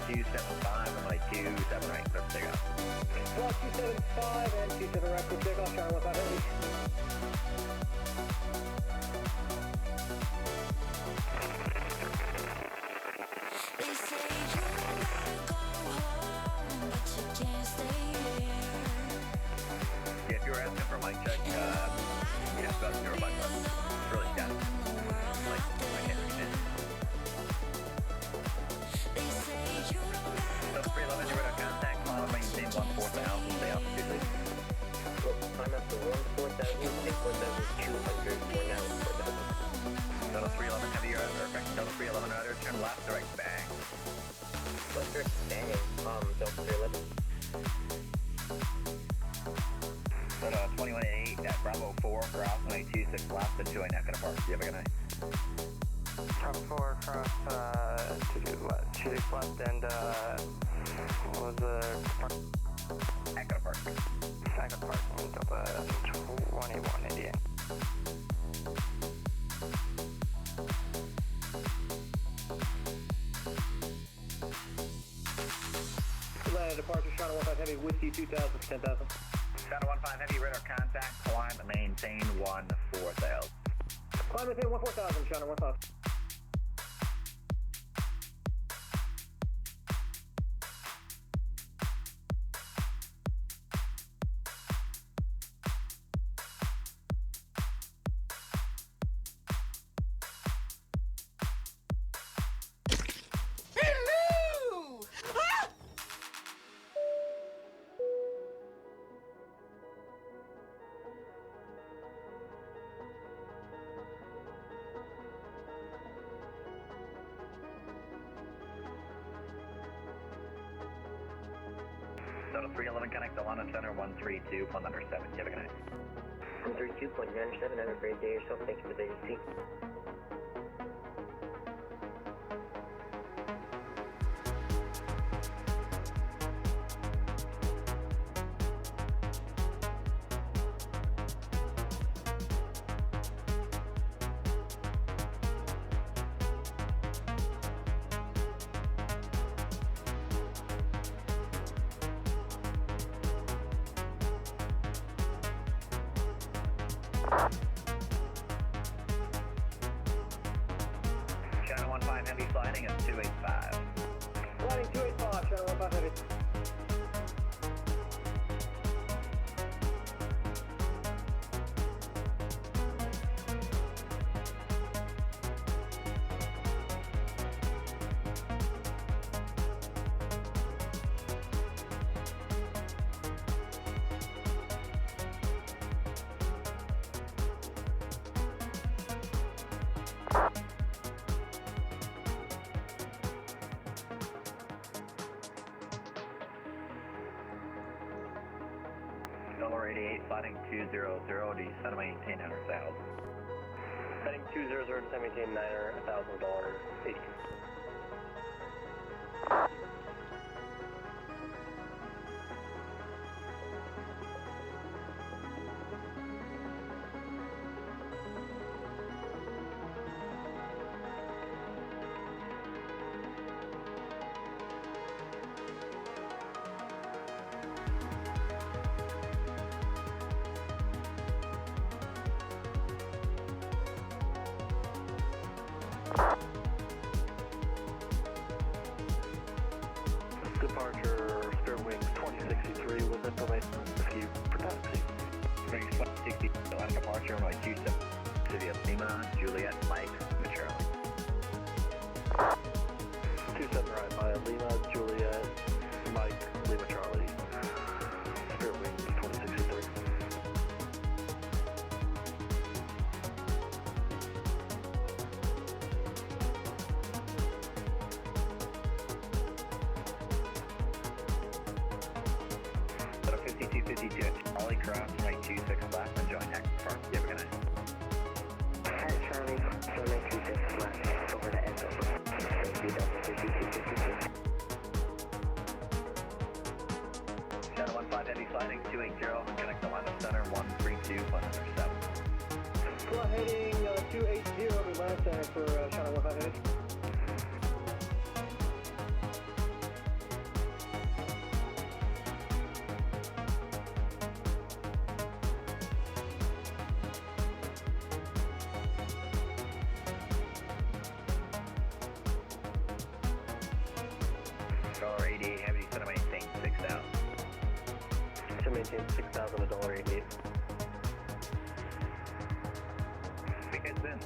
275 and like 27 right, clear for takeoff. Squawk 275 and 27 right, clear for takeoff, China 15 Heavy. They say you don't gotta go home, but you can't stay here. Yeah, if you were asking for mic check, you just got 0 bucks. It's really dead. Like, I can't understand. They say you don't gotta So 311, you're at contact, maintain 14,000, stay altitude, please. I'm up to 14,000, take 1,200, 4,000. Total 311 Heavy, you're at perfect. Total 311 rudder, turn left, direct bang. Left direct bang, Delta 311. Total 21 at Bravo 4, cross 126 left, and join Echo Park. You have a good night. Bravo 4, cross 26 left, and what was the park? Echo Park. Echo Park, Delta 21 Indian. Departure, China 15 Heavy, Whiskey 2000 for 10,000. China 15 Heavy, radar contact, climb, maintain 14,000. Climb within 14,000, China 15. Total 311, connect Alana Center 132, plumb under 7. You have a good night. 132.97, have a great day yourself. Thank you for the agency. China 15 Heavy, sliding at 285. Sliding 285, China 15 Heavy. Dollar 88, sliding 200, descend to maintain 100,000. Heading 200 to maintain $900,000, 80. Departure, Spirit Wings 2063 with information received for taxi. Spring 60, Atlanta departure, runway 27, City of Lima, Juliet, Mike, Charlie. 27 right by Lima, Juliet, Mike, Lima, Charlie. Spirit Wings 2063. Total 5252 at Charlie, cross runway 26 left, and join Echo Park. You have a good night. At Charlie, runway 26 left, over to Echo. Thank you, Delta 5252. China 15 Heavy, sliding 280, connect Alana Center 132, plumb under 7. Fly heading 280 over Atlanta Center for China 15 Heavy. $1.80, heavy descent to maintain 6,000. To maintain 6,000, $1.88. Big heads in.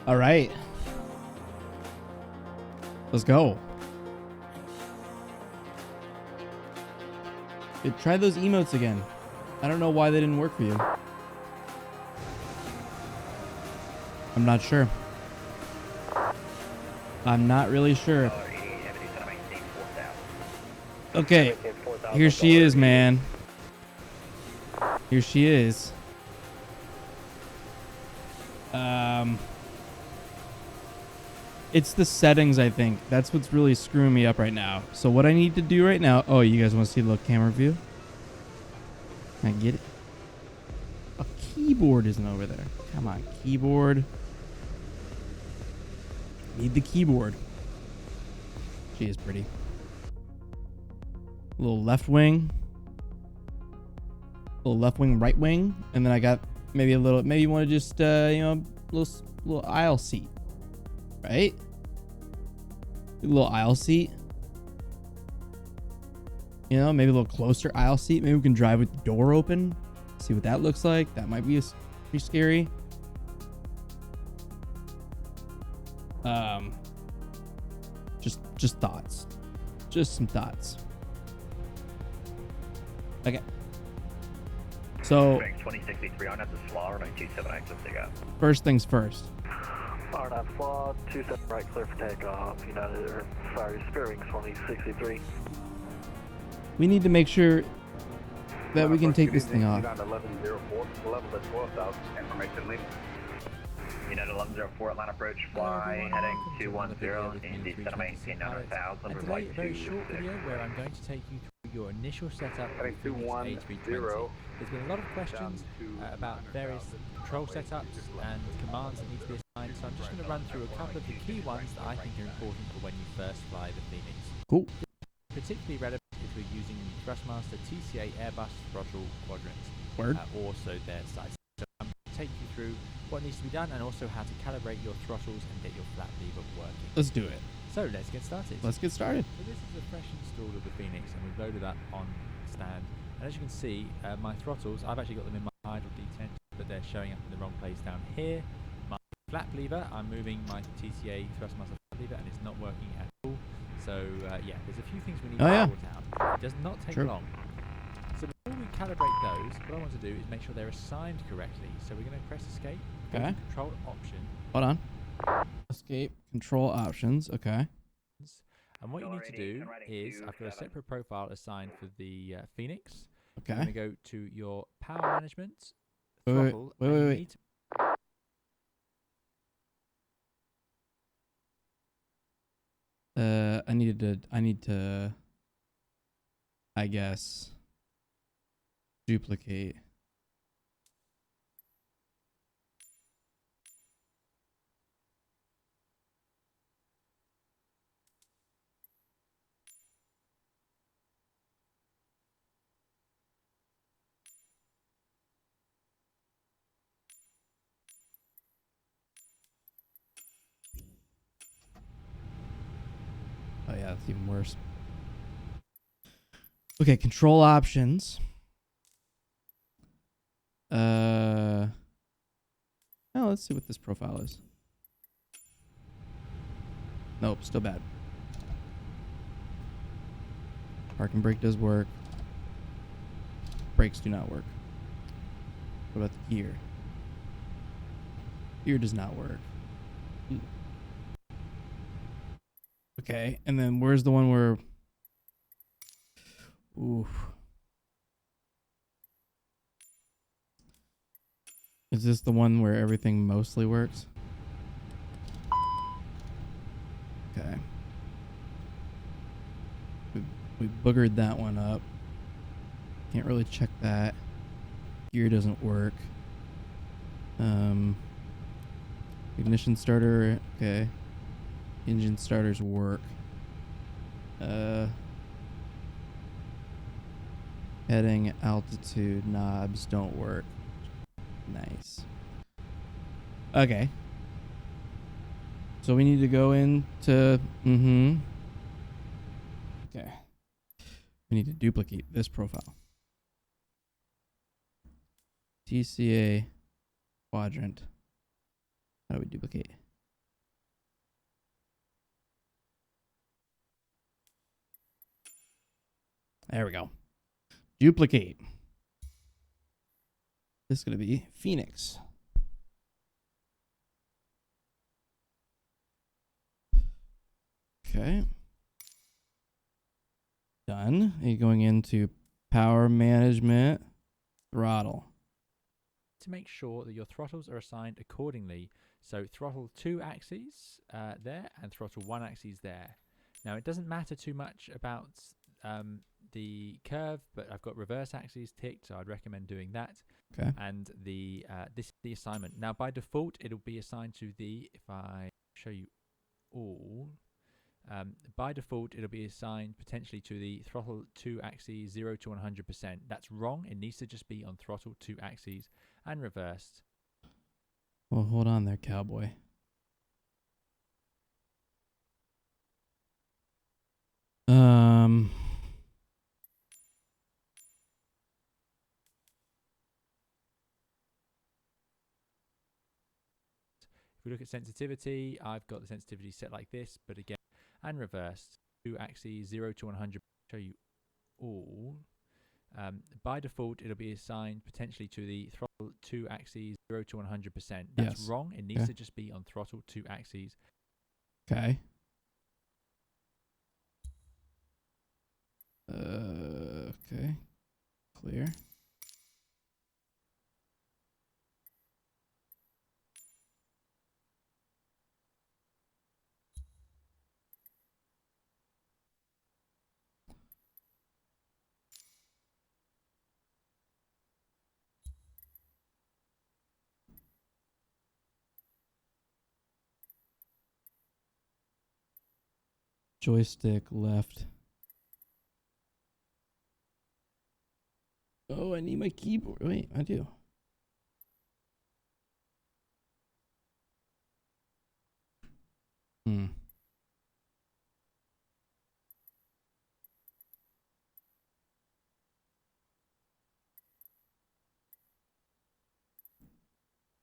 All right. Let's go. Hey, try those emotes again. I don't know why they didn't work for you. I'm not sure. I'm not really sure. $1.80, heavy descent to maintain 4,000. Okay. Here she is, man. Here she is. It's the settings, I think. That's what's really screwing me up right now. So what I need to do right now... Oh, you guys want to see a little camera view? Can I get it? A keyboard isn't over there. Come on, keyboard. Need the keyboard. She is pretty. A little left wing. A little left wing, right wing. And then I got maybe a little... Maybe you want to just, little aisle seat. Right? A little aisle seat. You know, maybe a little closer aisle seat. Maybe we can drive with the door open. See what that looks like. That might be pretty scary. Just thoughts. Just some thoughts. Okay. So, Fenix 2063 on, that's a slaw, or 278, let's take out. first things first. R9 flaw, 27 right, clear for takeoff. United, or sorry, Spirit Wings 2063. We need to make sure that we can take this thing off. United 1104, level at 12,000, information lead. United 1104, Atlanta approach, fly, heading 210, in descent to maintain 9,000, And today, a very short video where I'm going to take you through your initial setup of the Fenix A320. There's been a lot of questions about various control setups and commands that need to be assigned, so I'm just going to run through a couple of the key ones that I think are important for when you first fly the Fenix. Cool. Particularly relevant if we're using Thrustmaster TCA Airbus throttle quadrants, Word. also their size. So I'm going to take you through what needs to be done and also how to calibrate your throttles and get your flat lever working. Let's do it. So let's get started. Let's get started. So this is a fresh install of the Fenix, and we've loaded up on stand. And as you can see, my throttles, I've actually got them in my idle detent, but they're showing up in the wrong place down here. My flap lever, I'm moving my TCA Thrustmaster flap lever, and it's not working at all. So yeah, there's a few things we need to sort out. It does not take long. So before we calibrate those, what I want to do is make sure they're assigned correctly. So we're going to press escape, go to control option. Hold on. Escape, control options. Okay. And what you need to do is, I've got a separate profile assigned for the Fenix. Okay. You're going to go to your power management, Wait. throttle, and you need to I need to, I guess, duplicate. Oh yeah, that's even worse. Okay, control options. Oh, let's see what this profile is. Nope, still bad. Parking brake does work. Brakes do not work. What about the gear? Gear does not work. Okay, and then where's the one where... Oof. Is this the one where everything mostly works? Okay. We boogered that one up. Can't really check that. Gear doesn't work. Ignition starter, okay. Engine starters work. Heading, altitude, knobs don't work. Nice. Okay. So we need to go into... Okay. We need to duplicate this profile. TCA quadrant. How do we duplicate? There we go. Duplicate. This is going to be Fenix. Okay. Done. You're going into power management, throttle. To make sure that your throttles are assigned accordingly. So throttle 2 axes there and throttle 1 axis there. Now it doesn't matter too much about the curve, but I've got reverse axes ticked, so I'd recommend doing that. Okay. And the this is the assignment. Now by default it'll be assigned to the, if I show you all, by default it'll be assigned potentially to the throttle 2 axes 0 to 100%. That's wrong. It needs to just be on throttle 2 axes and reversed. Well, hold on there, cowboy. If we look at sensitivity, I've got the sensitivity set like this, but again, and reversed. 2 axes 0 to 100. Show you all. By default, it'll be assigned potentially to the throttle 2 axes 0 to 100%. That's Yes. wrong. It needs to just be on throttle 2 axes. Okay. Okay. Clear. Joystick left. Oh, I need my keyboard. Wait, I do.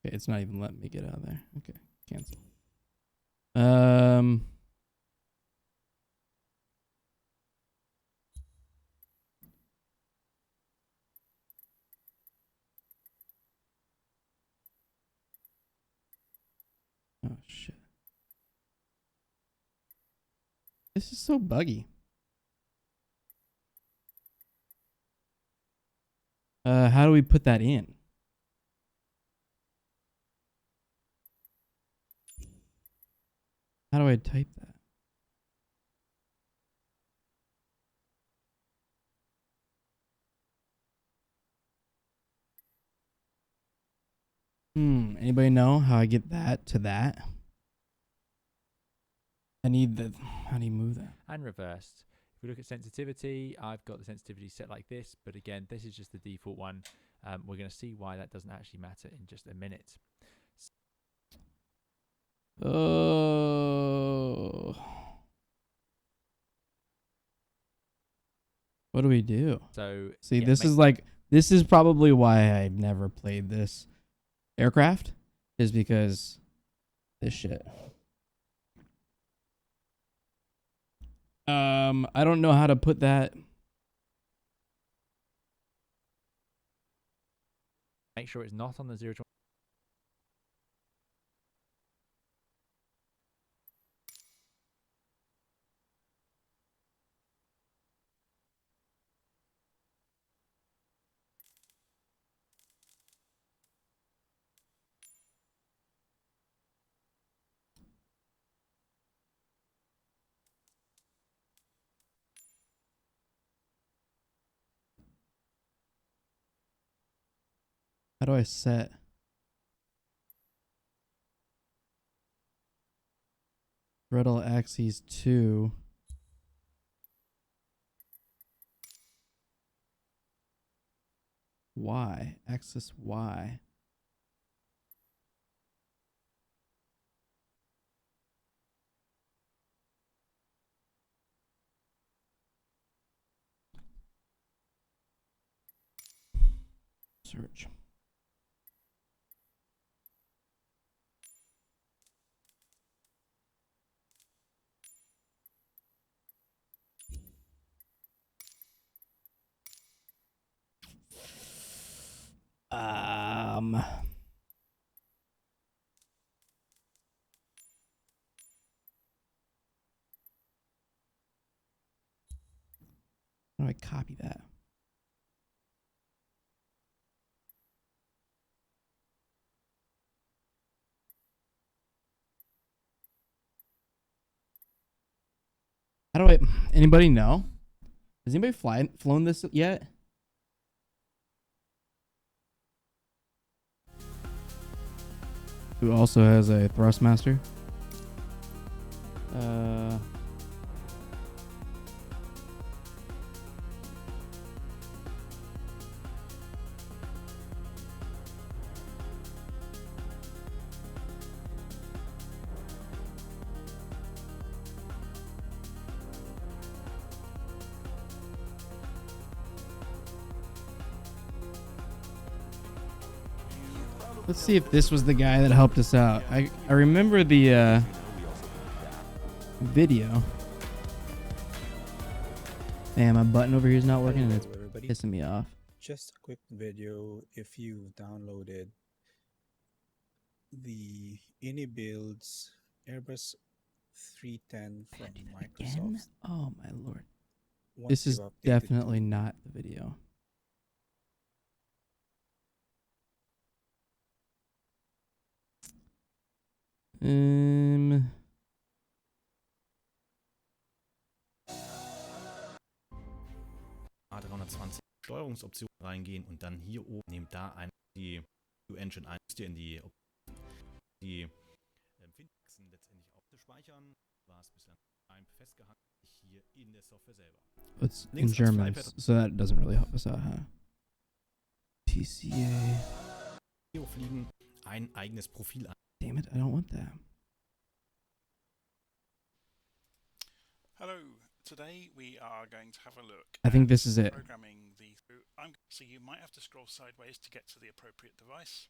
Okay, it's not even letting me get out of there. Okay, cancel. Oh shit. This is so buggy. How do we put that in? How do I type that? Anybody know how I get that to that? I need the. How do you move that? And reversed. If we look at sensitivity, I've got the sensitivity set like this, but again, this is just the default one. We're going to see why that doesn't actually matter in just a minute. Oh. What do we do? So See, yeah, this is probably why I've never played this aircraft, is because this shit. I don't know how to put that. make sure it's not on the 020. How do I set? Throttle axes 2. Y. Axis Y. Search. How do I copy that? How do I? Anybody know? Has anybody flown this yet? Who also has a Thrustmaster? Let's see if this was the guy that helped us out. I remember the video. Damn, my button over here is not working and it's pissing me off. Just a quick video. If you've downloaded the Builds Airbus 310 from Microsoft. Again? Oh my lord. Once This is you've updated definitely to- not the video. A320 Steuerungsoption reingehen und dann hier oben nehmt da ein die Engine ein, müsst ihr in die Fenixen letztendlich aufzuspeichern. War es bislang festgehalten hier in der Software selber. It's in Links als German, Flypad so that doesn't really help us out, huh? TCA. Hier fliegen ein eigenes Profil an. Damn it, I don't want that. Hello, today we are going to have a look I think at this is it. programming the so you might have to scroll sideways to get to the appropriate device,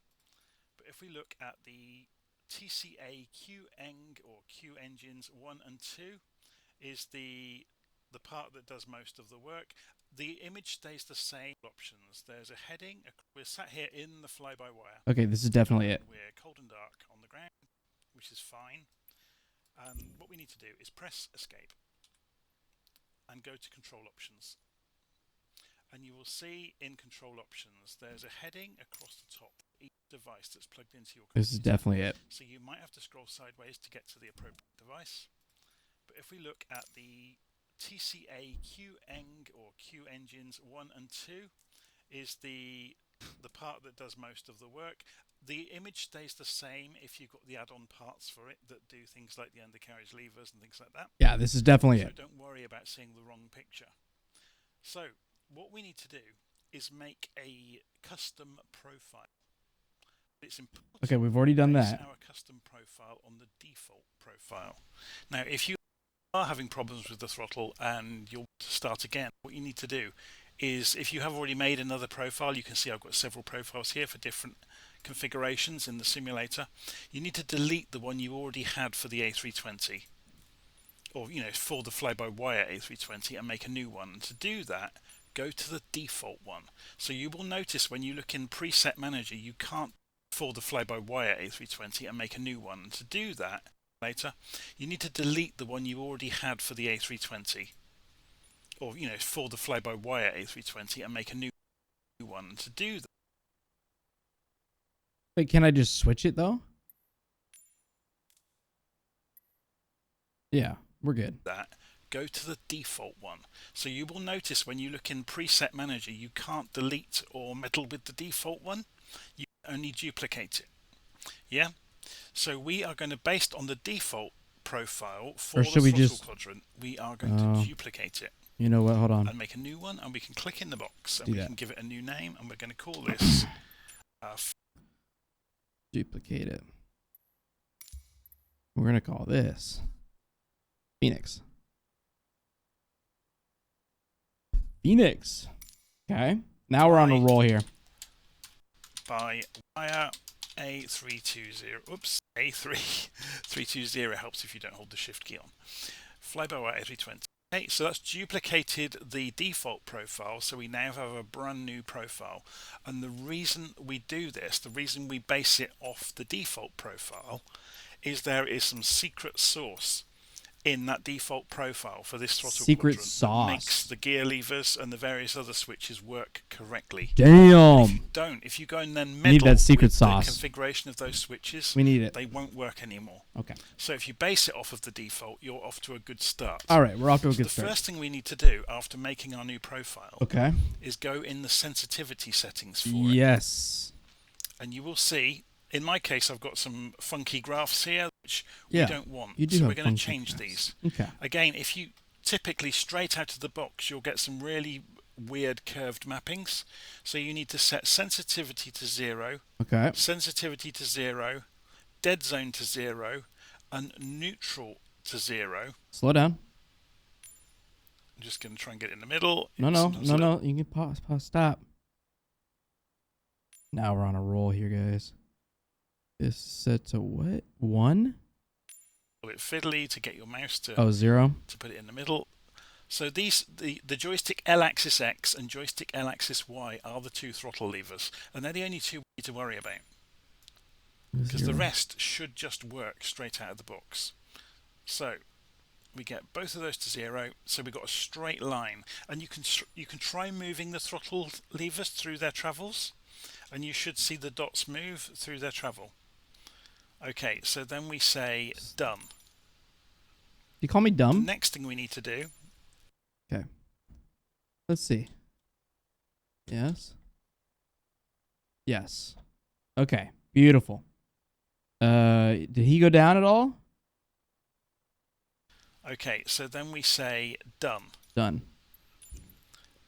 but if we look at the TCA Q-Eng or Q engines 1 and 2 is the part that does most of the work. The image stays the same. Options, there's a heading, we're sat here in the fly-by-wire. Okay, this is definitely it. We're cold and dark on the ground, which is fine, and what we need to do is press escape and go to control options, and you will see in control options there's a heading across the top of each device that's plugged into your computer. This is definitely it. So you might have to scroll sideways to get to the appropriate device, but if we look at the TCA Q-Eng or Q engines 1 and 2 is the part that does most of the work. the image stays the same if you've got the add-on parts for it that do things like the undercarriage levers and things like that. Yeah, this is definitely So it. don't worry about seeing the wrong picture. So what we need to do is make a custom profile. It's important. Okay, we've already done base that. our custom profile on the default profile. Now, if you are having problems with the throttle and you'll start again, what you need to do is, if you have already made another profile, you can see I've got several profiles here for different configurations in the simulator. You need to delete the one you already had for the A320, or for the fly-by-wire A320, and make a new one. And to do that, go to the default one. So you will notice when you look in preset manager, you can't for the fly-by-wire A320 and make a new one. And to do that later, you need to delete the one you already had for the A320, or for the fly-by-wire A320, and make a new one. And to do that, Wait, can I just switch it though? Yeah, we're good. Go to the default one. So you will notice when you look in preset manager, you can't delete or meddle with the default one. You only duplicate it. Yeah. So we are going to, based on the default profile for the throttle quadrant, we are going to duplicate it. You know what? Hold on. And make a new one, and we can click in the box, and Do we that. can give it a new name, and we're going to call this duplicate it. We're going to call this Fenix. Fenix. Okay. Now we're on a roll here. By wire A320. Oops. A320 helps if you don't hold the shift key on. Fly-by-wire A320. Okay, so that's duplicated the default profile, so we now have a brand new profile. And the reason we do this, the reason we base it off the default profile, is there is some secret sauce in that default profile for this throttle secret sauce that makes the gear levers and the various other switches work correctly. Damn. If you don't, if you go and then meddle need that secret with sauce. the configuration of those switches, we need it. They won't work anymore. Okay. So if you base it off of the default, you're off to a good start. All right, we're off to a good the start. The first thing we need to do after making our new profile, is go in the sensitivity settings for it. Yes. And you will see, in my case, I've got some funky graphs here, which we don't want. You do so have we're going to funky change graphs. these. Okay. Again, if you typically straight out of the box, you'll get some really weird curved mappings. So you need to set sensitivity to 0, sensitivity to 0, dead zone to 0, and neutral to 0. Slow down. I'm just going to try and get in the middle. No. You can pause, stop. Now we're on a roll here, guys. This is set to what? 1? A bit fiddly to get your mouse to 0 to put it in the middle. So these the joystick L-axis X and joystick L-axis Y are the two throttle levers, and they're the only two we need to worry about, because the rest should just work straight out of the box. So we get both of those to 0, so we've got a straight line, and you can try moving the throttle levers through their travels, and you should see the dots move through their travel. Okay, so then we say done. You call me dumb? The next thing we need to do. Okay. Let's see. Yes. Yes. Okay. Beautiful. Did he go down at all? Okay, so then we say done. Done.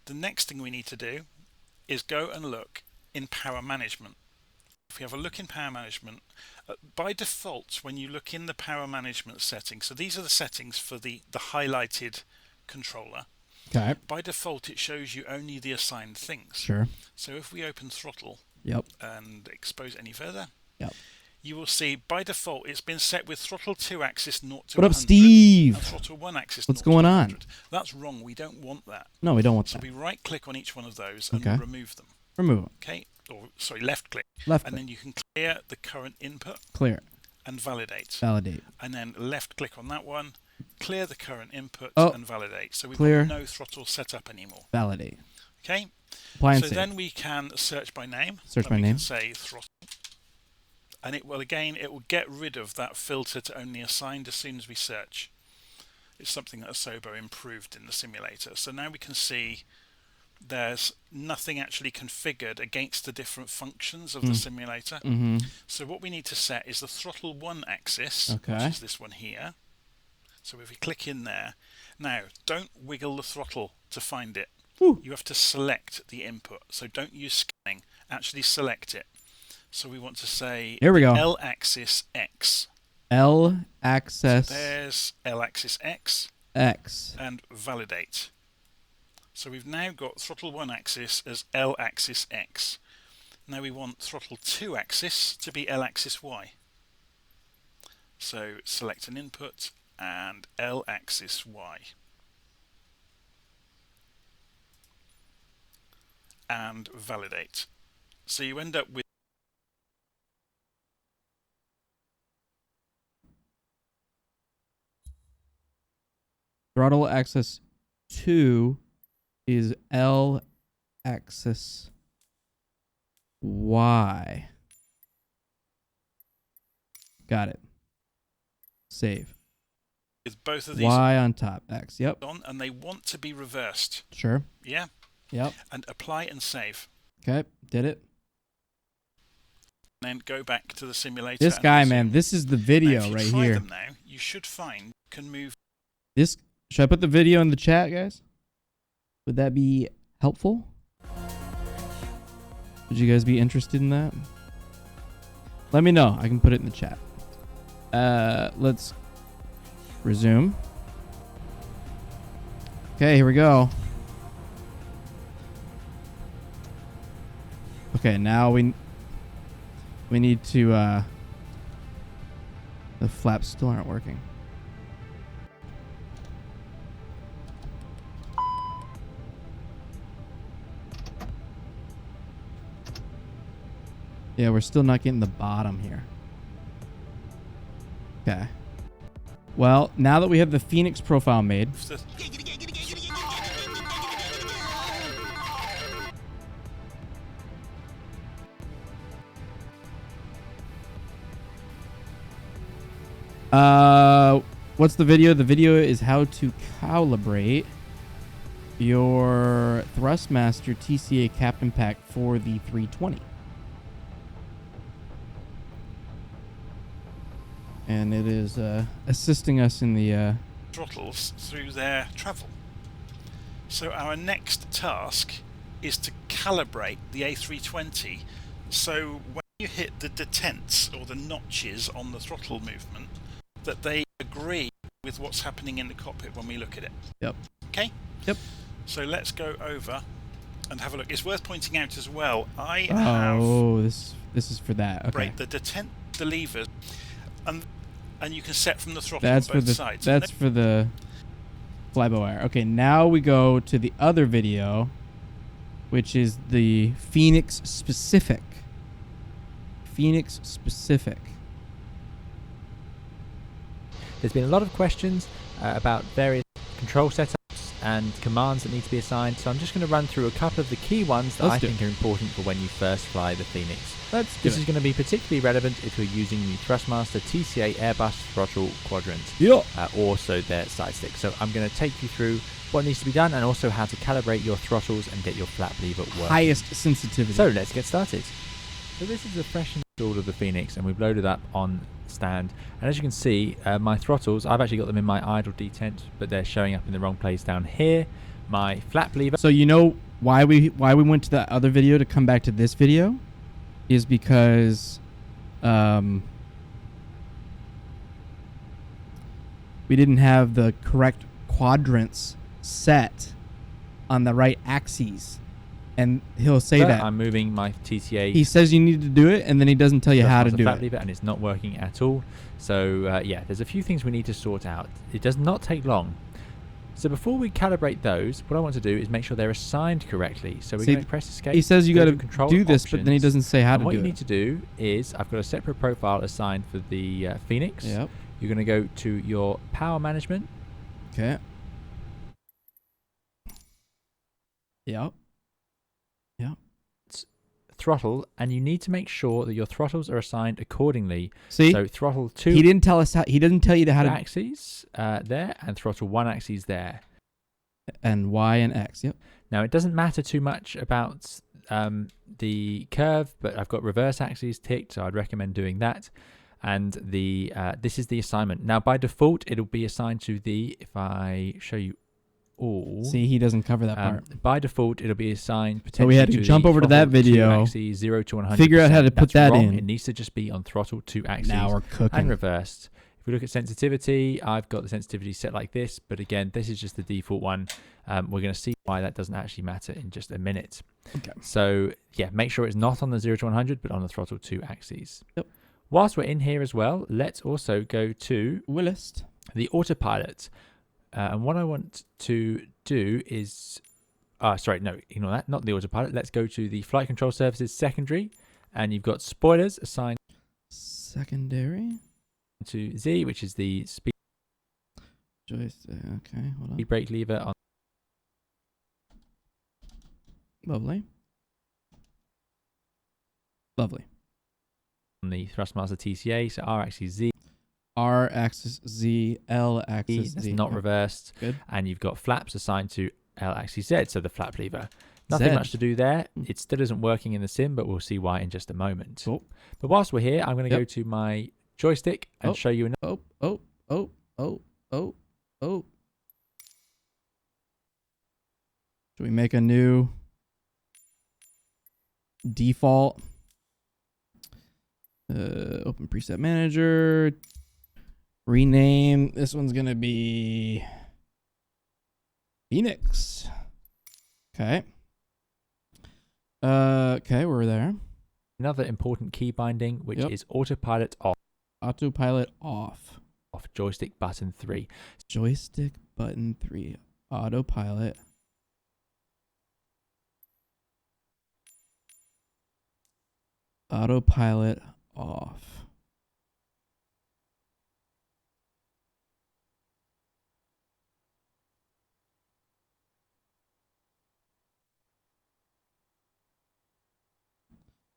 The next thing we need to do is go and look in power management. If we have a look in power management, by default, when you look in the power management settings, so these are the settings for the highlighted controller. Okay. By default, it shows you only the assigned things. Sure. So if we open throttle and expose any further, you will see by default it's been set with throttle 2 axis 0 to 100. What up, Steve? And throttle 1 axis. What's going on? That's wrong. We don't want that. No, we don't want that. So we right click on each one of those and remove them. Remove them. Okay. Or sorry, left click. And then you can clear the current input. Clear. And validate. Validate. And then left click on that one. Clear the current input and validate. So we've got no throttle set up anymore. Validate. Okay. Apply and so save. Then we can search by name. Search by name. Can say throttle. And it will get rid of that filter to only assigned as soon as we search. It's something that Asobo improved in the simulator. So now we can see there's nothing actually configured against the different functions of the simulator. So what we need to set is the throttle 1 axis, which is this one here. So if we click in there, now don't wiggle the throttle to find it. You have to select the input. So don't use scanning, actually select it. So we want to say here we go. L-axis X. L-axis. So there's L-axis X. X. And validate. So we've now got throttle 1 axis as L-axis X. Now we want throttle 2 axis to be L-axis Y. So select an input and L-axis Y. And validate. So you end up with throttle axis 2 is L-axis Y. Got it. Save. with both of these Y on top, X. Yep. on, and they want to be reversed. Sure. Yeah. Yep. And apply and save. Okay. Did it. Then go back to the simulator. This and guy, resume. man. This is the video now, if you right try here. them now, you should find you can move. This. Should I put the video in the chat, guys? Would that be helpful? Would you guys be interested in that? Let me know. I can put it in the chat. Let's resume. Okay, here we go. Okay, now we need to the flaps still aren't working. Yeah, we're still not getting the bottom here. Okay. Well, now that we have the Fenix profile made, what's the video? The video is how to calibrate your Thrustmaster TCA Captain Pack for the 320. And it is assisting us in the throttles through their travel. So our next task is to calibrate the A320 so when you hit the detents or the notches on the throttle movement that they agree with what's happening in the cockpit when we look at it. Yep. Okay? Yep. So let's go over and have a look. It's worth pointing out as well, I have this is for that. Okay. Break the detent the levers and you can set from the throttle that's on both for the sides. That's for the fly-by-wire. Okay, now we go to the other video, which is the Fenix specific. Fenix specific. There's been a lot of questions about various control setups and commands that need to be assigned, so I'm just going to run through a couple of the key ones that I think are important for when you first fly the Fenix. This is going to be particularly relevant if you're using the Thrustmaster TCA Airbus throttle quadrant, also their side stick. So I'm going to take you through what needs to be done and also how to calibrate your throttles and get your flap lever working. Highest sensitivity. So let's get started. So this is a fresh install of the Fenix, and we've loaded up on stand, and as you can see, my throttles, I've actually got them in my idle detent, but they're showing up in the wrong place down here. My flap lever. So you know why we went to that other video to come back to this video is because we didn't have the correct quadrants set on the right axes. And he'll say that I'm moving my TCA. He says you need to do it, and then he doesn't tell you how to do it. Lever, and it's not working at all. So yeah, there's a few things we need to sort out. It does not take long. So before we calibrate those, what I want to do is make sure they're assigned correctly. So we're going to press escape. He says you got to do this, options, but then he doesn't say how to do it. What you need to do is, I've got a separate profile assigned for the Fenix. Yep. You're going to go to your power management. Okay. Yep. Yeah. Throttle, and you need to make sure that your throttles are assigned accordingly. See, so throttle 2. He didn't tell us how. He doesn't tell you how to axes there, and throttle 1 axis there. And Y and X. Yep. Now, it doesn't matter too much about the curve, but I've got reverse axes ticked, so I'd recommend doing that. And the this is the assignment. Now, by default, it'll be assigned to the, if I show you all. See, he doesn't cover that part. By default, it'll be assigned potentially So we had to jump over to that video, axes, 0 to 100%. figure out how to put That's that wrong. in. It needs to just be on throttle 2 axes. Now we're cooking. And reversed. If we look at sensitivity, I've got the sensitivity set like this, but again, this is just the default one. We're going to see why that doesn't actually matter in just a minute. Okay. So yeah, make sure it's not on the 0 to 100, but on the throttle 2 axes. Yep. Whilst we're in here as well, let's also go to Willist. the autopilot. And what I want to do is, sorry, no, ignore that, not the autopilot. Let's go to the flight control services secondary, and you've got spoilers assigned Secondary. to Z, which is the speed Joystick. Okay, hold on. brake lever on Lovely. Lovely. the Thrustmaster TCA. So R axis Z. R axis Z, L axis That's Z. not Yep. reversed. Good. And you've got flaps assigned to L axis Z, so the flap lever. Nothing Z. much to do there. It still isn't working in the sim, but we'll see why in just a moment. Cool. But whilst we're here, I'm going to Yep. go to my joystick and Oh. show you another. Oh. Should we make a new default? Open preset manager. Rename. This one's gonna be Fenix. Okay. Okay, we're there. Another important key binding, which Yep. is autopilot off, Autopilot off. joystick button 3. Joystick button 3. Autopilot. Autopilot off.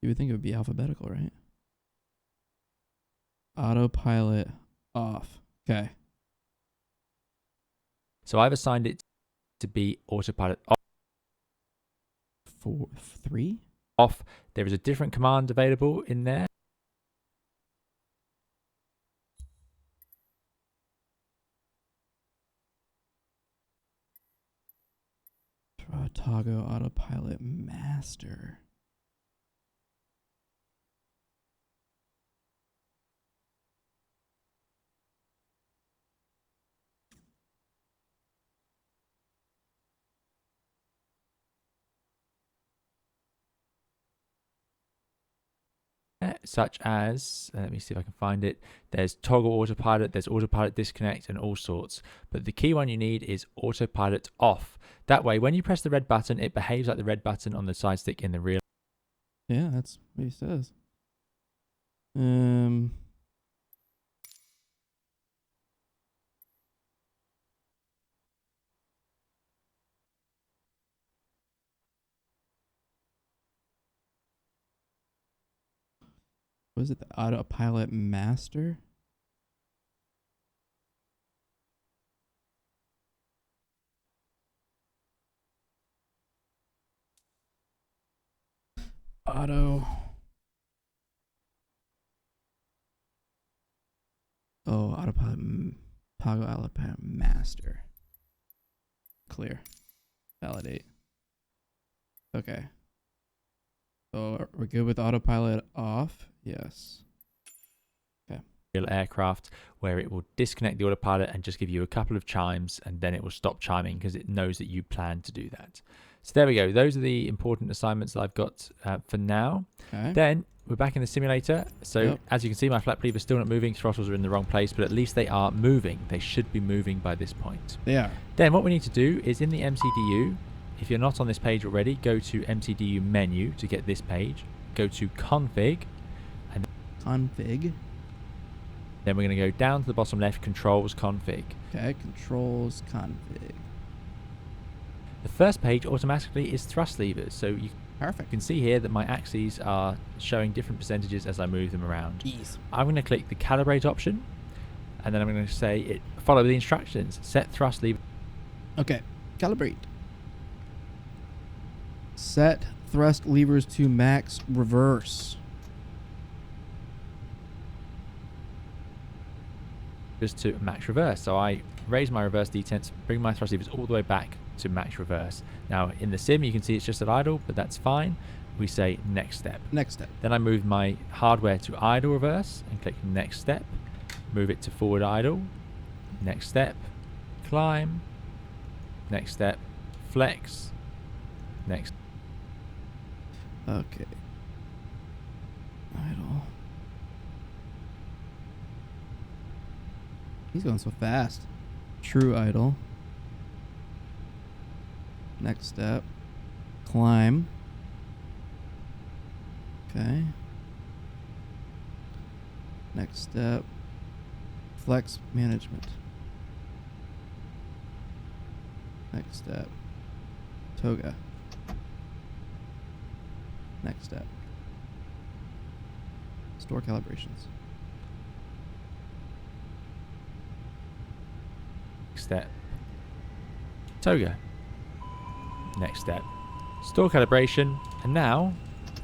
You would think it would be alphabetical, right? Autopilot off. Okay. So I've assigned it to be autopilot off. 3? Off. There is a different command available in there. Toggle autopilot master. Such as, let me see if I can find it. There's toggle autopilot, there's autopilot disconnect, and all sorts. But the key one you need is autopilot off. That way, when you press the red button, it behaves like the red button on the side stick in the real. Yeah, that's what he says. Was it the autopilot master? Autopilot toggle autopilot master. Clear. Validate. Okay. So we're good with autopilot off? Yes. Real aircraft, where it will disconnect the autopilot and just give you a couple of chimes, and then it will stop chiming because it knows that you plan to do that. So there we go. Those are the important assignments that I've got for now. Okay. Then we're back in the simulator. So Yep. as you can see, my flap lever is still not moving. Throttles are in the wrong place, but at least they are moving. They should be moving by this point. They are. Then what we need to do is in the MCDU, if you're not on this page already, go to MCDU menu to get this page. Go to config. Config. Then we're going to go down to the bottom left, controls config. Okay, controls config. The first page automatically is thrust levers. So you Perfect. can see here that my axes are showing different percentages as I move them around. Ease. I'm going to click the calibrate option, and then I'm going to say follow the instructions, set thrust lever. Okay. Calibrate. Set thrust levers to max reverse. Just to max reverse. So I raise my reverse detents, bring my thrust levers all the way back to max reverse. Now in the sim you can see it's just at idle, but that's fine. We say next step. Next step. Then I move my hardware to idle reverse and click next step. Move it to forward idle. Next step. Climb. Next step. Flex. Next. Okay. Idle. He's going so fast. True idle. Next step. Climb. Okay. Next step. Flex management. Next step. Toga. Next step. Store calibrations. Step. Toga. Next step. Store calibration. And now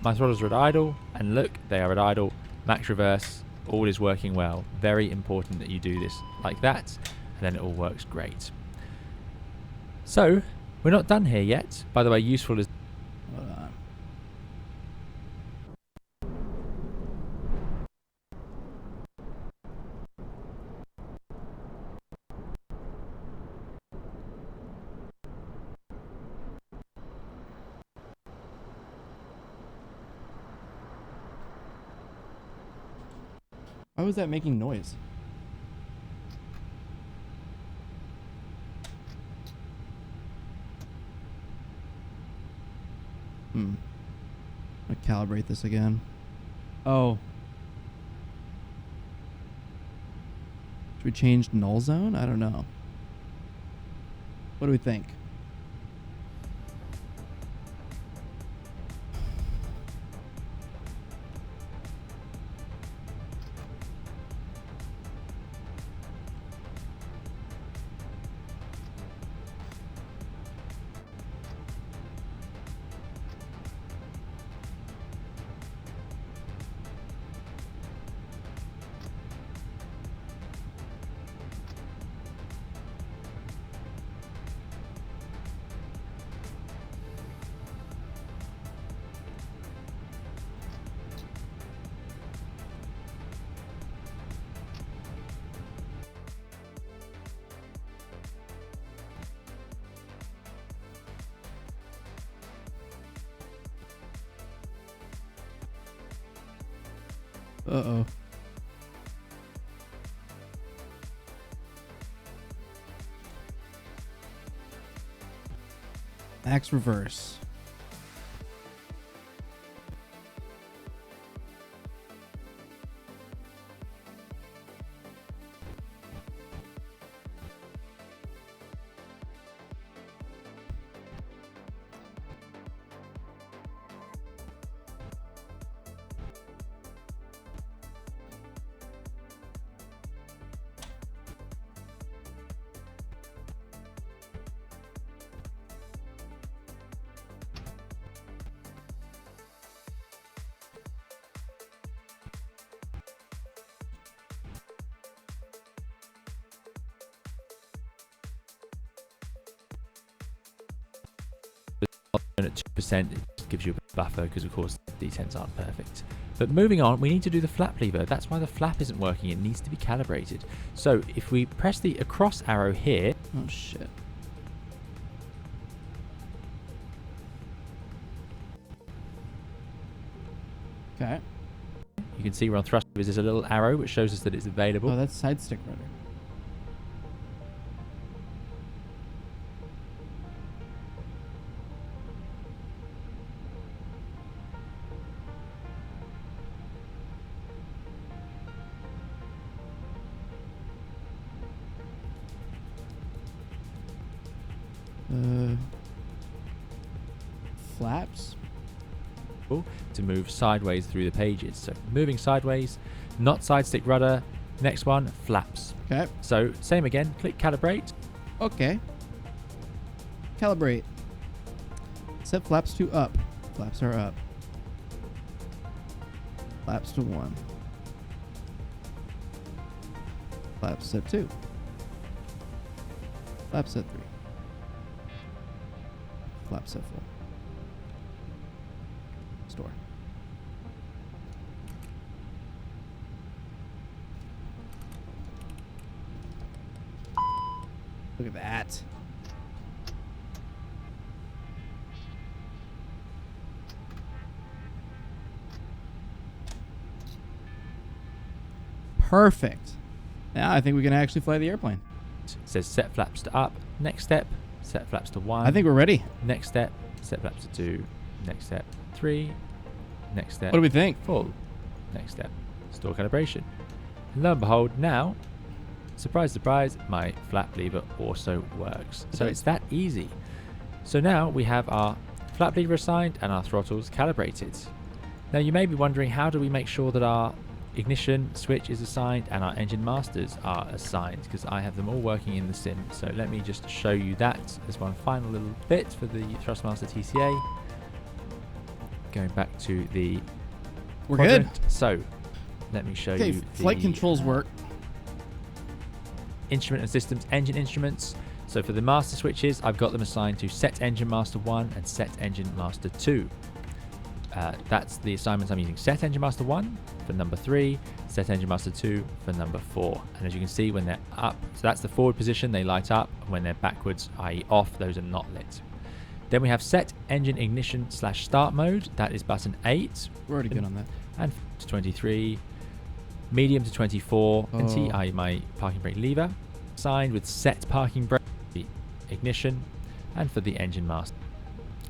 my throttles are at idle. And look, they are at idle. Max reverse. All is working well. Very important that you do this like that. And then it all works great. So, we're not done here yet. By the way, useful is... Hold on. Why was that making noise? I'm gonna calibrate this again. Oh. Should we change null zone? I don't know. What do we think? Uh-oh. Max reverse. At 2%, it just gives you a buffer because of course the detents aren't perfect. But moving on, we need to do the flap lever. That's why the flap isn't working. It needs to be calibrated. So if we press the across arrow here... Oh shit. Okay. You can see we're on thrust levers. There's a little arrow which shows us that it's available. Oh, that's side stick rudder. Flaps to move sideways through the pages. So moving sideways, not side stick rudder. Next one, flaps. Okay. So same again, click calibrate. Okay. Calibrate. Set flaps to up. Flaps are up. Flaps to 1. Flaps set 2. Flaps set 3. Flaps set 4. Store. Look at that. Perfect. Now I think we can actually fly the airplane. It says set flaps to up. Next step, set flaps to 1. I think we're ready. Next step, set flaps to 2. Next step, 3. Next step, What do we think? full. Next step, store calibration. And lo and behold, now, surprise, surprise, my flap lever also works. So Okay. it's that easy. So now we have our flap lever assigned and our throttles calibrated. Now you may be wondering, how do we make sure that our ignition switch is assigned and our engine masters are assigned? Because I have them all working in the sim. So let me just show you that as one final little bit for the Thrustmaster TCA. Going back to the We're quadrant. good. So let me show Okay, you flight the controls work. instrument and systems engine instruments. So for the master switches, I've got them assigned to set engine master 1 and set engine master 2. That's the assignments I'm using. Set engine master 1 for number 3, set engine master 2 for number 4. And as you can see, when they're up, so that's the forward position, they light up. When they're backwards, i.e. off, those are not lit. Then we have set engine ignition / start mode. That is button 8. We're already good on that. And to 23. Medium to 24. And T, Oh. i.e. my parking brake lever. Signed with set parking brake ignition. And for the engine master.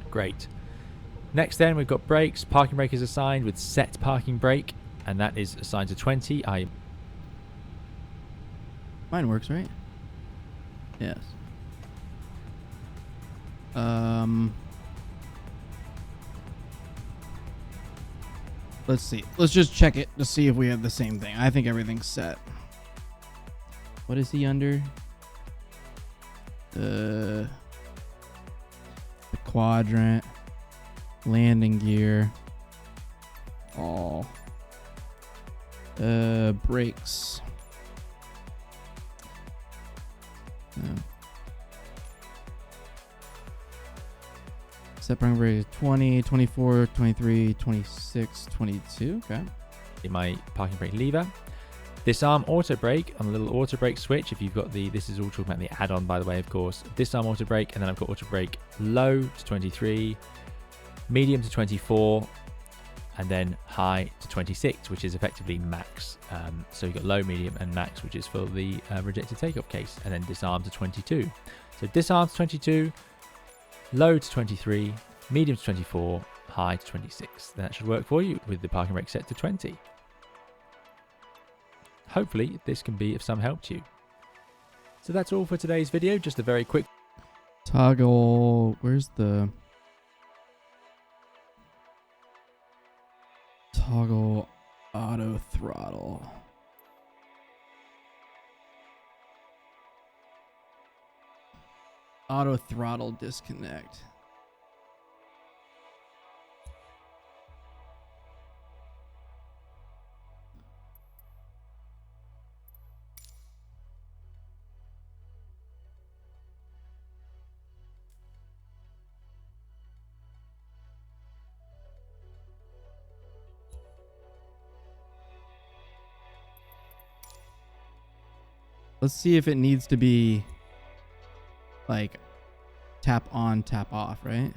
Great. Next then we've got brakes. Parking brake is assigned with set parking brake. And that is assigned to 20. Mine works, right? Yes. Let's see. Let's just check it to see if we have the same thing. I think everything's set. What is he under? The quadrant, landing gear, all. Brakes. Set parking brake 20, 24, 23, 26, 22. Okay. In my parking brake lever. Disarm auto brake on the little auto brake switch. If you've got the, this is all talking about the add-on, by the way, of course. Disarm auto brake, and then I've got auto brake low to 23, medium to 24, and then high to 26, which is effectively max. So you've got low, medium, and max, which is for the rejected takeoff case, and then disarm to 22. So disarm to 22, low to 23, medium to 24, high to 26. That should work for you with the parking brake set to 20. Hopefully this can be of some help to you. So that's all for today's video. Just a very quick Toggle. Where's the toggle auto throttle? Auto throttle disconnect. Let's see if it needs to be like tap on, tap off, right?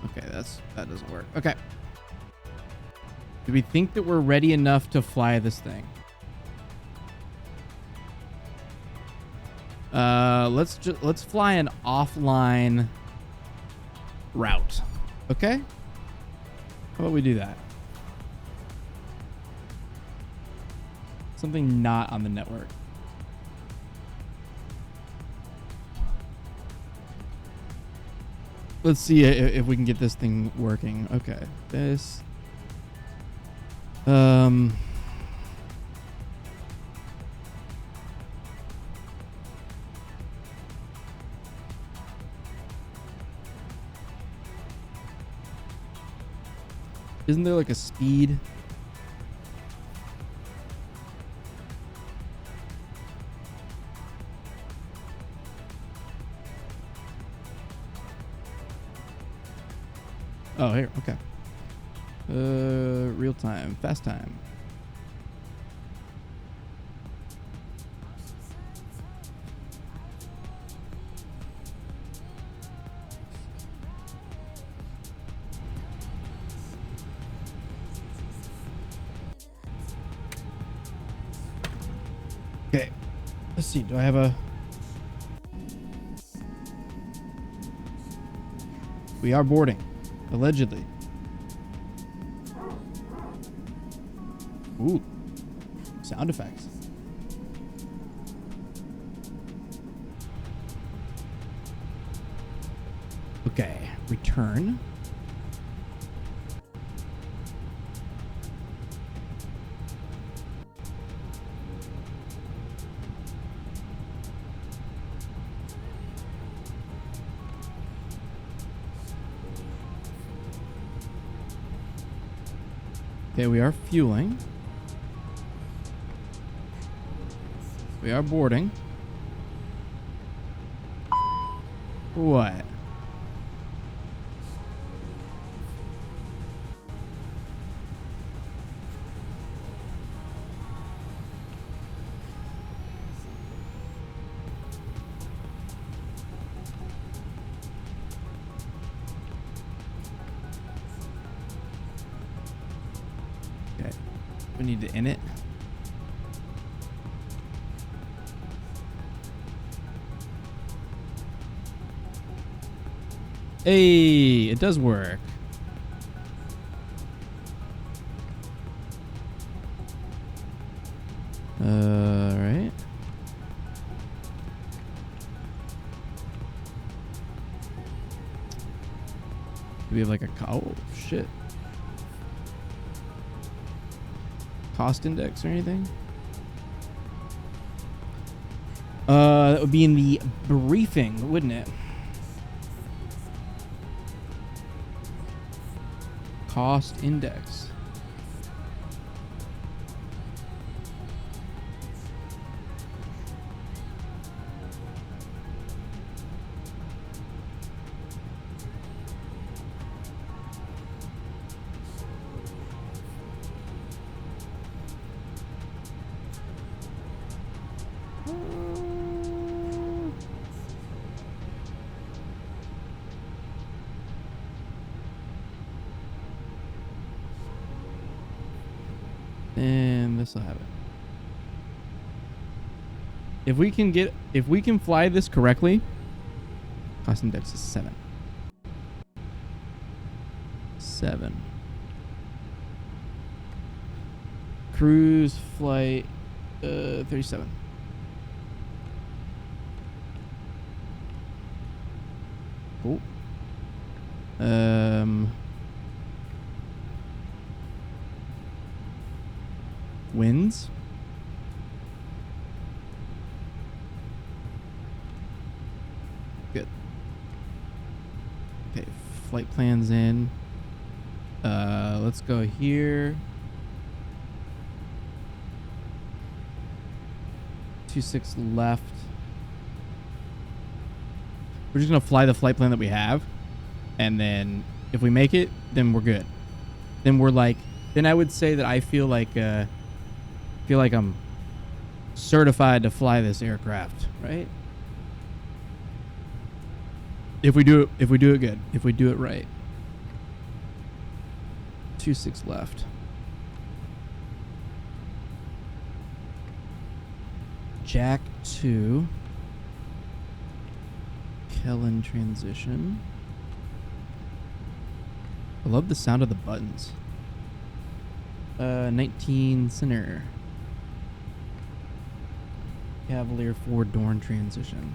Okay, that doesn't work. Okay. Do we think that we're ready enough to fly this thing? Let's fly an offline route. Okay? How about we do that? Something not on the network. Let's see if we can get this thing working. Okay, this. Isn't there like a speed? Oh, here. Okay. Real time, fast time. Okay. Let's see. Do I have a... We are boarding. Allegedly. Ooh. Sound effects. Okay. Return. Okay, we are fueling. We are boarding. What? Okay. We need to in it. Hey, it does work. Right. Do we have like a oh shit. Cost index or anything? That would be in the briefing, wouldn't it? Cost index. And this will have it. If we can fly this correctly, cost index is 7. 7. Cruise flight 37. Cool. Winds. Good. Okay, flight plans in. Let's go here. 26 left. We're just gonna fly the flight plan that we have, and then if we make it, then we're good. Then we're like, then I would say that I feel like I'm certified to fly this aircraft, right? If we do it good, if we do it right. 26 left. Jack 2. Kellen transition. I love the sound of the buttons. 19 center. Cavalier 4 Dorn transition.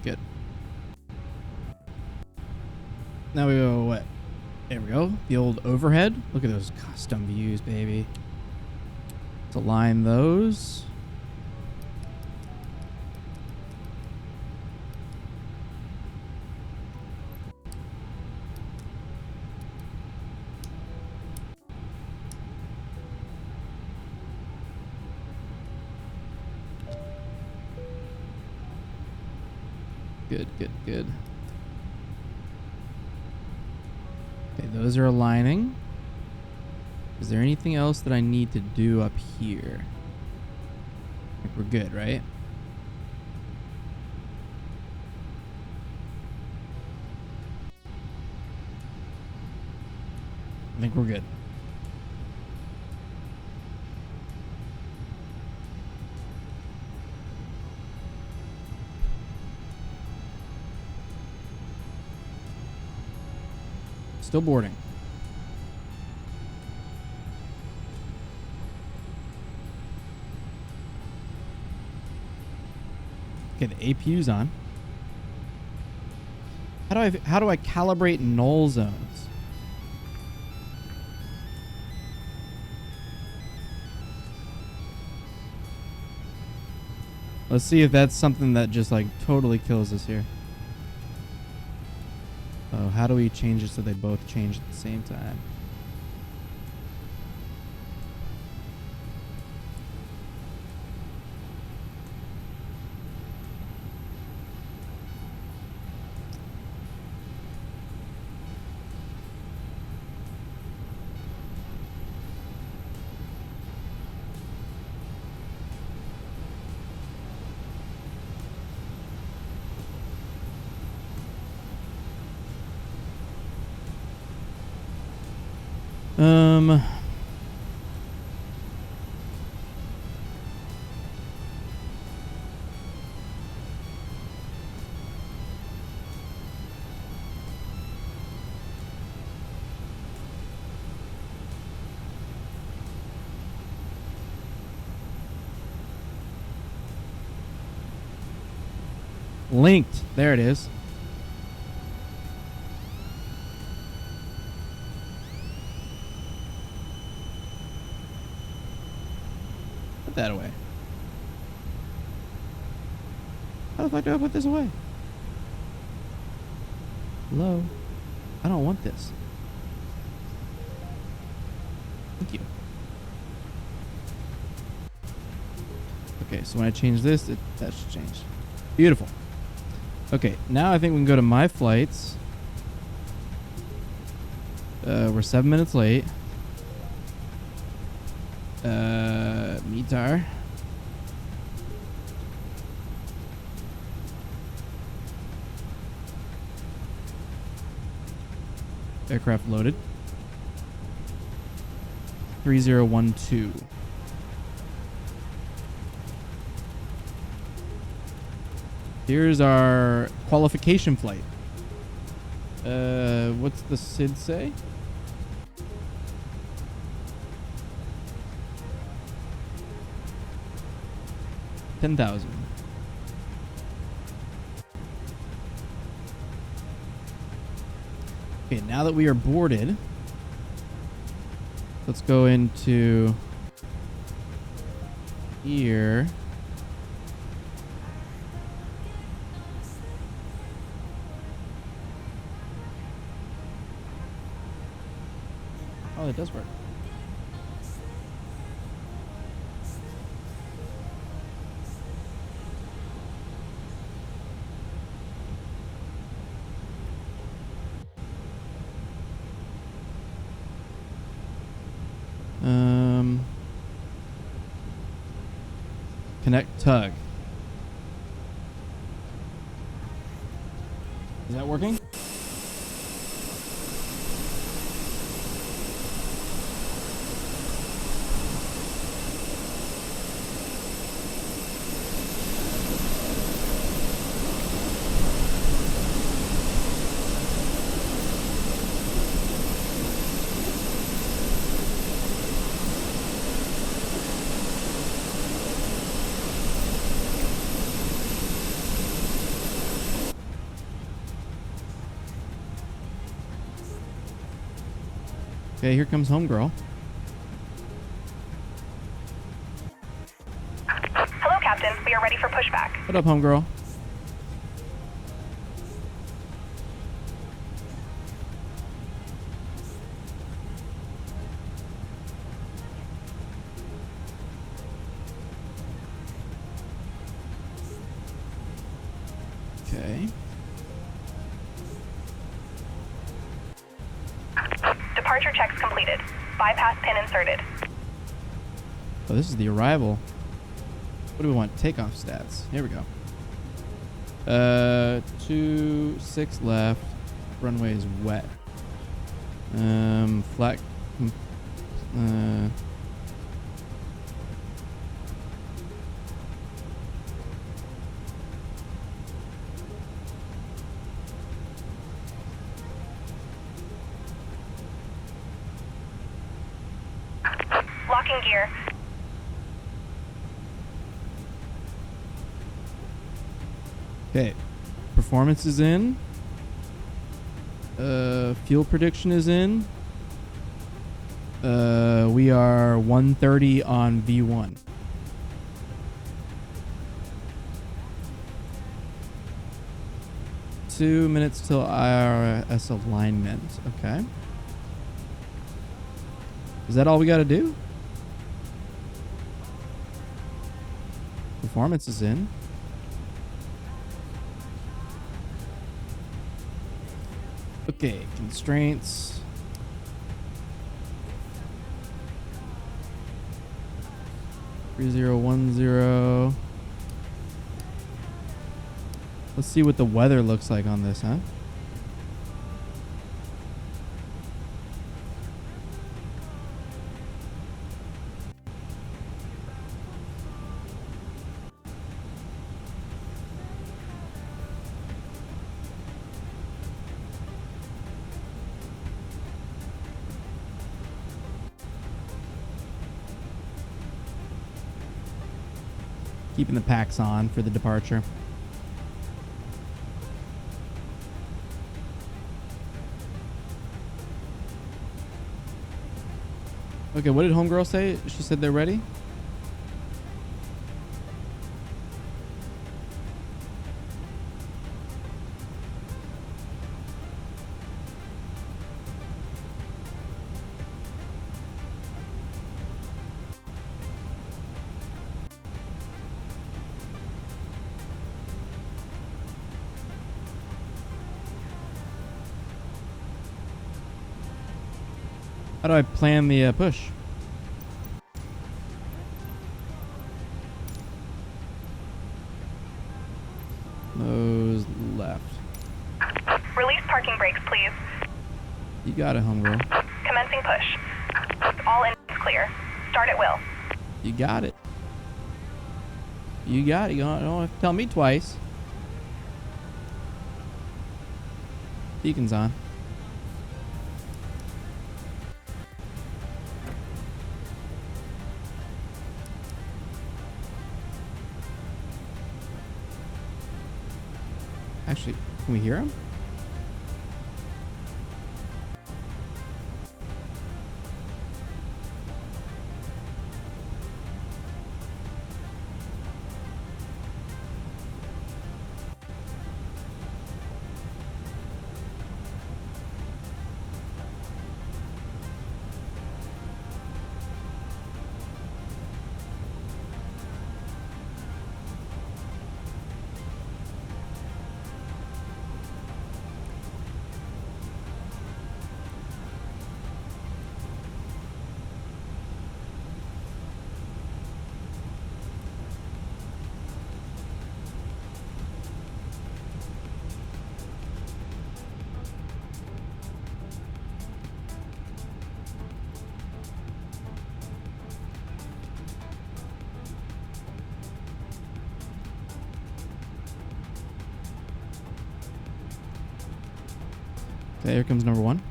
Good. Now we go what? There we go. The old overhead. Look at those custom views, baby. Let's align those. Good, good, good. Okay, those are aligning. Is there anything else that I need to do up here? I think we're good, right? I think we're good. Still boarding. Okay, the APU's on. How do I calibrate null zones? Let's see if that's something that just like totally kills us here. Oh, how do we change it so they both change at the same time? Linked. There it is. Put that away. How the fuck do I put this away? Hello? I don't want this. Thank you. Okay, so when I change this, that should change. Beautiful. Okay, now I think we can go to my flights. We're 7 minutes late. METAR. Aircraft loaded. 3012. Here's our qualification flight. What's the SID say? $10,000. Okay, now that we are boarded, let's go into here. Oh, it does work. Connect tug. Is that working? Okay, here comes homegirl. Hello, Captain. We are ready for pushback. What up, homegirl? Okay. Departure checks completed. Bypass pin inserted. Oh, this is the arrival. What do we want? Takeoff stats. Here we go. 26 left. Runway is wet. Flat. Locking gear. Okay. Performance is in. Fuel prediction is in. We are 130 on V1. Two minutes till IRS alignment. Okay. Is that all we got to do? Performance is in. Okay, constraints. $3010. Let's see what the weather looks like on this, huh? Keeping the packs on for the departure. Okay, what did homegirl say? She said they're ready? How do I plan the push? Those left. Release parking brakes, please. You got it, homegirl. Commencing push. All engines clear. Start at will. You got it. You got it. You don't have to tell me twice. Beacon's on. Actually, can we hear him? Okay, here comes number one.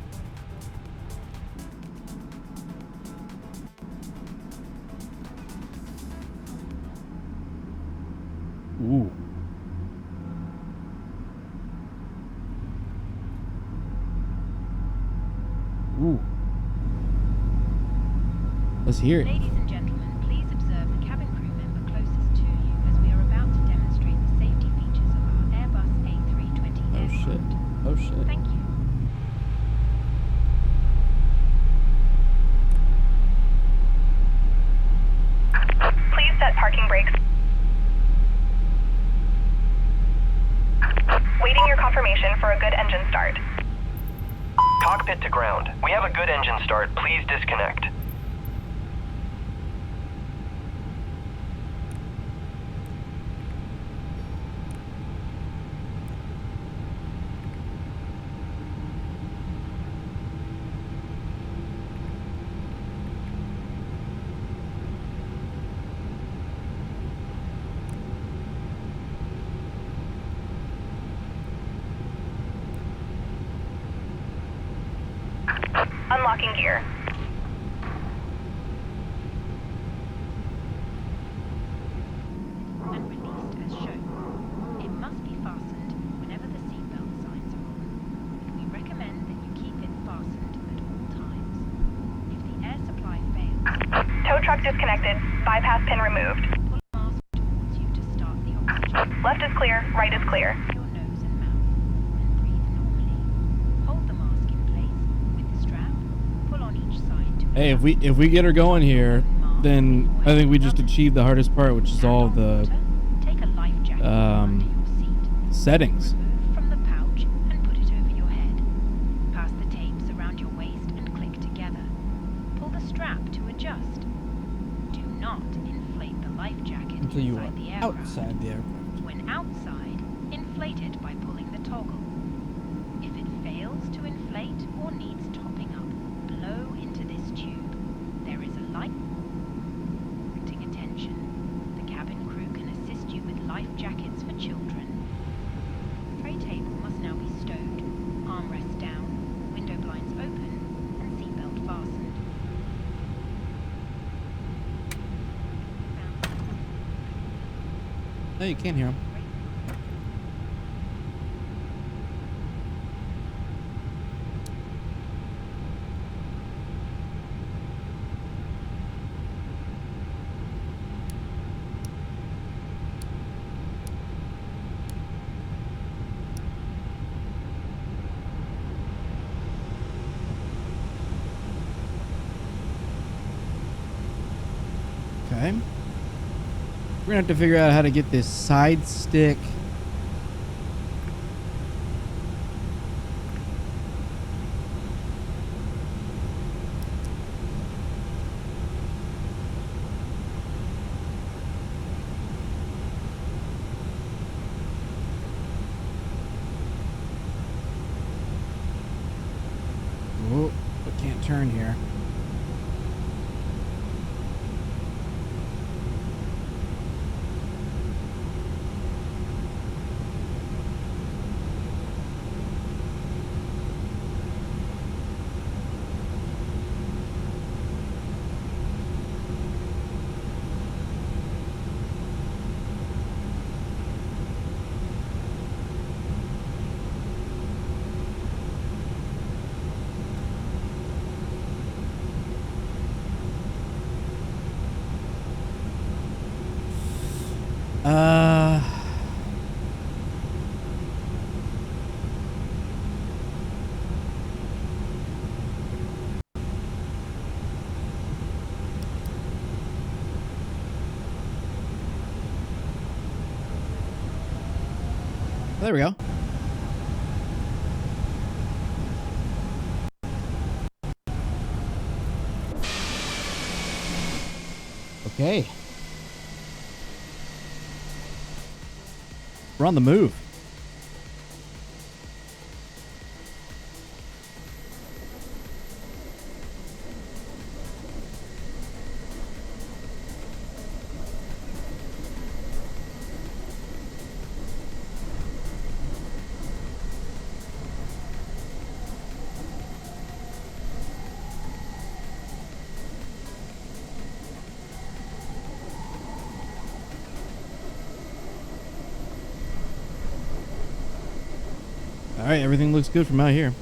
Ooh. Ooh. hear it. Ladies and gentlemen, please observe the cabin crew member closest to you as we are about to demonstrate the safety features of our Airbus A320 Oh shit. aircraft. Oh shit. Thank you. Please set parking brakes. Waiting your confirmation for a good engine start. Cockpit to ground. We have a good engine start. Please disconnect. Unlocking gear. And released as shown. It must be fastened whenever the seatbelt signs are on. We recommend that you keep it fastened at all times. If the air supply fails, Tow truck disconnected. Bypass pin removed. pull a mask towards you to start the oxygen. Left is clear, right is clear. Your nose and mouth, and breathe normally. Hold the mask in place with the strap. Pull on each side to Hey, if we get her going here, then I think we just achieved the hardest part, which is all the take a life jacket under your seat. settings. Remove from the pouch and put it over your head. Pass the tapes around your waist and click together. Pull the strap to adjust. Do not inflate the life jacket Until you inside are the aircraft. outside the aircraft. When outside, inflate it by pulling the toggle. If it fails to inflate or needs topping up, blow into this tube. There is a light. Attention. The cabin crew can assist you with life jackets for children. Tray table must now be stowed, armrest down, window blinds open, and seatbelt fastened. No, you can't hear him. Okay. We're gonna have to figure out how to get this side stick. Oh, we can't turn here. There we go. Okay. We're on the move. All right, everything looks good from out here.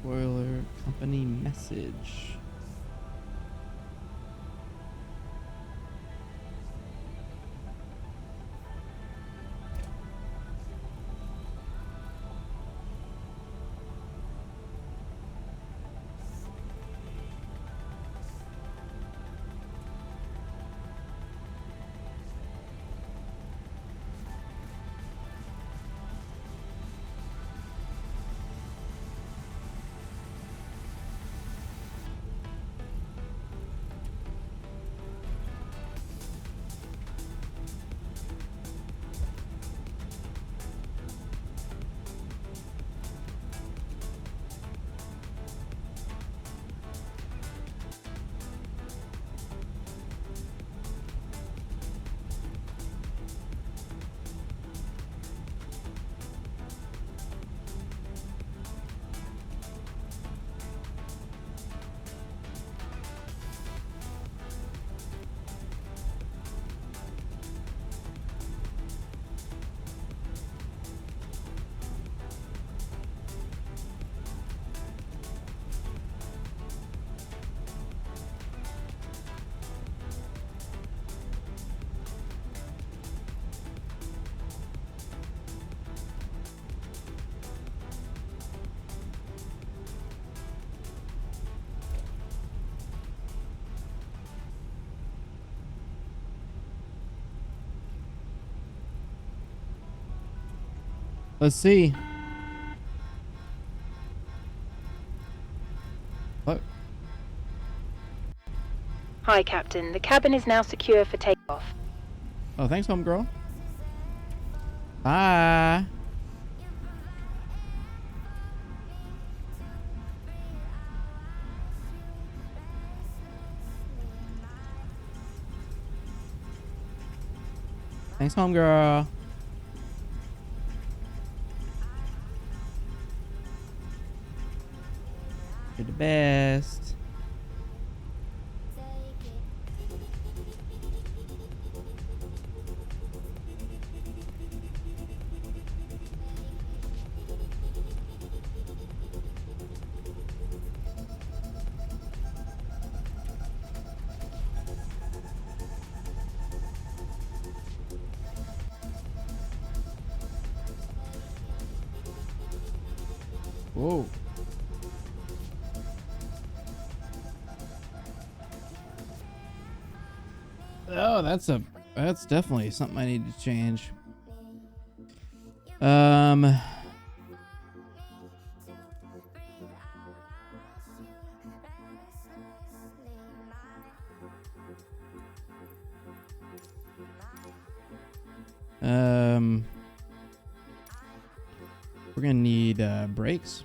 Spoiler company message. Let's see. What? Hi, Captain. The cabin is now secure for takeoff. Oh, thanks, homegirl. Bye. Thanks, homegirl. You're the best. Whoa. Oh, that's definitely something I need to change. We're gonna need brakes.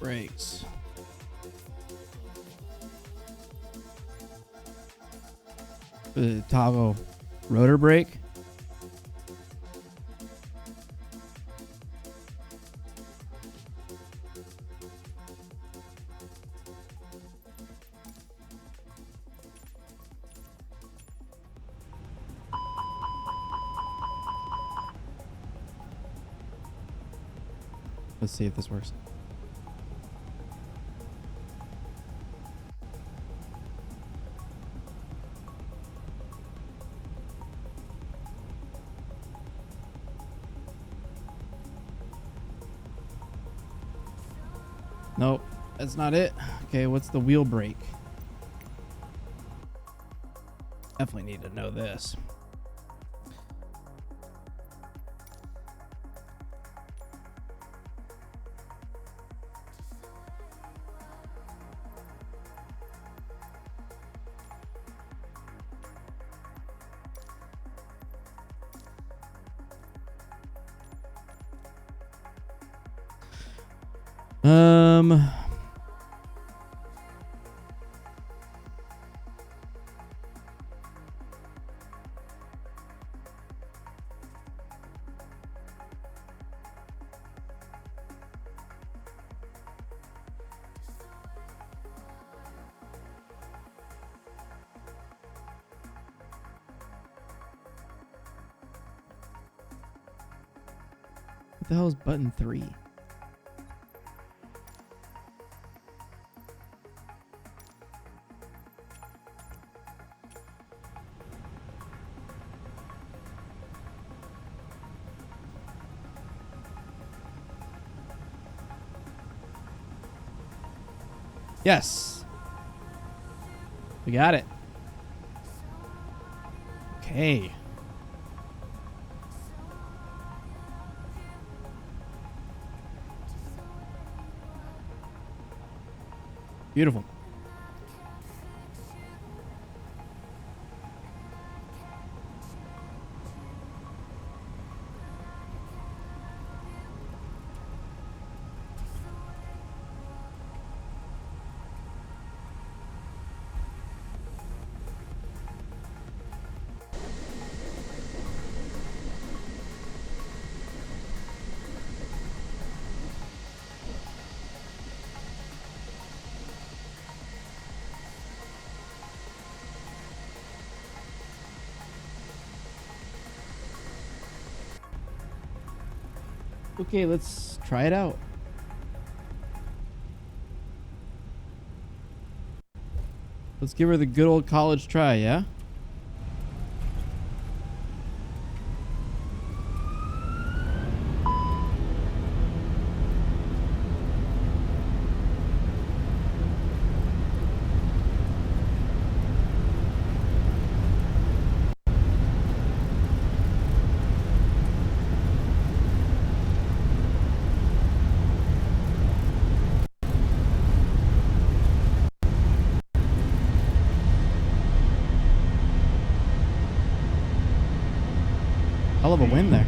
Brakes. Toggle rotor brake. Let's see if this works. Nope, that's not it. Okay, what's the wheel brake? Definitely need to know this. What the hell is button 3? Yes. We got it. Okay. Beautiful. Okay, let's try it out. Let's give her the good old college try, yeah? Hell of a win there.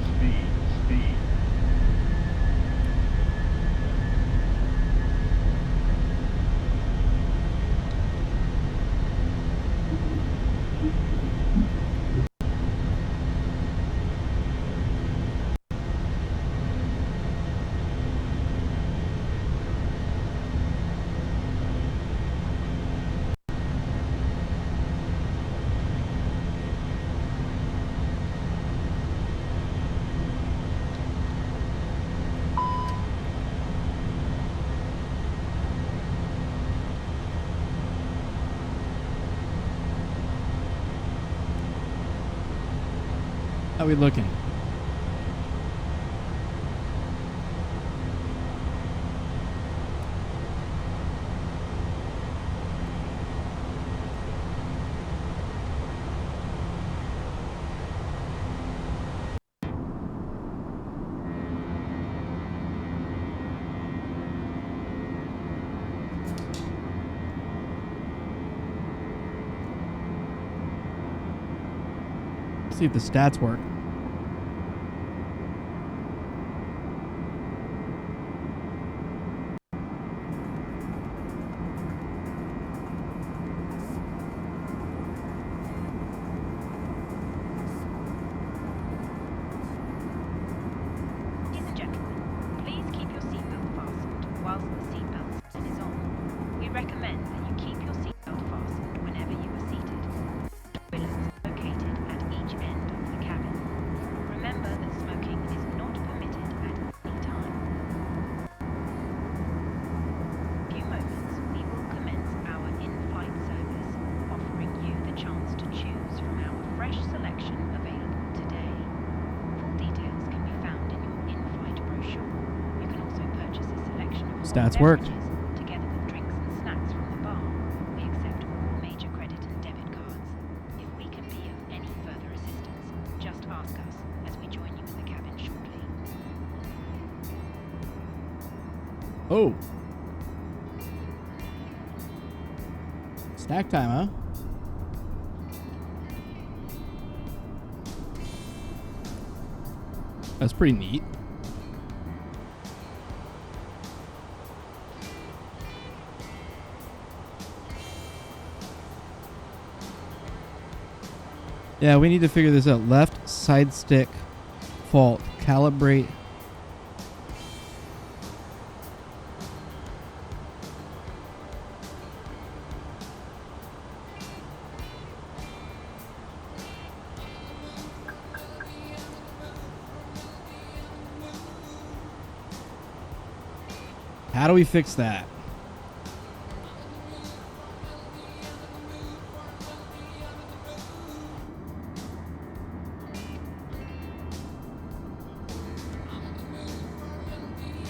How we looking? See if the stats work. Ladies and gentlemen, please keep your seatbelt fastened whilst the seatbelt sign is on. We recommend that you keep your seatbelt fastened whenever you are seated. Toilets are located at each end of the cabin. Remember that smoking is not permitted at any time. In a few moments, we will commence our in-flight service, offering you the chance to choose from our fresh selection available today. Full details can be found in your in-flight brochure. You can also purchase a selection of hot Stats worked. beverages together with drinks and snacks from the bar. We accept all major credit and debit cards. If we can be of any further assistance, just ask us as we join you in the cabin shortly. Oh. Snack time, huh? That's pretty neat. Yeah, we need to figure this out. Left side stick fault. Calibrate. How do we fix that?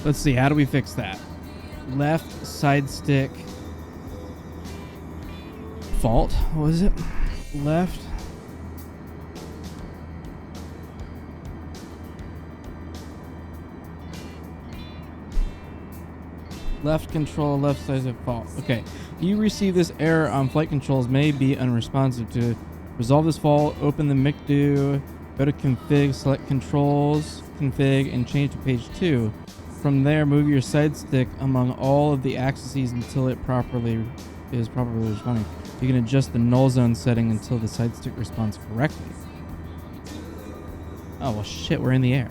Let's see. How do we fix that? Left side stick fault. What was it? Left. Left control, left side stick fault. Okay. You receive this error on flight controls may be unresponsive. To resolve this fault, open the McDo, go to config, select controls, config, and change to page 2. From there, move your side stick among all of the axes until it is properly responding. You can adjust the null zone setting until the side stick responds correctly. Oh, well, shit, we're in the air.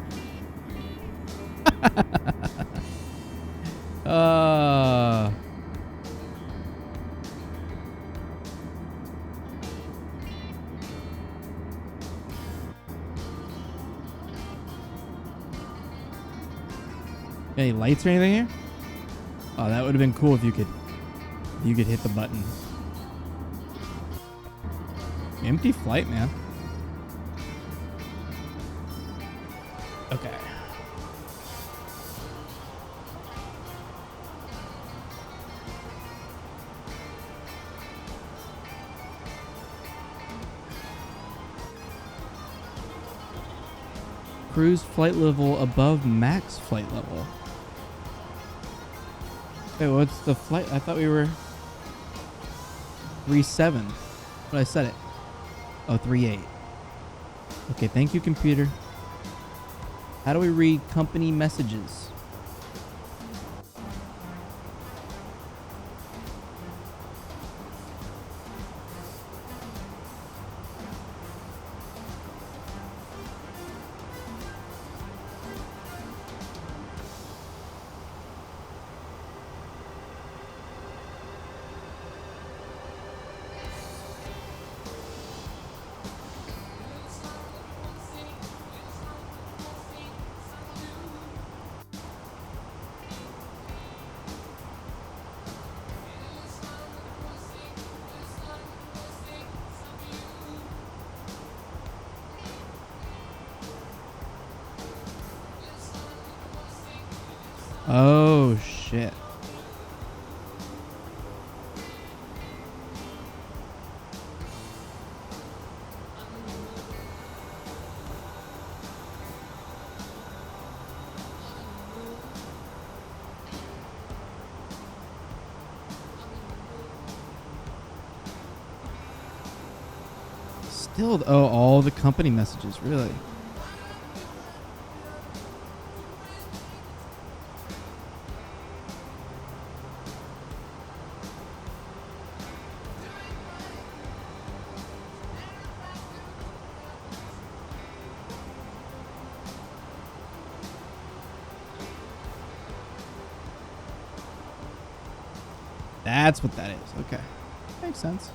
Any lights or anything here? Oh, that would have been cool if you could hit the button. Empty flight, man. Okay. Cruise flight level above max flight level. Wait, what's the flight? I thought we were 3.7. But I said it. Oh, 3.8. Okay, thank you, computer. How do we read company messages? Oh, shit. Still, oh, all the company messages, really? That's what that is. Okay. Makes sense.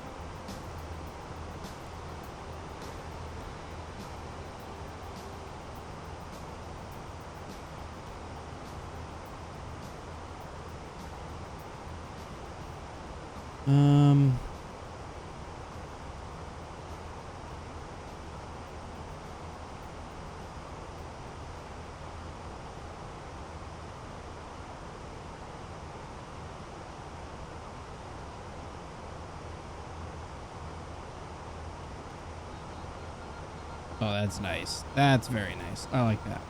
Oh, that's nice. That's very nice. I like that.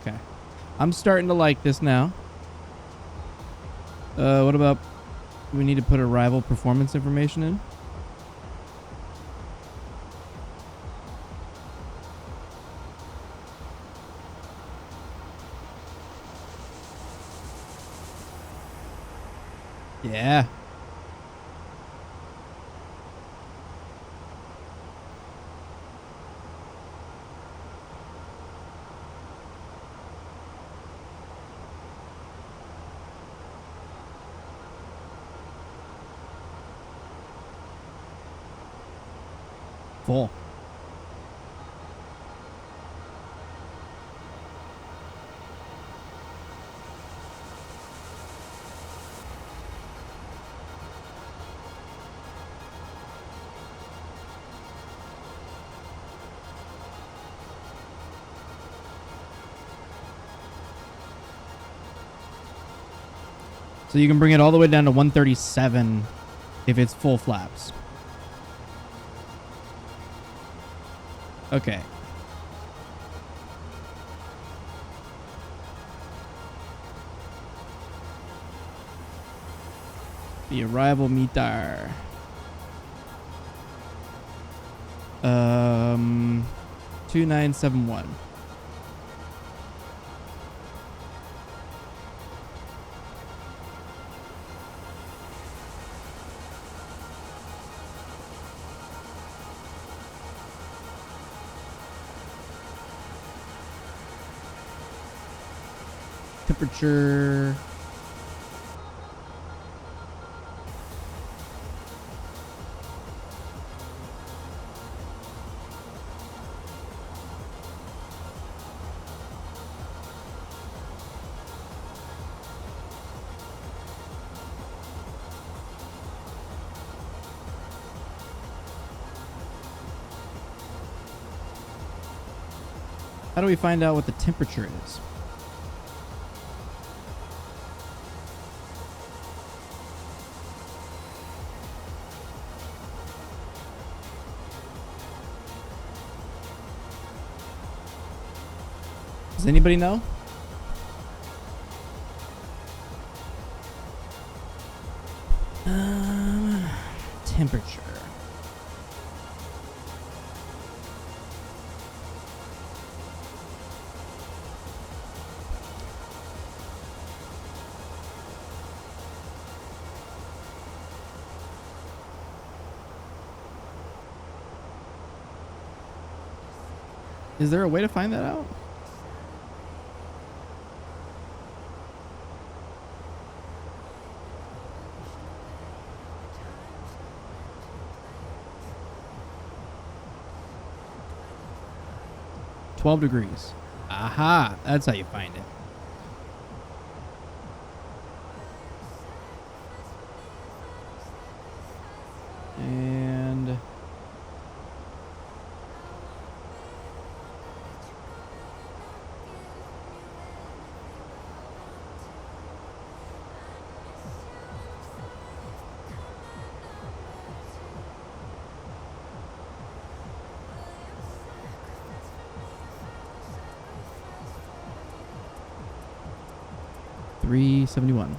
Okay. I'm starting to like this now. What about... Do we need to put arrival performance information in? Yeah. full. So you can bring it all the way down to 137 if it's full flaps. Okay. The arrival meter. 2971. Temperature. How do we find out what the temperature is? Does anybody know? Temperature. Is there a way to find that out? $12 degrees. Aha, that's how you find it. And $371.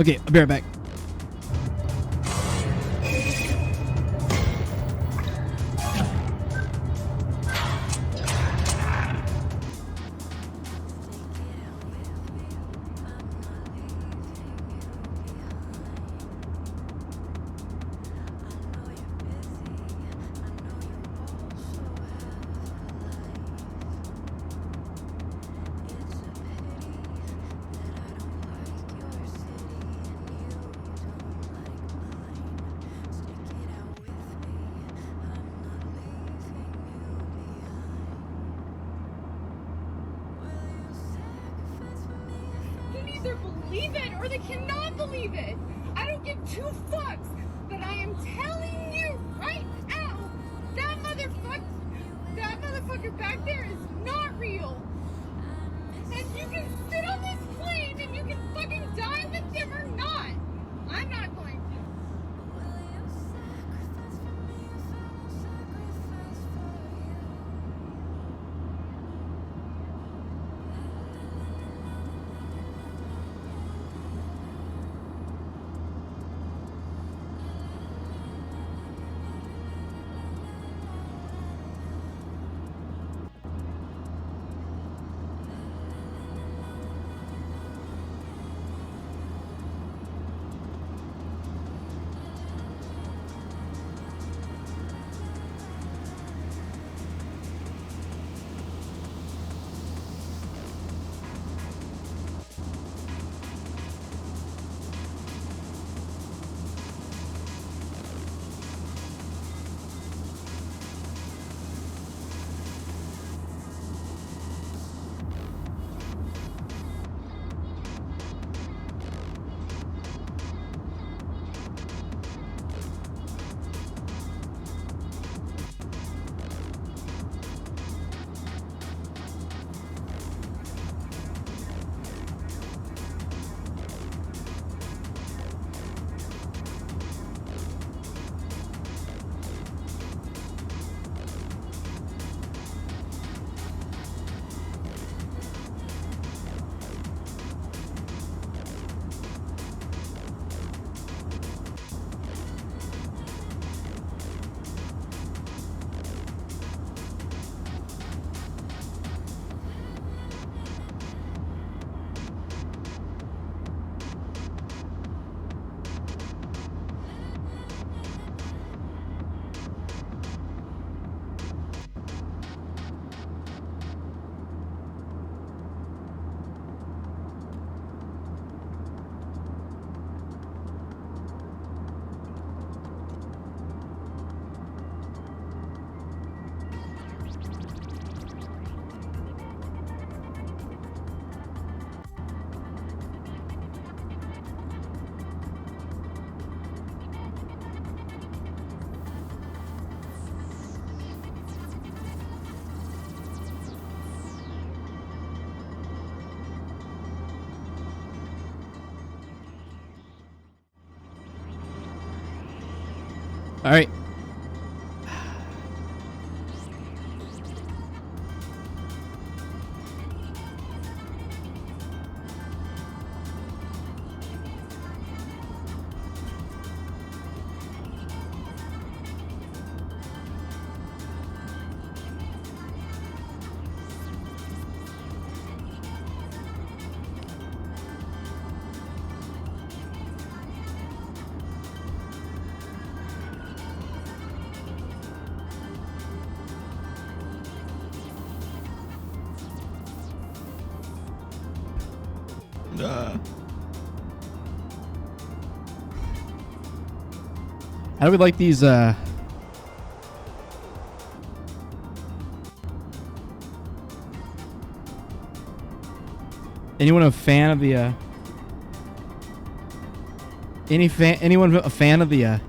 Okay, I'll be right back. either believe it or they cannot believe it. I don't give two fucks, but I am telling you right now, that motherfucker back there is not real. And you can sit on this plane and you can fucking die with them or not. I'm not going to. All right. How do we like these, anyone a fan of the, anyone a fan of the,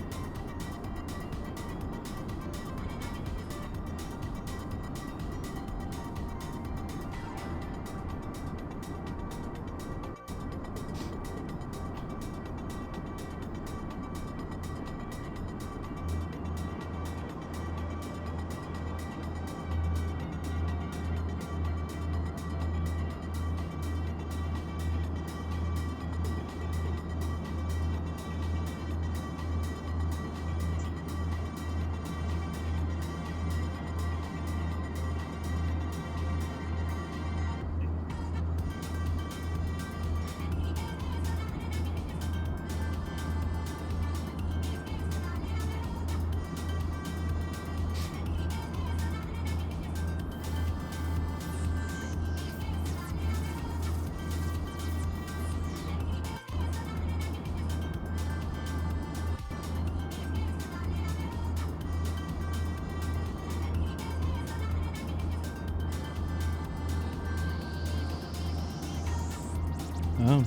oh.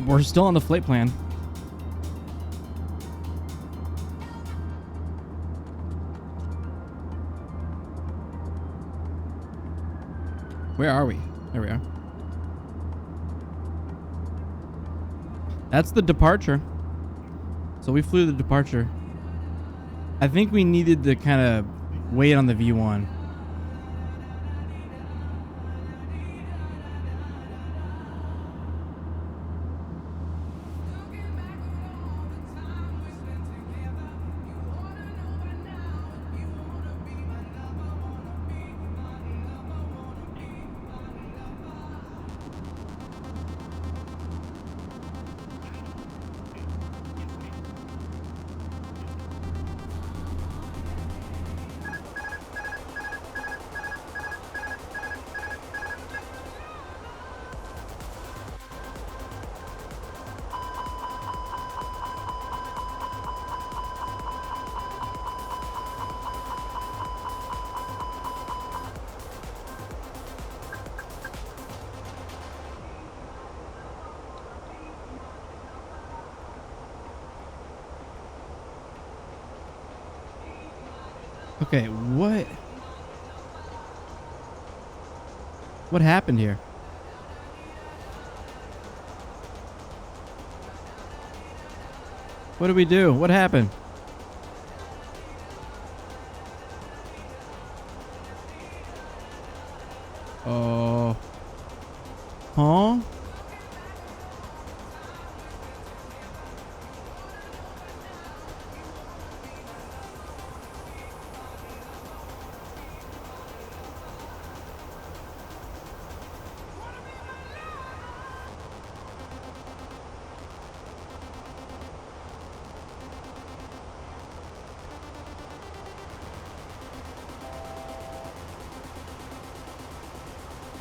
We're still on the flight plan. Where are we? There we are. That's the departure. So we flew the departure. I think we needed to kind of wait on the V1. Okay, what happened here? What did we do? What happened? Oh. Huh?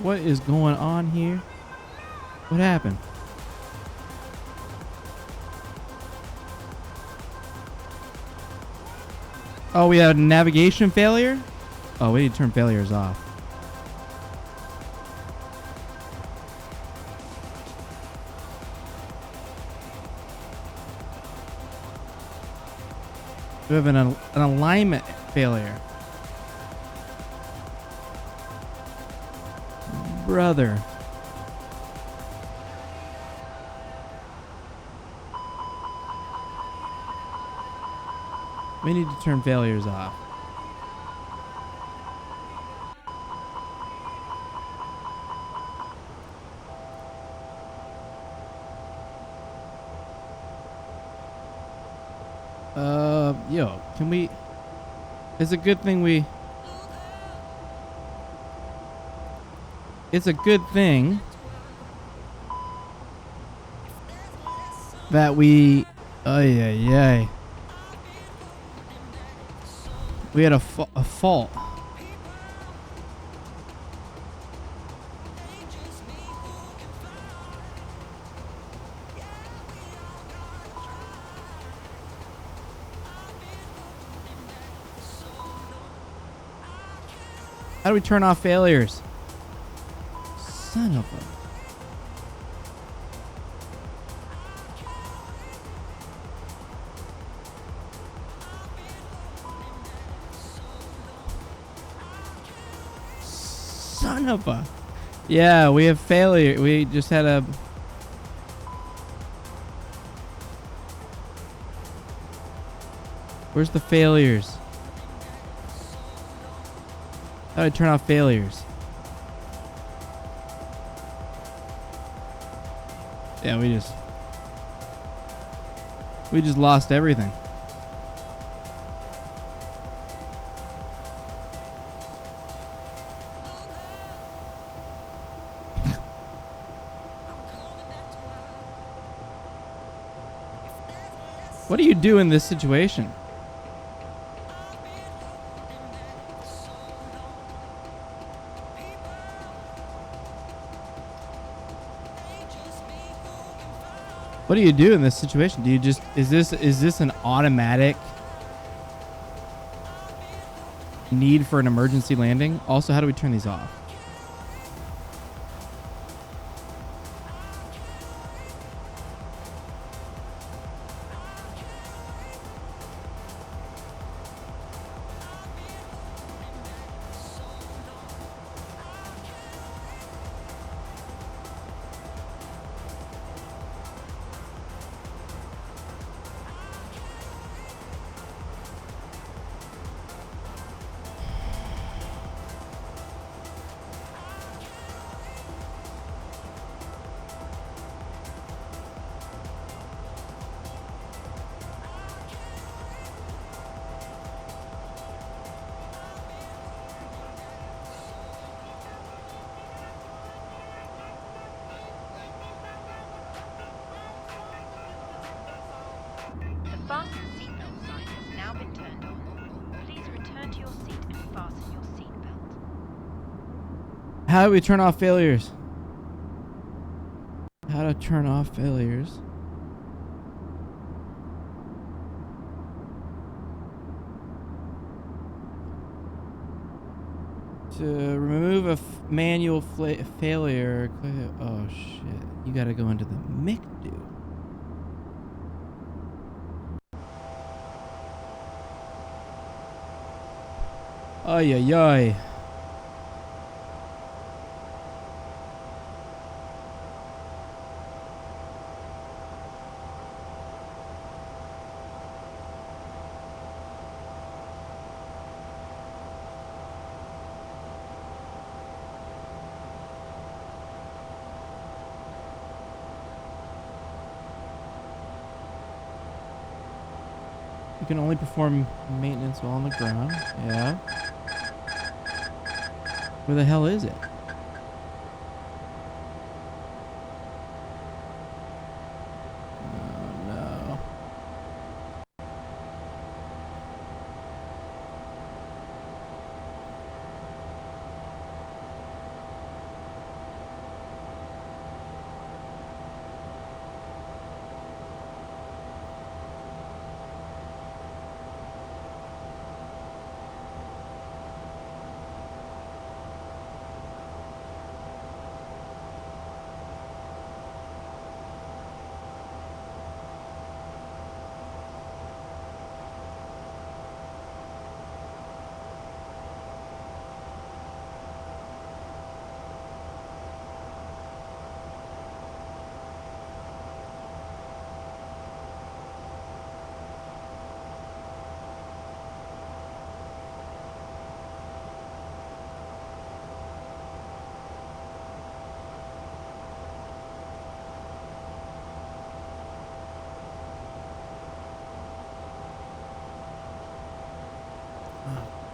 What is going on here? What happened? Oh, we had a navigation failure? Oh, we need to turn failures off. We have an alignment failure. Brother. We need to turn failures off. Yo, can we... It's a good thing we... It's a good thing that we... Ay. We had a fault. How do we turn off failures? Son of a... Son of a... Yeah, we have failure. We just had a... Where's the failures? How do I turn off failures? Yeah, we just lost everything. What do you do in this situation? What do you do in this situation? Do you just... Is this an automatic need for an emergency landing? Also, how do we turn these off? The fasten seatbelt sign has now been turned on. Please return to your seat and fasten your seatbelt. How do we turn off failures? How to turn off failures? To remove a manual failure. Oh shit! You gotta go into the MICDU. Ay. You can only perform maintenance while on the ground. Yeah. Where the hell is it? Oh no.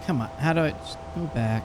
Come on. How do I just go back?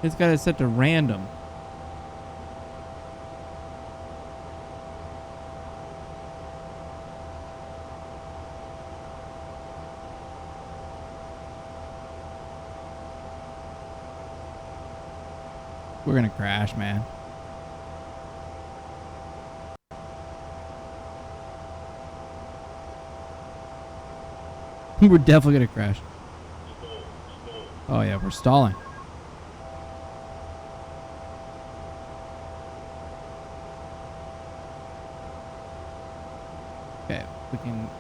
It's got it set to random. We're gonna crash, man. We're definitely gonna crash. Oh yeah, we're stalling. Okay, we can.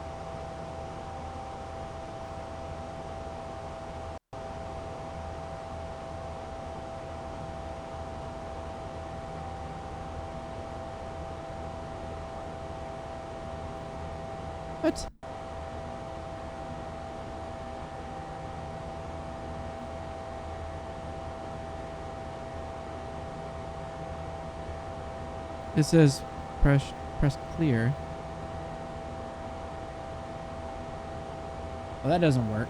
What? It says press clear. Well, that doesn't work.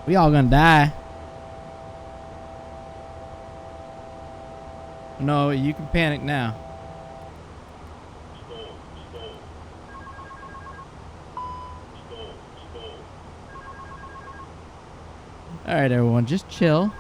We all gonna die. No, you can panic now. All right, everyone, just chill.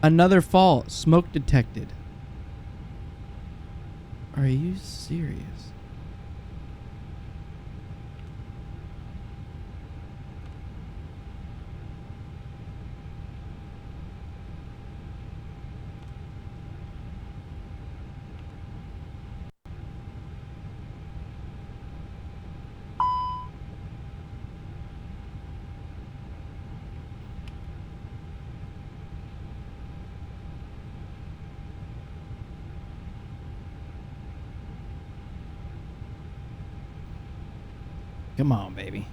Another fall. Smoke detected. Are you serious? Come on, baby.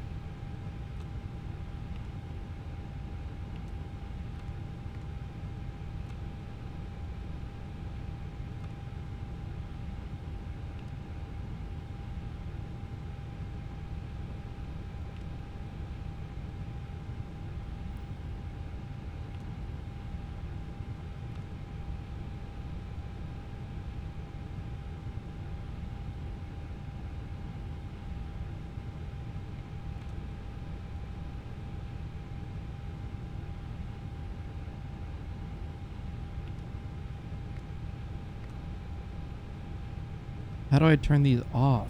How do I turn these off?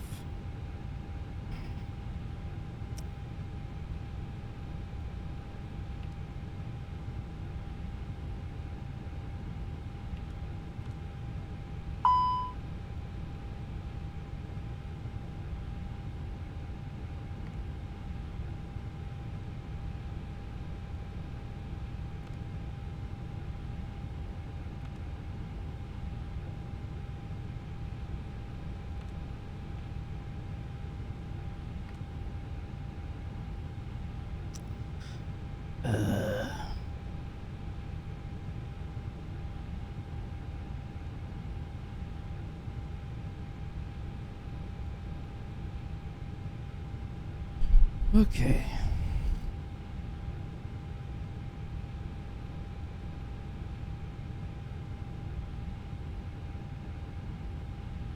Okay.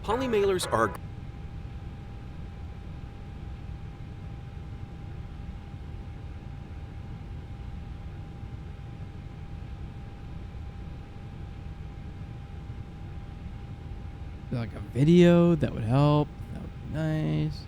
Polymailers are Like a video that would help. That would be nice.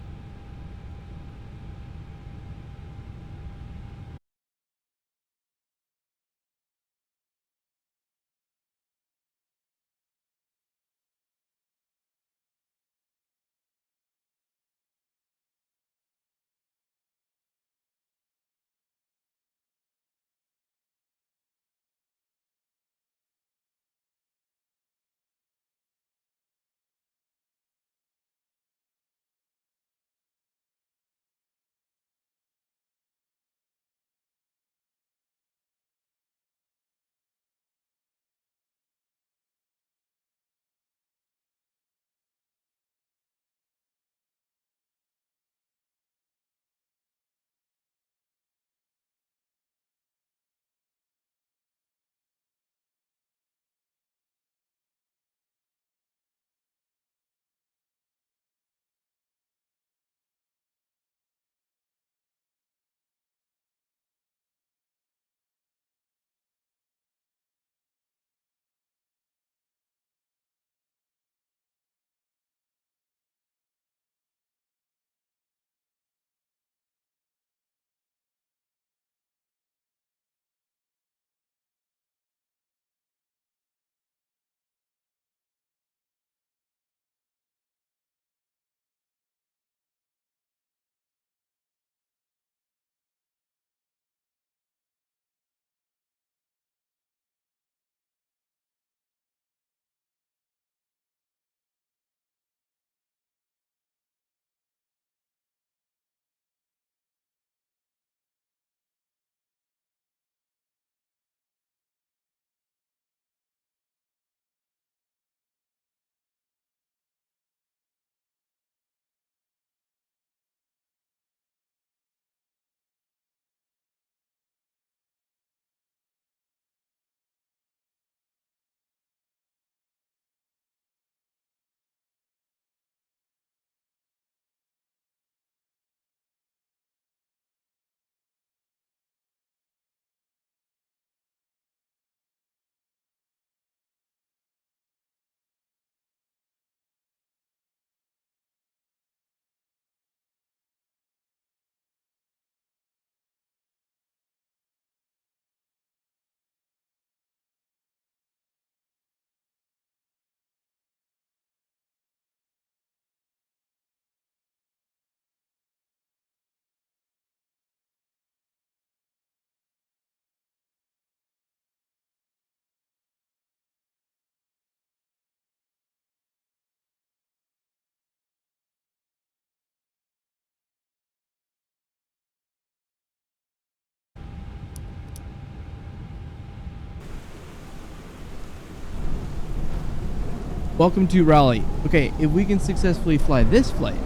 welcome to Raleigh. Okay, if we can successfully fly this flight,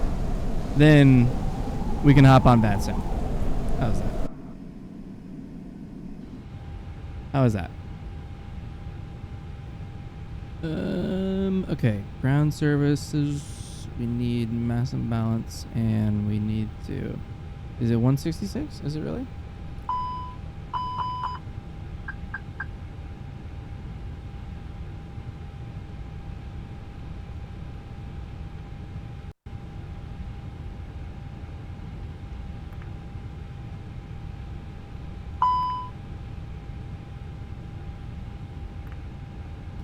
then we can hop on VATSIM. How's that? How is that? Okay, ground services. We need mass imbalance, and we need to. Is it 166? Is it really?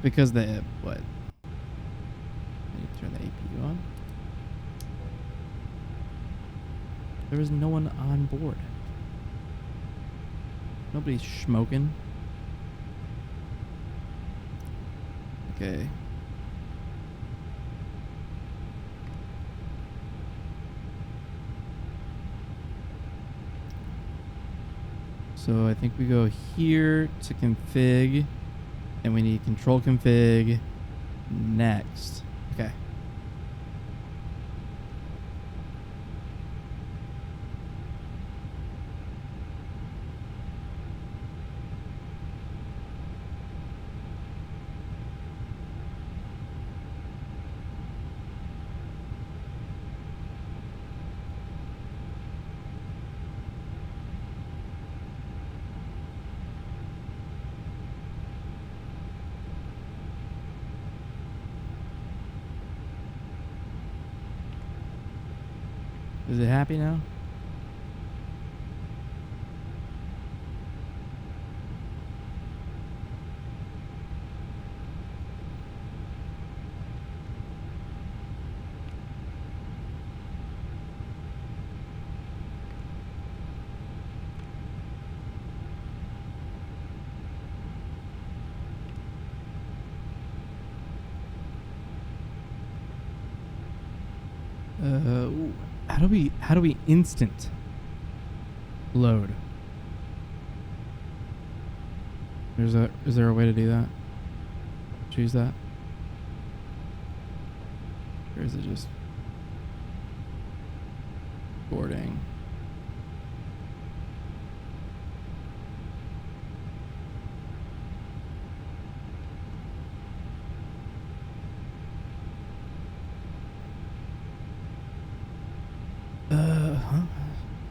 Because the what? I need to turn the APU on. There is no one on board. Nobody's smoking. Okay. So I think we go here to config, and we need control config next. Okay. Is it happy now? Ooh. How do we instant load? Is there a way to do that? Choose that? Or is it just boarding?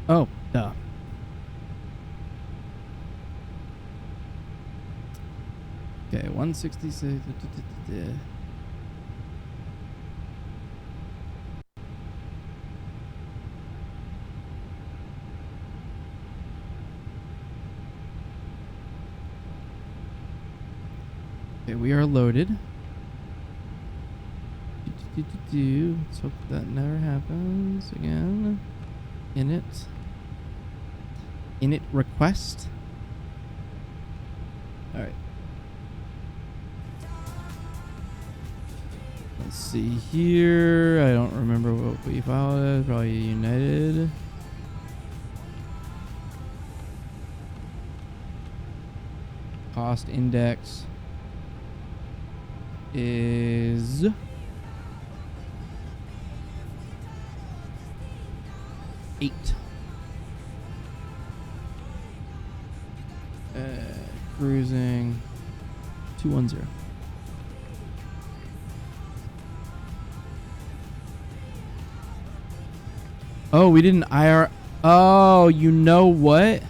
Oh, duh. Okay, 166. Okay, we are loaded. Let's hope that never happens again. Init request. All right. Let's see here. I don't remember what we filed as. Probably United. Cost index is 8. Cruising 210. Oh, we didn't IR. Oh, you know what?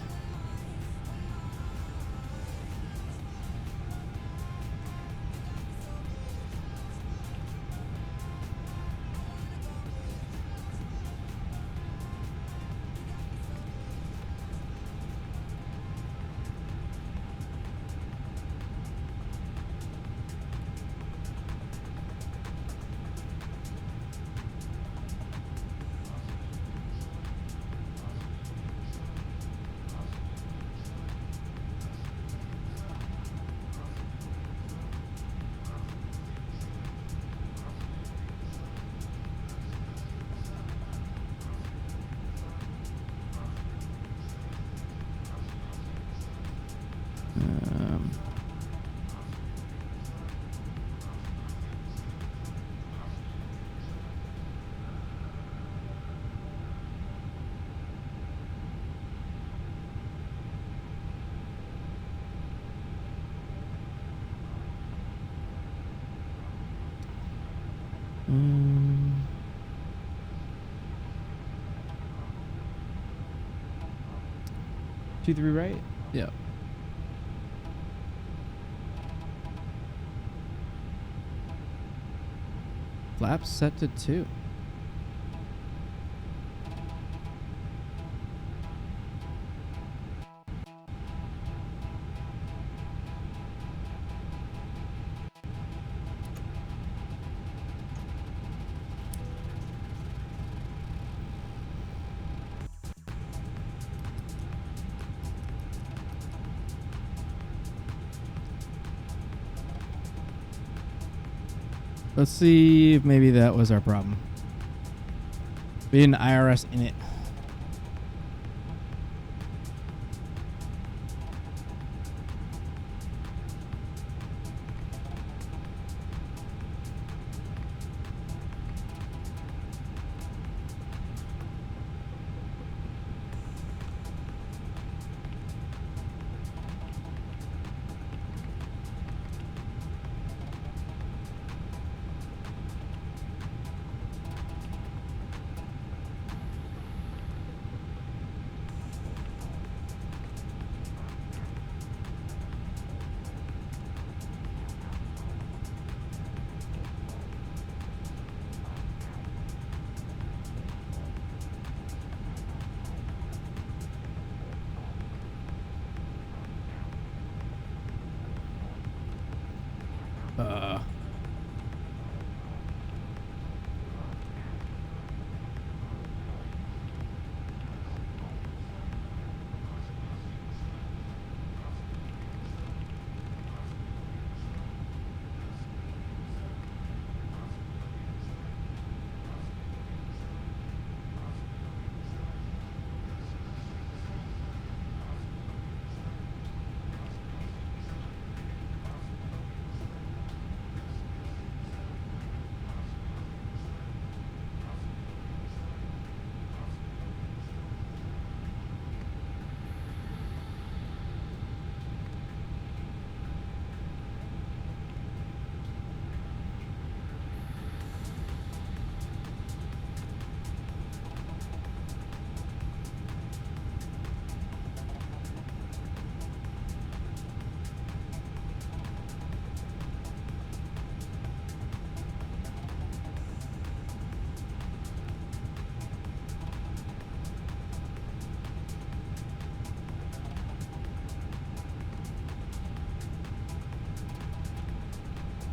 23 right? Yep. Flaps set to 2. Let's see if maybe that was our problem. We had an IRS in it.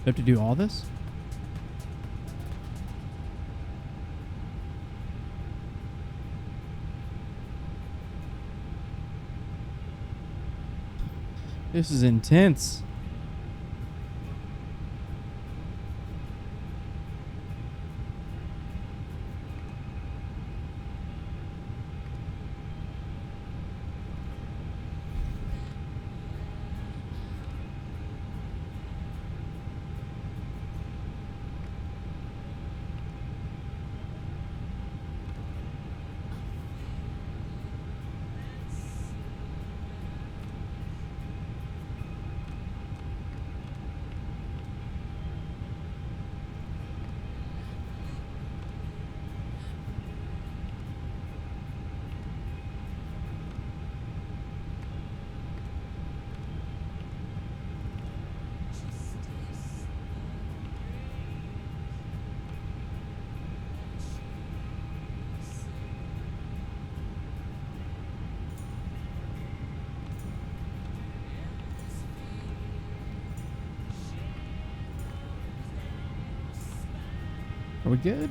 Do I have to do all this? This is intense. Are we good?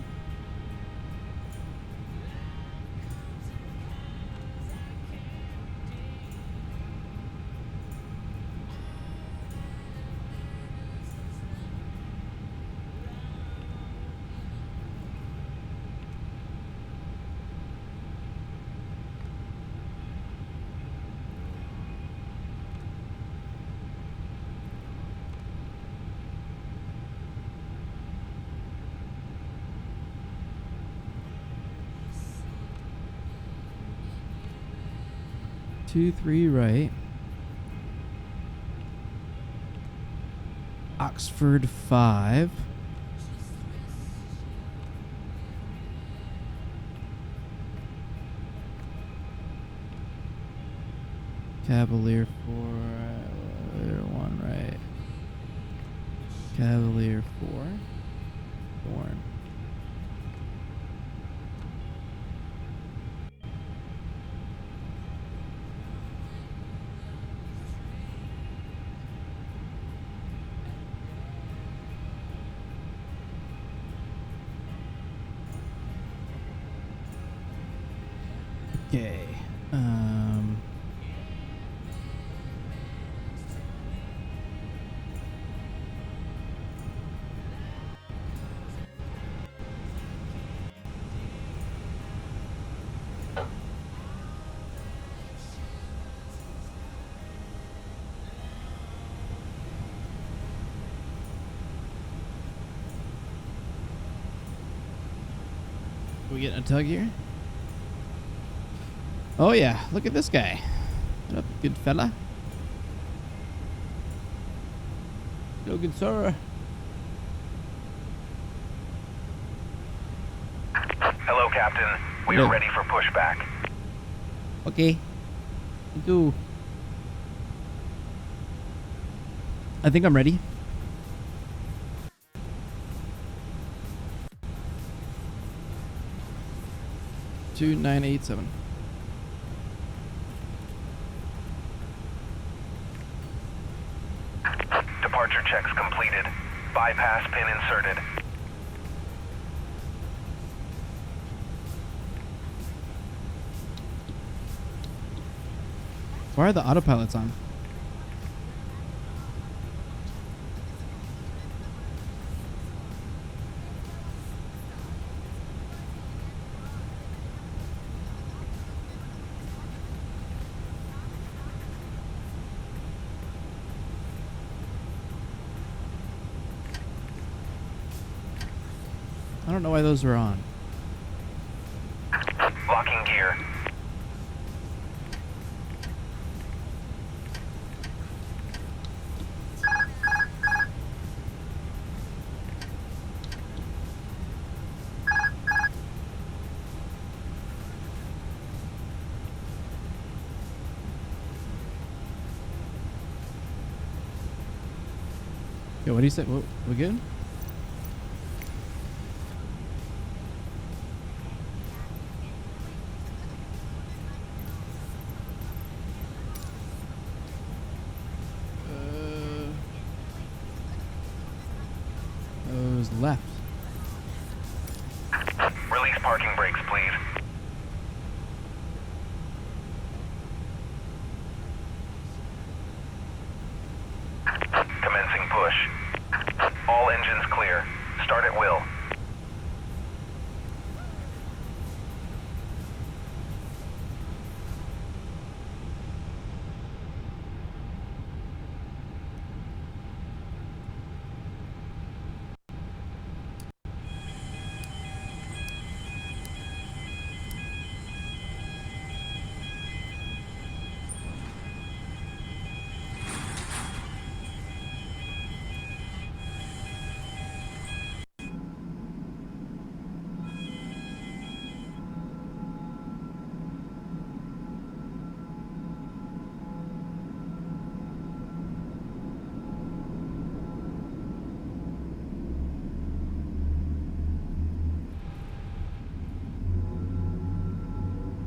Two, 3 right. Oxford 5. Cavalier 4, 1 right. Cavalier 4, Thorn. Okay. We getting a tug here? Oh yeah, look at this guy. What up, good fella? Hello, good sir. Hello, Captain. We Hello. are ready for pushback. Okay. Go. I think I'm ready. Two 987. Departure checks completed. Bypass pin inserted. Why are the autopilots on? I don't know why those are on. Locking gear. Yeah, what do you say? Well, we good? Those left. Release parking brakes, please. Commencing push. All engines clear. Start at will.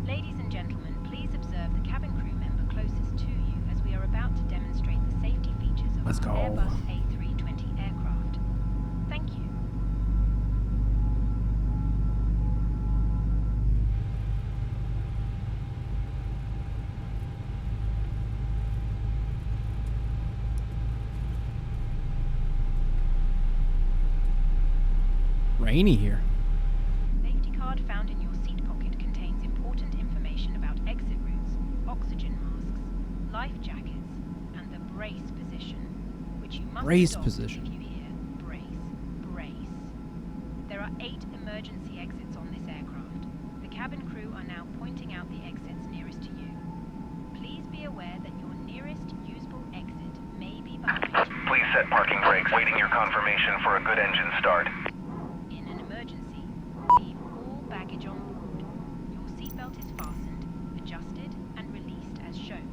Ladies and gentlemen, please observe the cabin crew member closest to you as we are about to demonstrate the safety features of Let's our go. Airbus A320 aircraft. Thank you. Rainy here. Safety card found in your seat pocket contains important information about exit routes, oxygen masks, life jackets, and the brace position, which you must Brace adopt position. if you hear brace, brace. There are 8 emergency exits on this aircraft. The cabin crew are now pointing out the exits nearest to you. Please be aware that your nearest usable exit may be behind you. Please set parking brakes. Waiting your confirmation for a good engine start. In an emergency, leave all baggage on board. Your seatbelt is fastened, adjusted, and released as shown.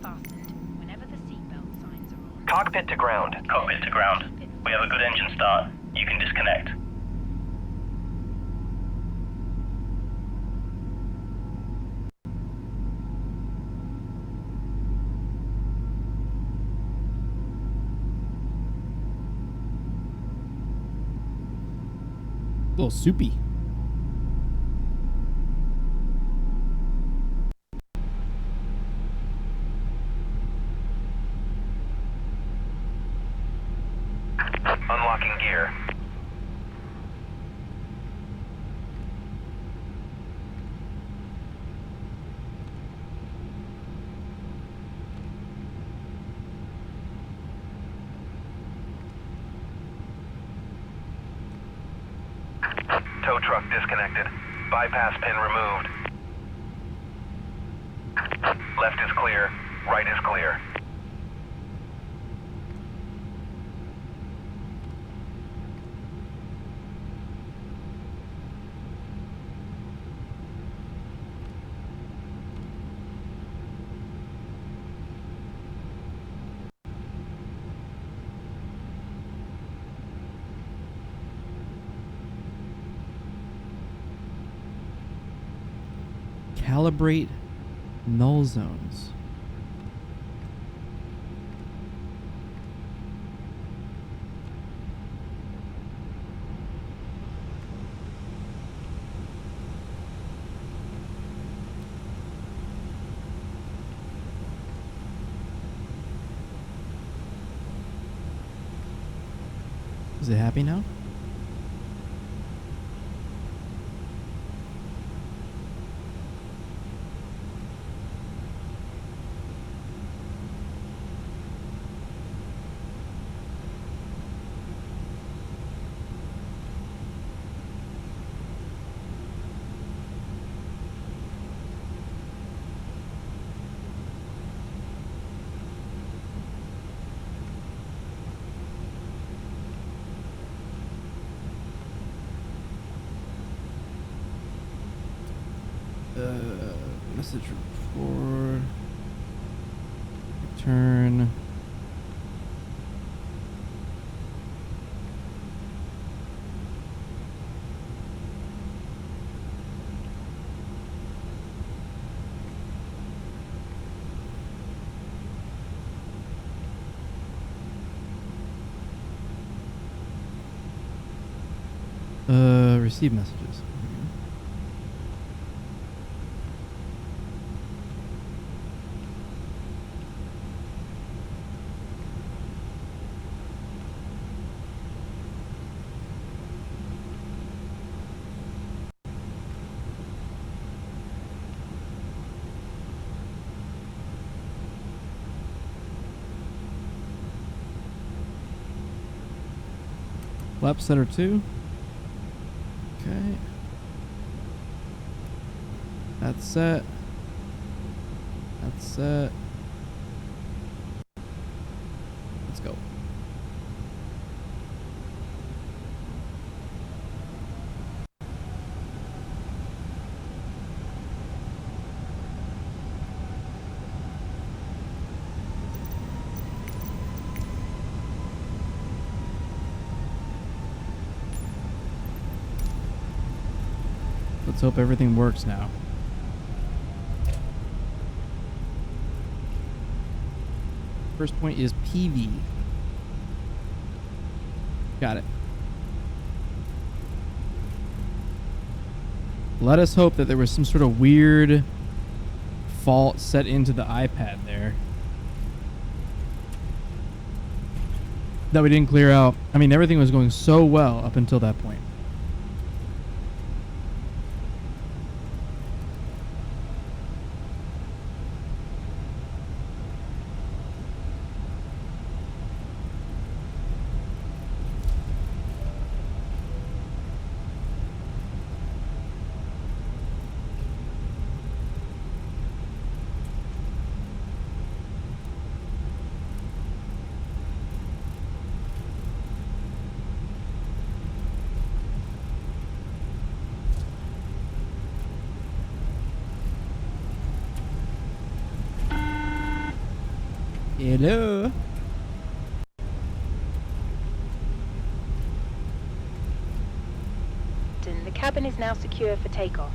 fastened whenever the seatbelt signs are on. Cockpit to ground. Cockpit to ground. We have a good engine start. You can disconnect. A little soupy. Unlocking gear. Tow truck disconnected. Bypass pin removed. Left is clear. Right is clear. Calibrate null zones. Is it happy now? Message report. Return. Receive messages. Lap center 2. Okay. That's set. That's set. Let's go. Let's hope everything works now. First point is PV. Got it. Let us hope that there was some sort of weird fault set into the iPad there that we didn't clear out. I mean, everything was going so well up until that point. Hello. The cabin is now secure for takeoff.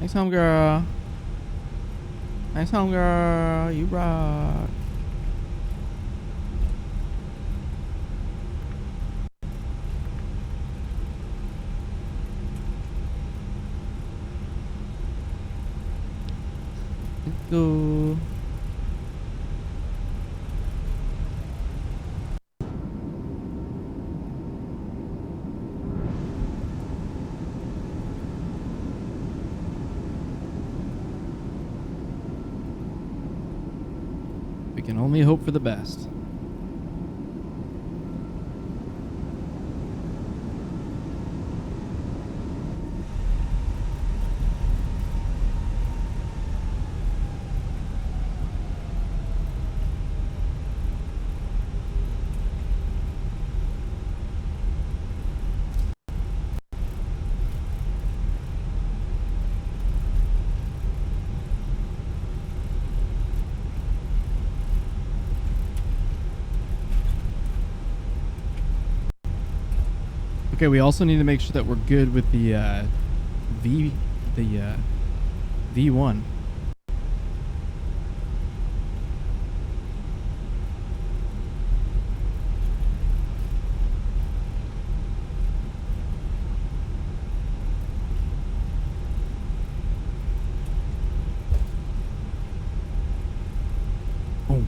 Nice home, girl. Nice home, girl. You rock. Let's go. We can only hope for the best. Okay, we also need to make sure that we're good with the V1. Boom.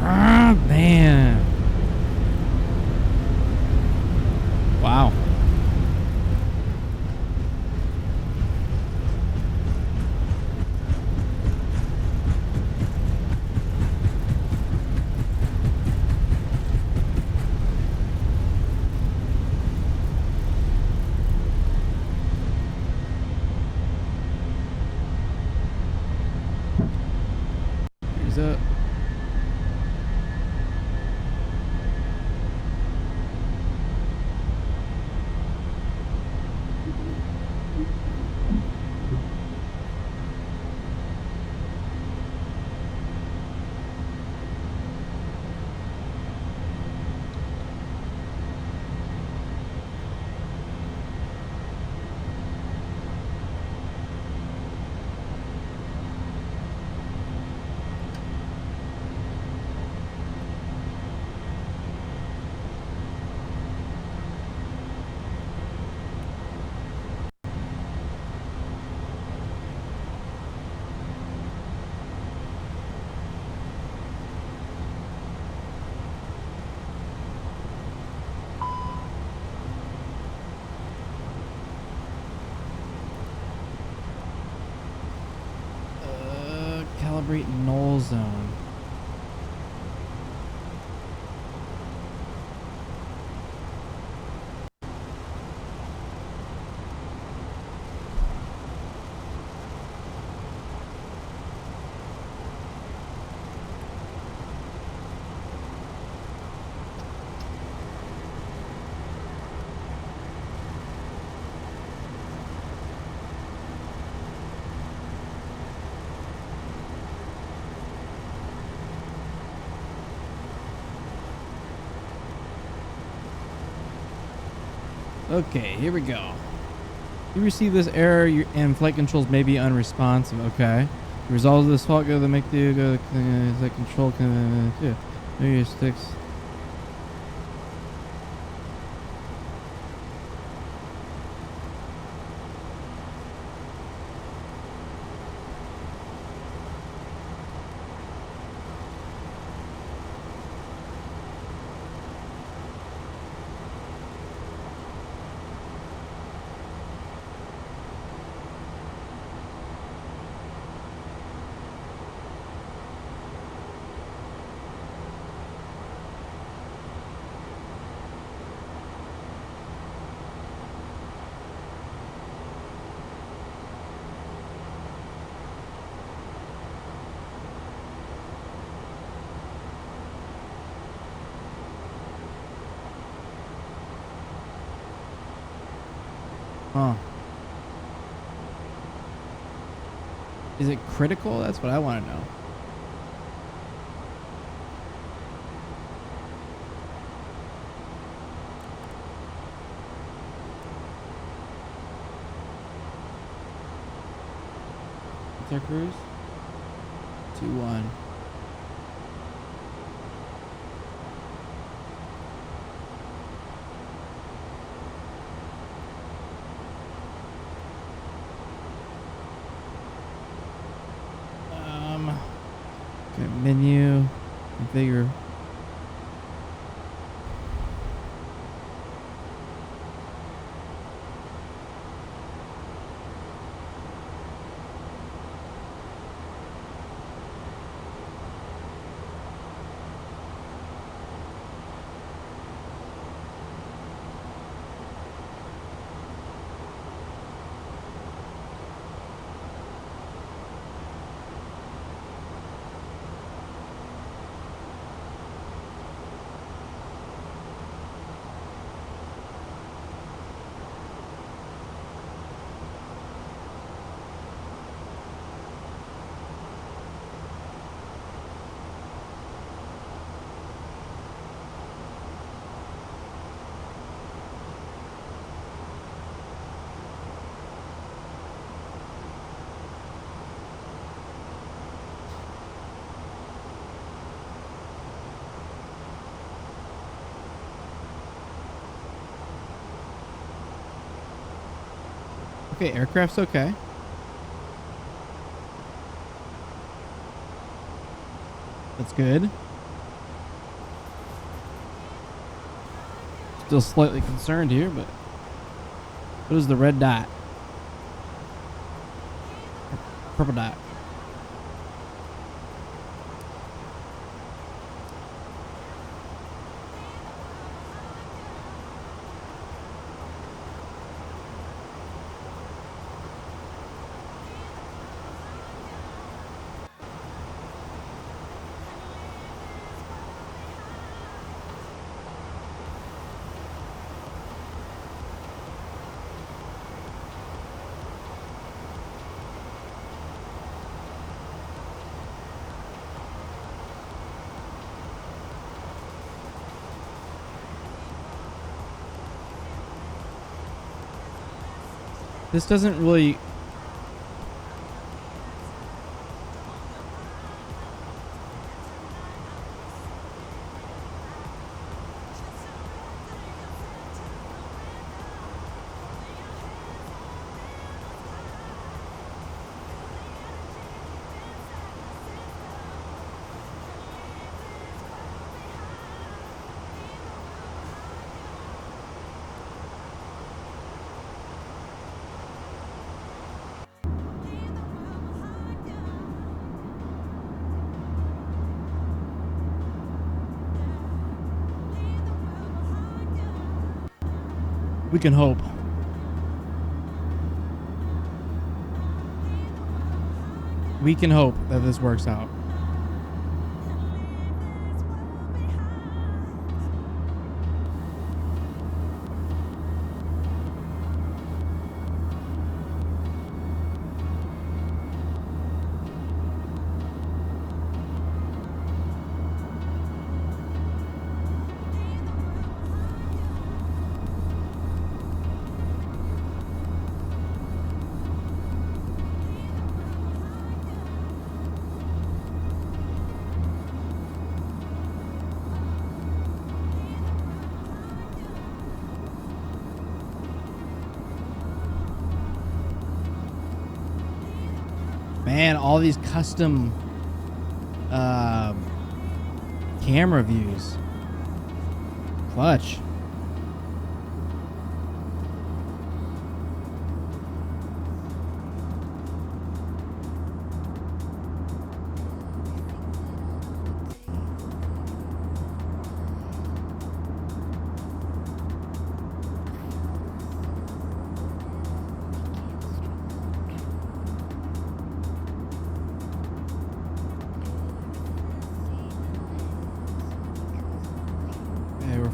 Ah, man. Wow. Here's up. Calibrate null zone. Okay, here we go. You receive this error and flight controls may be unresponsive. Okay. Resolve this fault, go to the make do, go to flight control, yeah. Move your sticks. Huh. Is it critical? That's what I want to know. What's our cruise? 2-1. Okay, menu, configure. Okay, aircraft's okay. That's good. Still slightly concerned here, but what is the red dot? Purple dot. This doesn't really... We can hope. We can hope that this works out. Man, all these custom camera views. Clutch.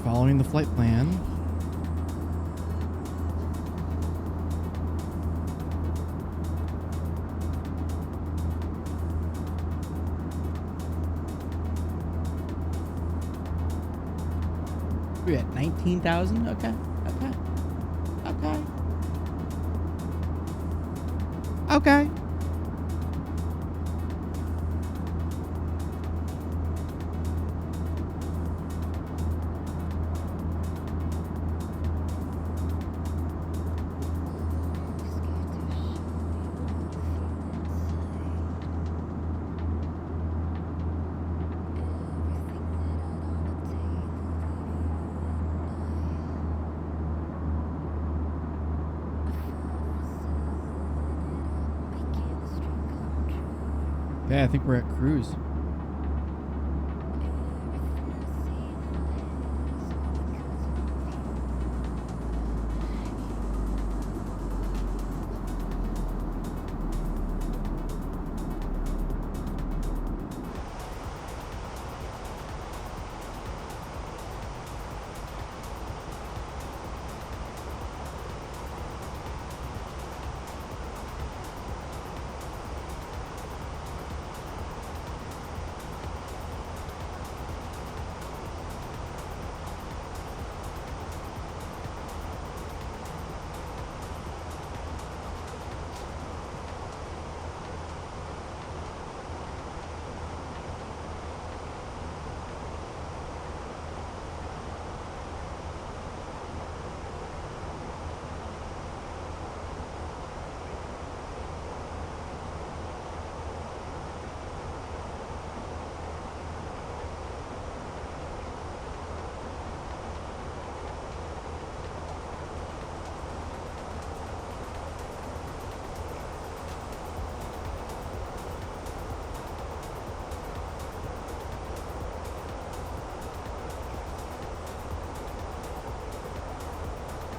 Following the flight plan. We at 19,000. Okay. Okay. Okay. Okay. Okay, I think we're at cruise.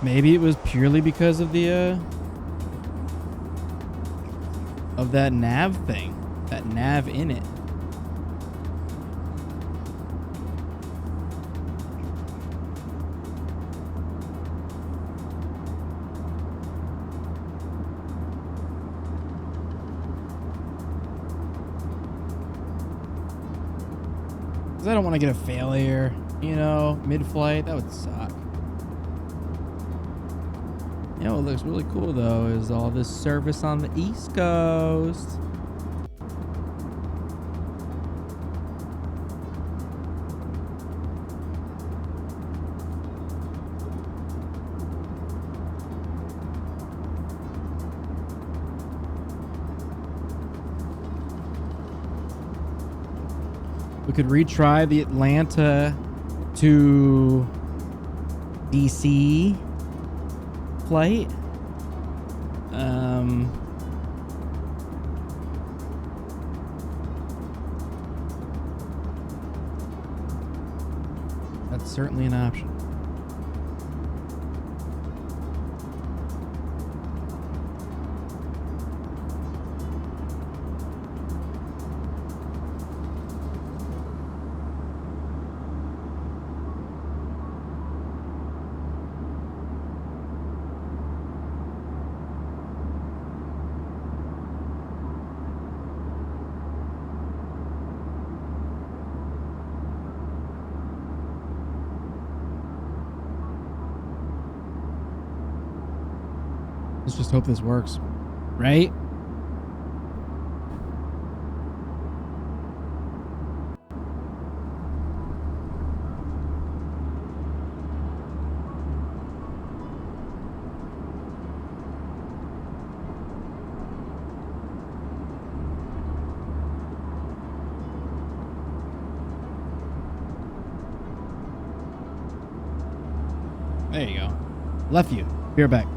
Maybe it was purely because of the of that nav thing, that nav in it. Because I don't want to get a failure, you know, mid-flight. That would suck. You know what looks really cool though is all this service on the East Coast. We could retry the Atlanta to DC flight. That's certainly an option. Let's just hope this works, right? There you go. Left you. Be right back.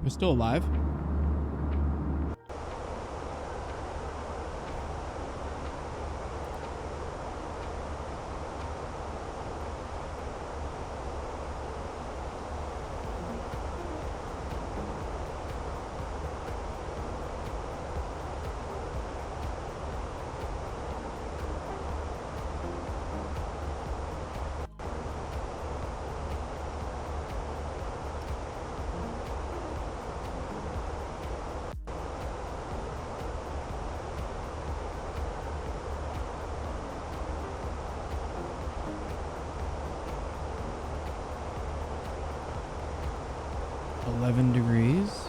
We're still alive. Degrees.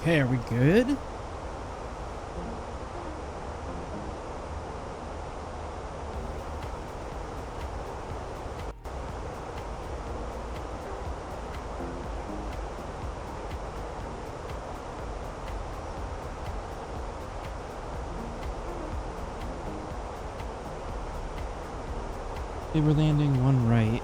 Okay, are we good? They were landing one right.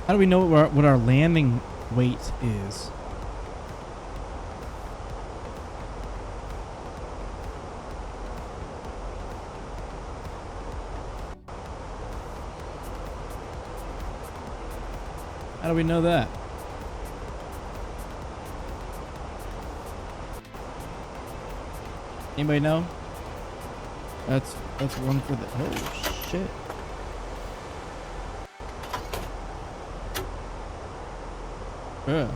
How do we know what our landing weight is? How do we know that? Anybody know? That's one for the. Oh shit. Yeah.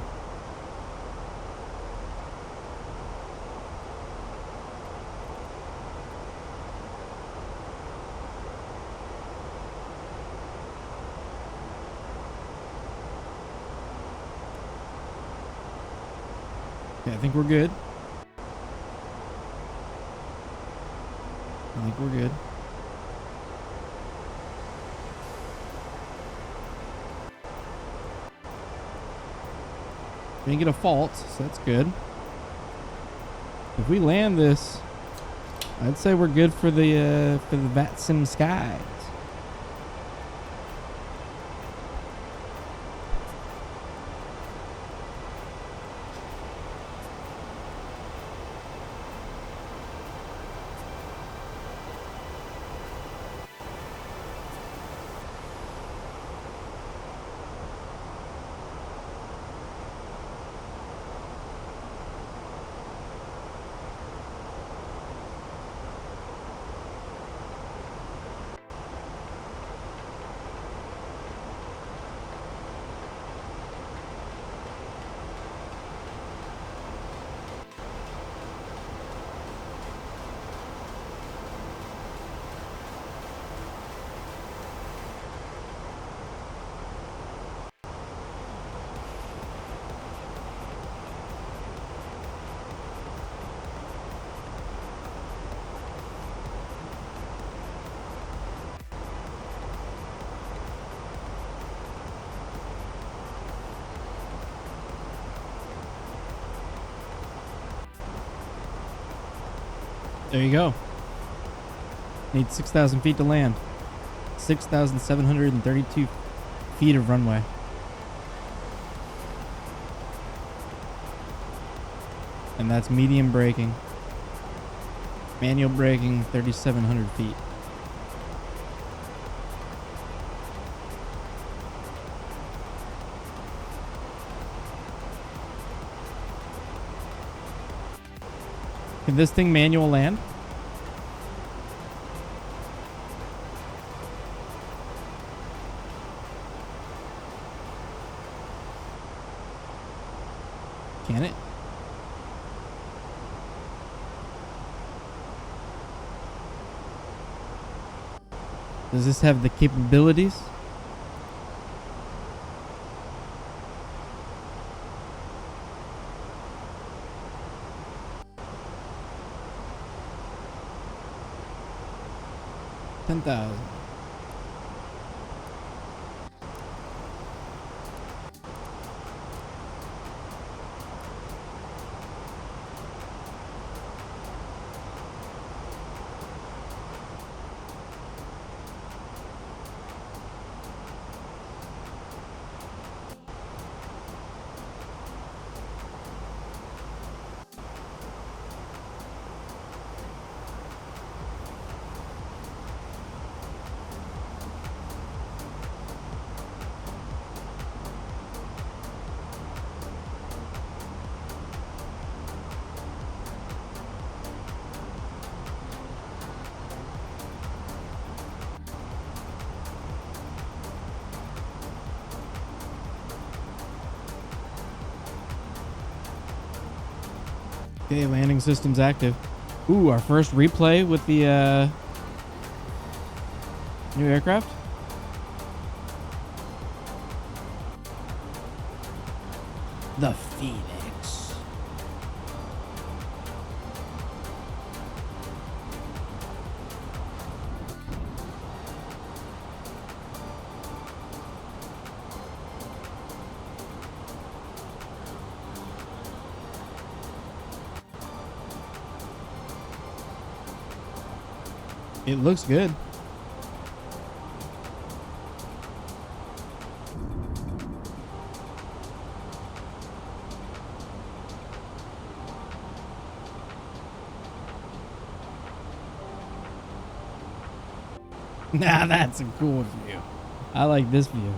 Okay, I think we're good. I think we're good. We didn't get a fault, so that's good. If we land this, I'd say we're good for the VATSIM skies. There you go. Need 6,000 feet to land. 6,732 feet of runway. And that's medium braking. Manual braking, 3,700 feet. Can this thing manual land? Can it? Does this have the capabilities? $10,000. Okay, landing system's active. Ooh, our first replay with the new aircraft. The Fenix. It looks good. Nah, that's a cool view. I like this view.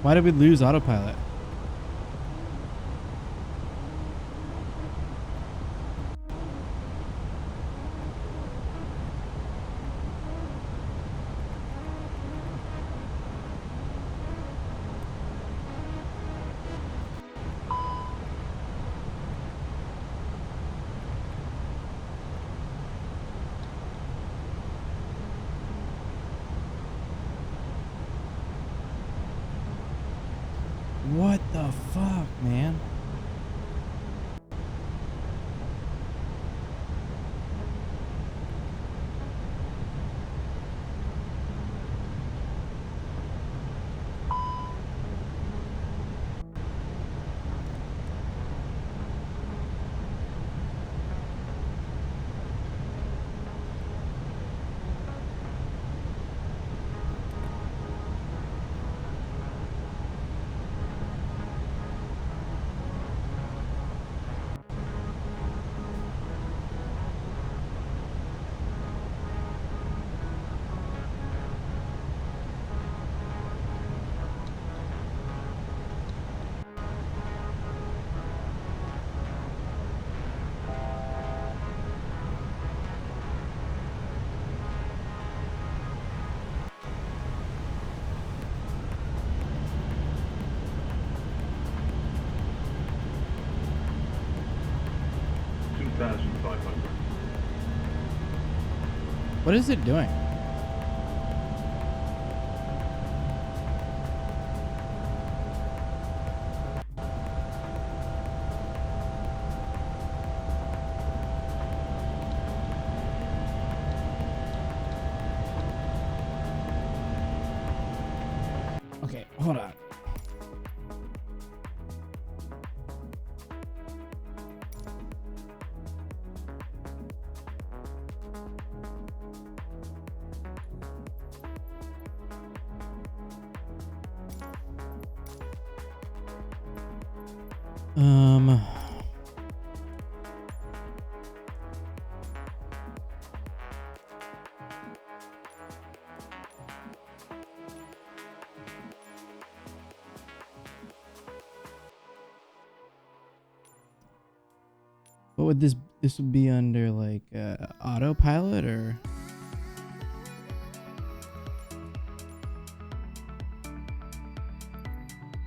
Why did we lose autopilot? What the fuck, man? What is it doing? Okay, hold on. What would this would be under, like autopilot or?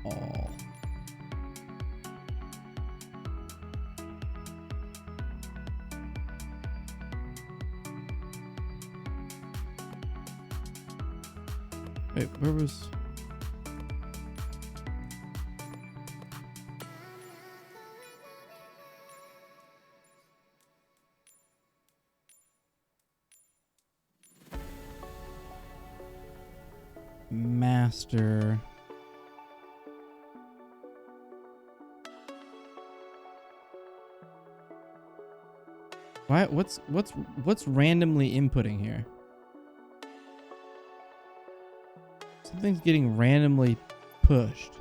Oh. Wait, where was? Master. Why? What's randomly inputting here? Something's getting randomly pushed.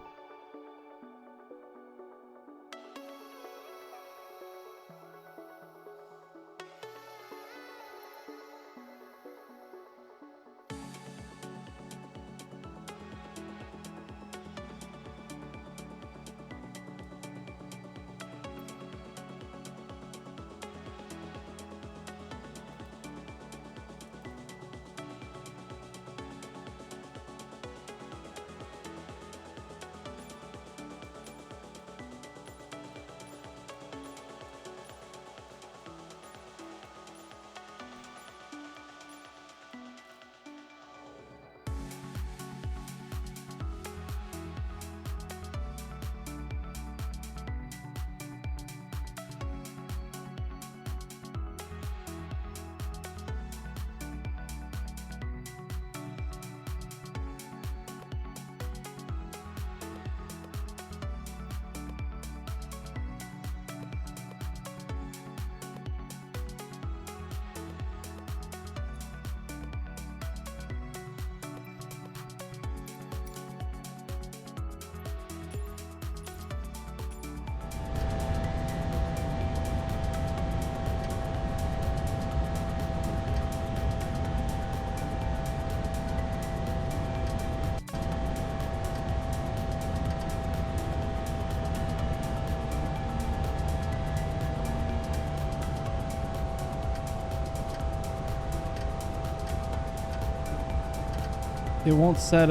It won't set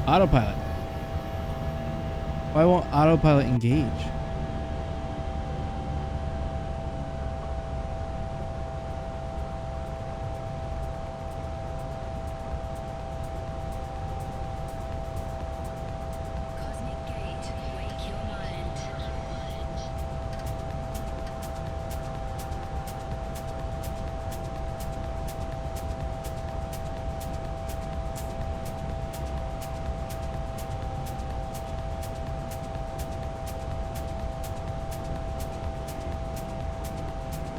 autopilot. Why won't autopilot engage? Cosmic Gate, wake your mind.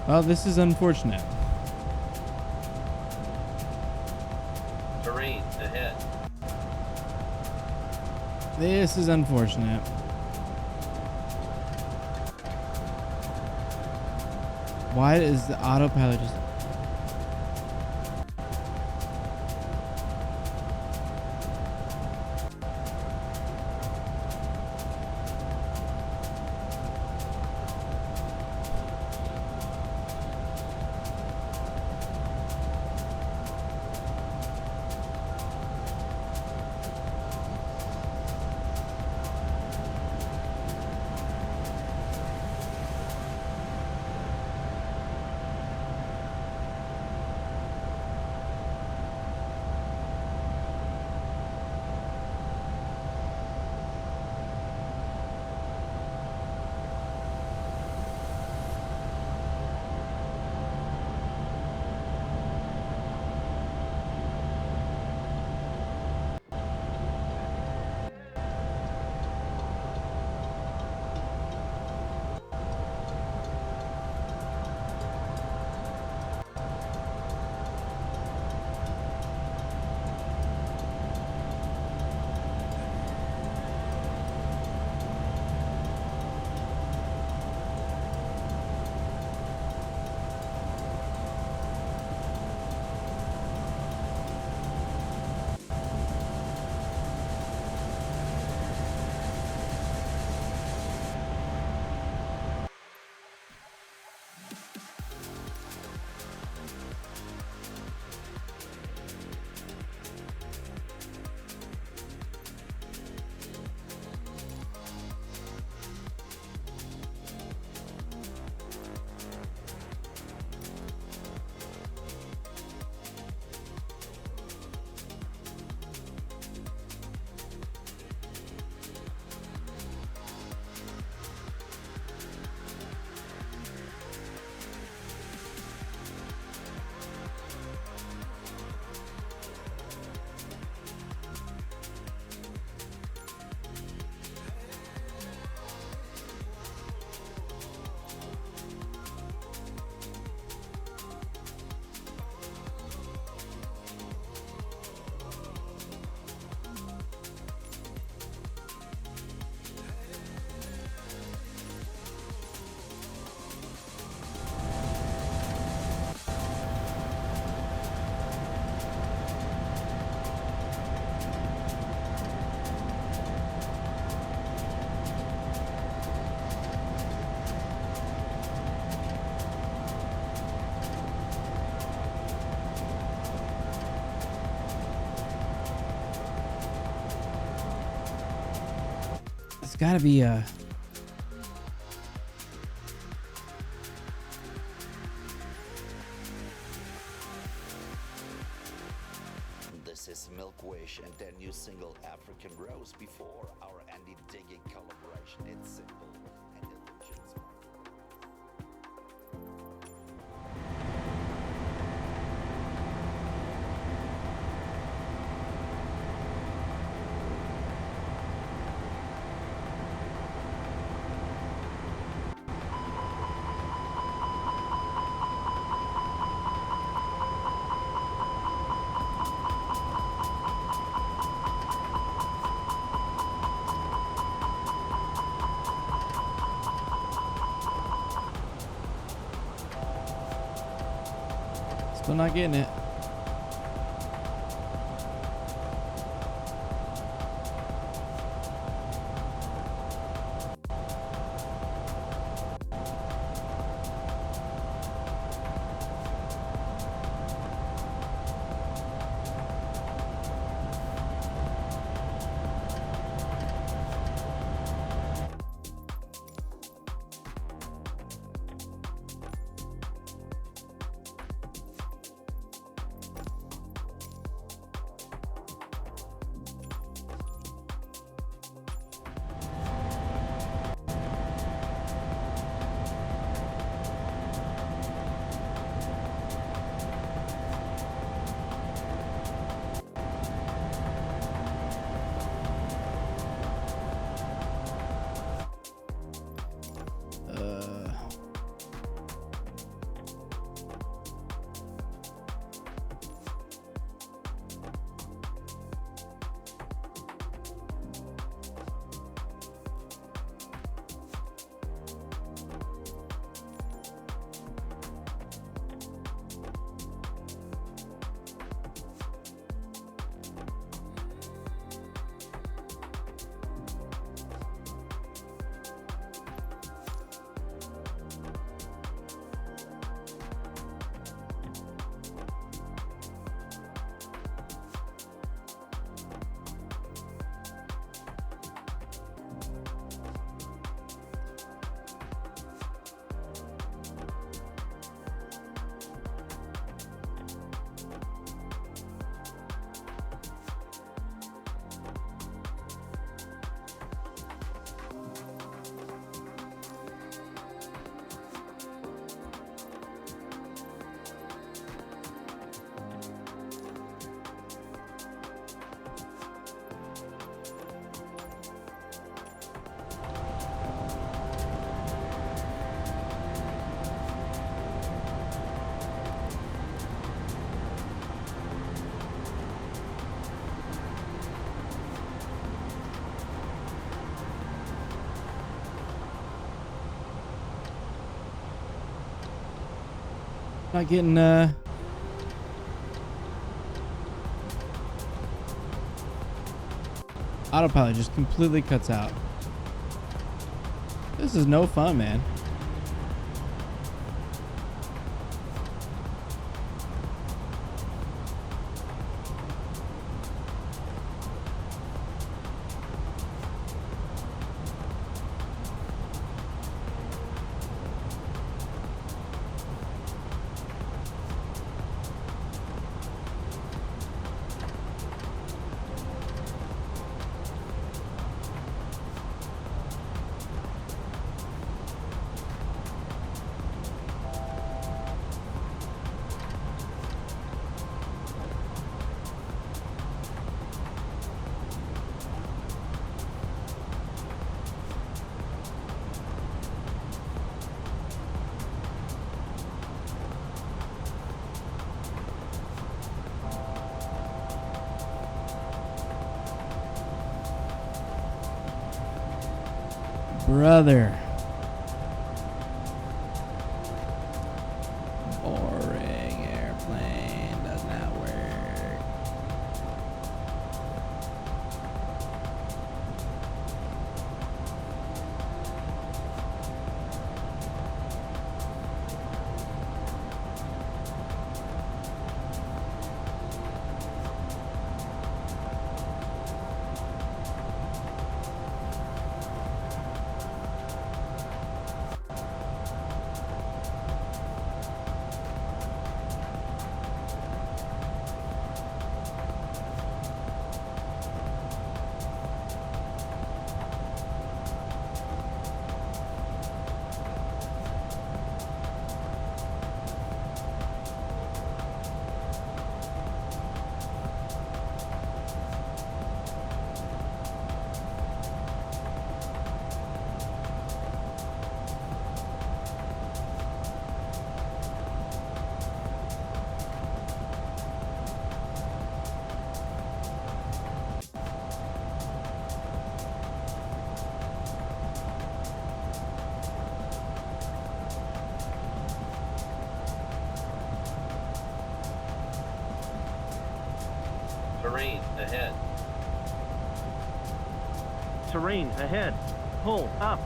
Well, this is unfortunate. Terrain ahead. This is unfortunate. Why is the autopilot just... It's gotta be a... This is Milkwish and their new single African Rose before our Andy Digging collaboration. It's simple and illusions. Still not getting it. Not getting autopilot just completely cuts out. This is no fun, man. Brother. Boring airplane does not work. Terrain ahead. Terrain ahead. Pull up.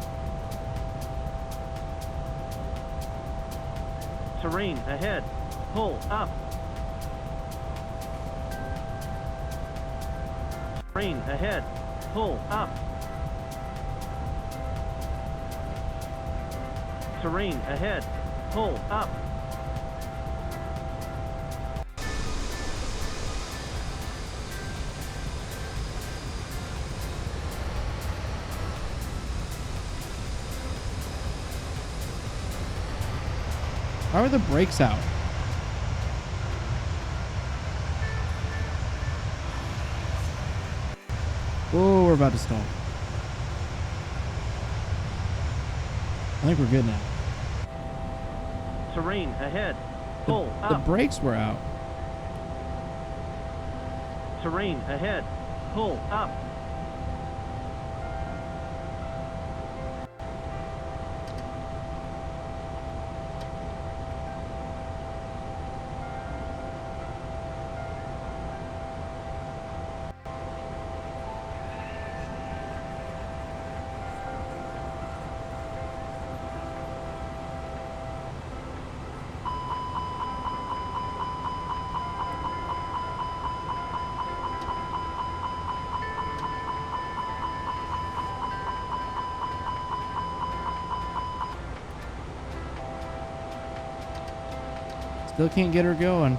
Terrain ahead. Pull up. Terrain ahead. Pull up. Terrain ahead. Pull up. How are the brakes out? Whoa, we're about to stall. I think we're good now. Terrain ahead. Pull up. The brakes were out. Terrain ahead. Pull up. Still can't get her going.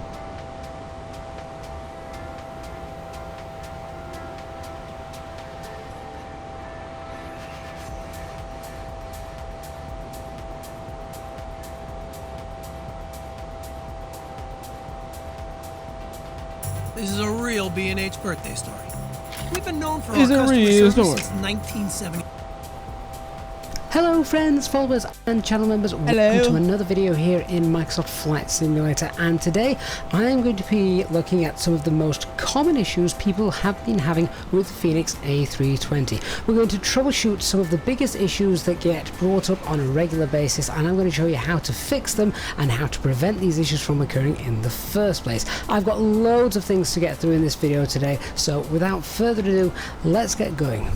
This is a real B&H birthday story. We've been known for our It's a customer real service story. since 1970. Hello friends, followers and channel members, Hello. welcome to another video here in Microsoft Flight Simulator, and today I am going to be looking at some of the most common issues people have been having with Fenix A320. We're going to troubleshoot some of the biggest issues that get brought up on a regular basis, and I'm going to show you how to fix them and how to prevent these issues from occurring in the first place. I've got loads of things to get through in this video today, so without further ado, let's get going.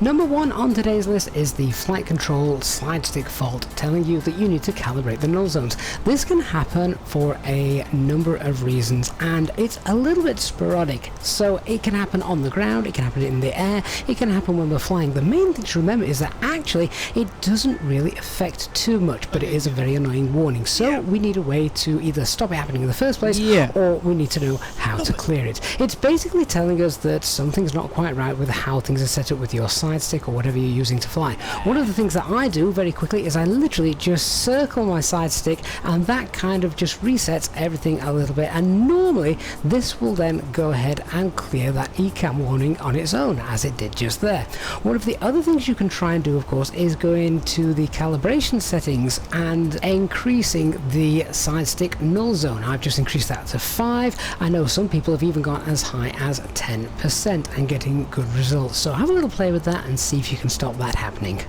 Number 1 on today's list is the flight control slide stick fault, telling you that you need to calibrate the null zones. This can happen for a number of reasons, and it's a little bit sporadic. So it can happen on the ground, it can happen in the air, it can happen when we're flying. The main thing to remember is that actually it doesn't really affect too much, but it is a very annoying warning. So we need a way to either stop it happening in the first place, or we need to know how to clear it. It's basically telling us that something's not quite right with how things are set up with your slide stick or whatever you're using to fly. One of the things that I do very quickly is I literally just circle my side stick, and that kind of just resets everything a little bit, and normally this will then go ahead and clear that ECAM warning on its own, as it did just there. One of the other things you can try and do, of course, is go into the calibration settings and increasing the side stick null zone. I've just increased that to 5. I know some people have even gone as high as 10% and getting good results, so have a little play with that and see if you can stop that happening.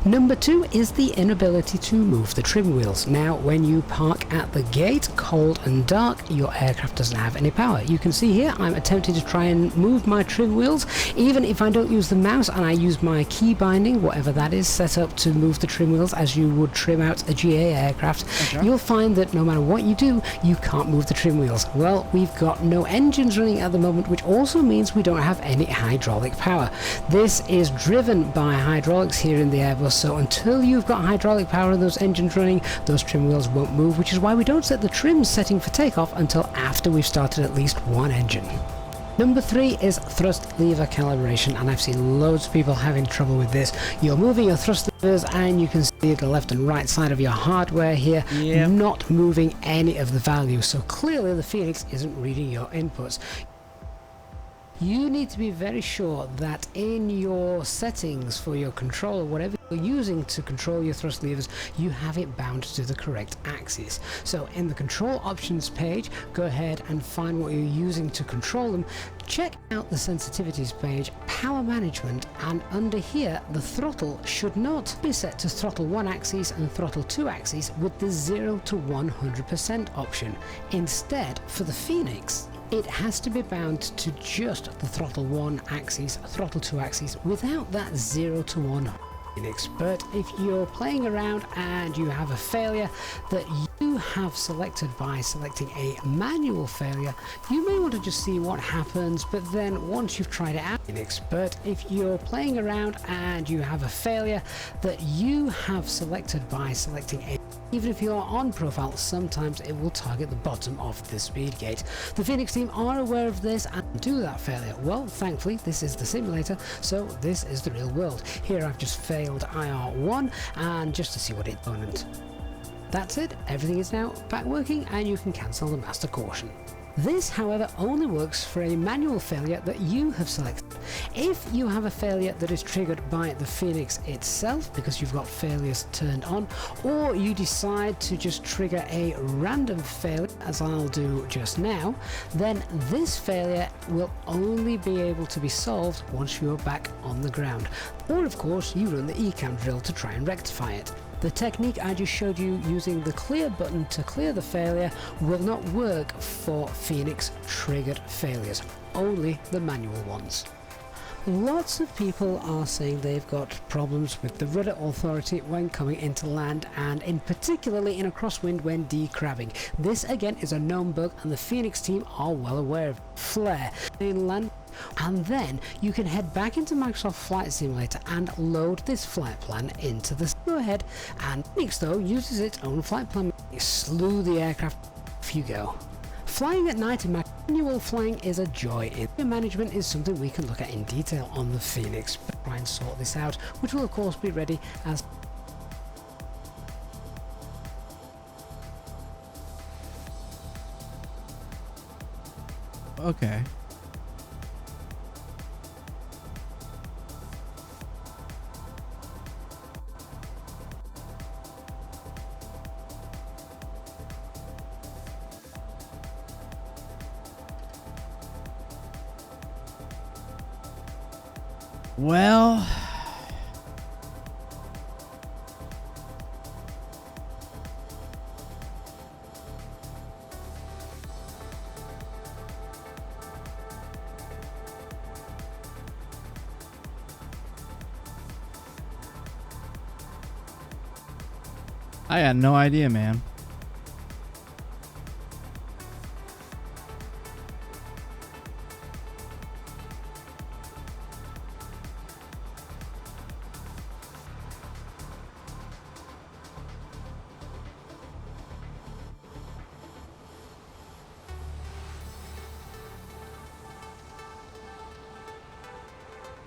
Number 2 is the inability to move the trim wheels. Now, when you park at the gate, cold and dark, your aircraft doesn't have any power. You can see here I'm attempting to try and move my trim wheels. Even if I don't use the mouse and I use my key binding, whatever that is, set up to move the trim wheels as you would trim out a GA aircraft, you'll find that no matter what you do, you can't move the trim wheels. Well, we've got no engines running at the moment, which also means we don't have any hydraulic power. This is driven by hydraulics here in the Airbus, so until you've got hydraulic power in those engines running, those trim wheels won't move, which is why we don't set the trim setting for takeoff until after we've started at least one engine. Number 3 is thrust lever calibration, and I've seen loads of people having trouble with this. You're moving your thrust levers and you can see the left and right side of your hardware here not moving any of the value, so clearly the Fenix isn't reading your inputs. You need to be very sure that in your settings for your controller, whatever you're using to control your thrust levers, you have it bound to the correct axis. So in the control options page, go ahead and find what you're using to control them. Check out the sensitivities page, power management, and under here the throttle should not be set to throttle 1 axis and throttle 2 axis with the 0 to 100% option. Instead, for the Fenix, it has to be bound to just the throttle 1 axis, throttle 2 axis, without that 0 to 1. But if you're playing around and you have a failure that you have selected by selecting a manual failure, you may want to just see what happens, but then once you've tried it out, but if you're playing around and you have a failure that you have selected by selecting a, even if you're on profile, sometimes it will target the bottom of the speed gate. The Fenix team are aware of this and do that failure. Well, thankfully this is the simulator, so this is the real world. Here I've just failed IR1 and just to see what it opponent. That's it, everything is now back working and you can cancel the master caution. This, however, only works for a manual failure that you have selected. If you have a failure that is triggered by the Fenix itself because you've got failures turned on, or you decide to just trigger a random failure, as I'll do just now, then this failure will only be able to be solved once you're back on the ground. Or of course, you run the ECAM drill to try and rectify it. The technique I just showed you using the clear button to clear the failure will not work for Fenix triggered failures, only the manual ones. Lots of people are saying they've got problems with the rudder authority when coming into land, and in particularly in a crosswind when decrabbing. This again is a known bug and the Fenix team are well aware of it. Flare in land, and then you can head back into Microsoft Flight Simulator and load this flight plan into the go ahead, and Fenix though uses its own flight plan. Slew the aircraft, off you go. Flying at night in manual flying is a joy. In management is something we can look at in detail on the Fenix. Try and sort this out, which will of course be ready as okay. Well, I got no idea, man.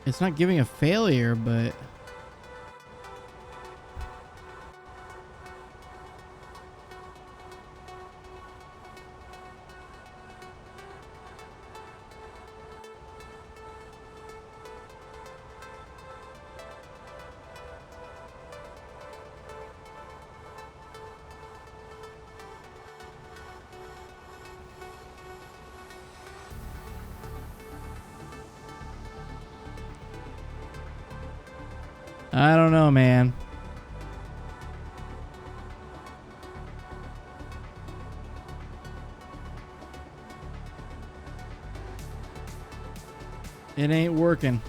It's not giving a failure, but I don't know, man. It ain't working.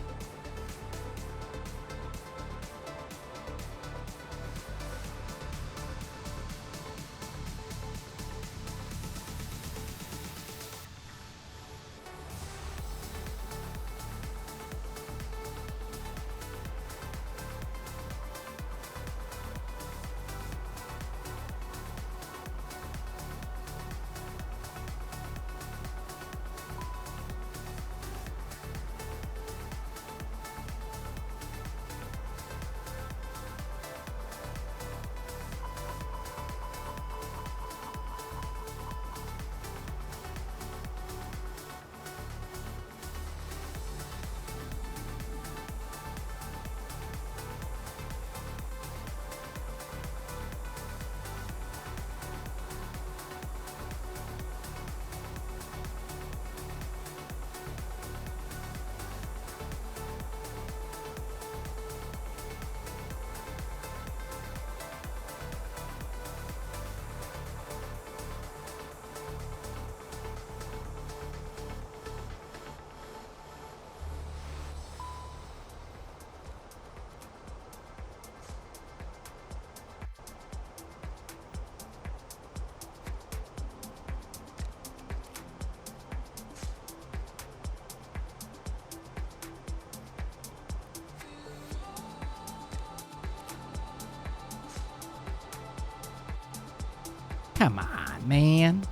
Come on, man.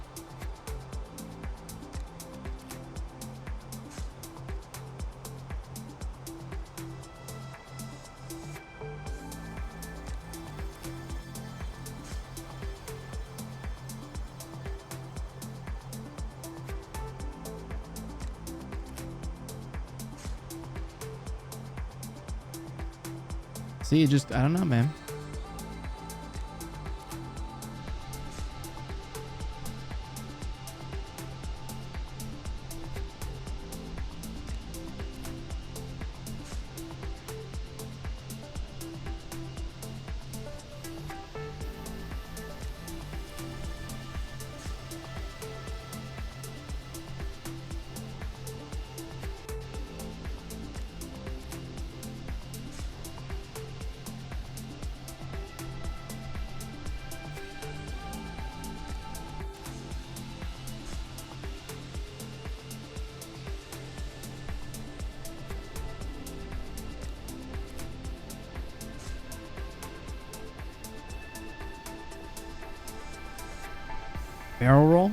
See, I don't know, man. Barrel roll?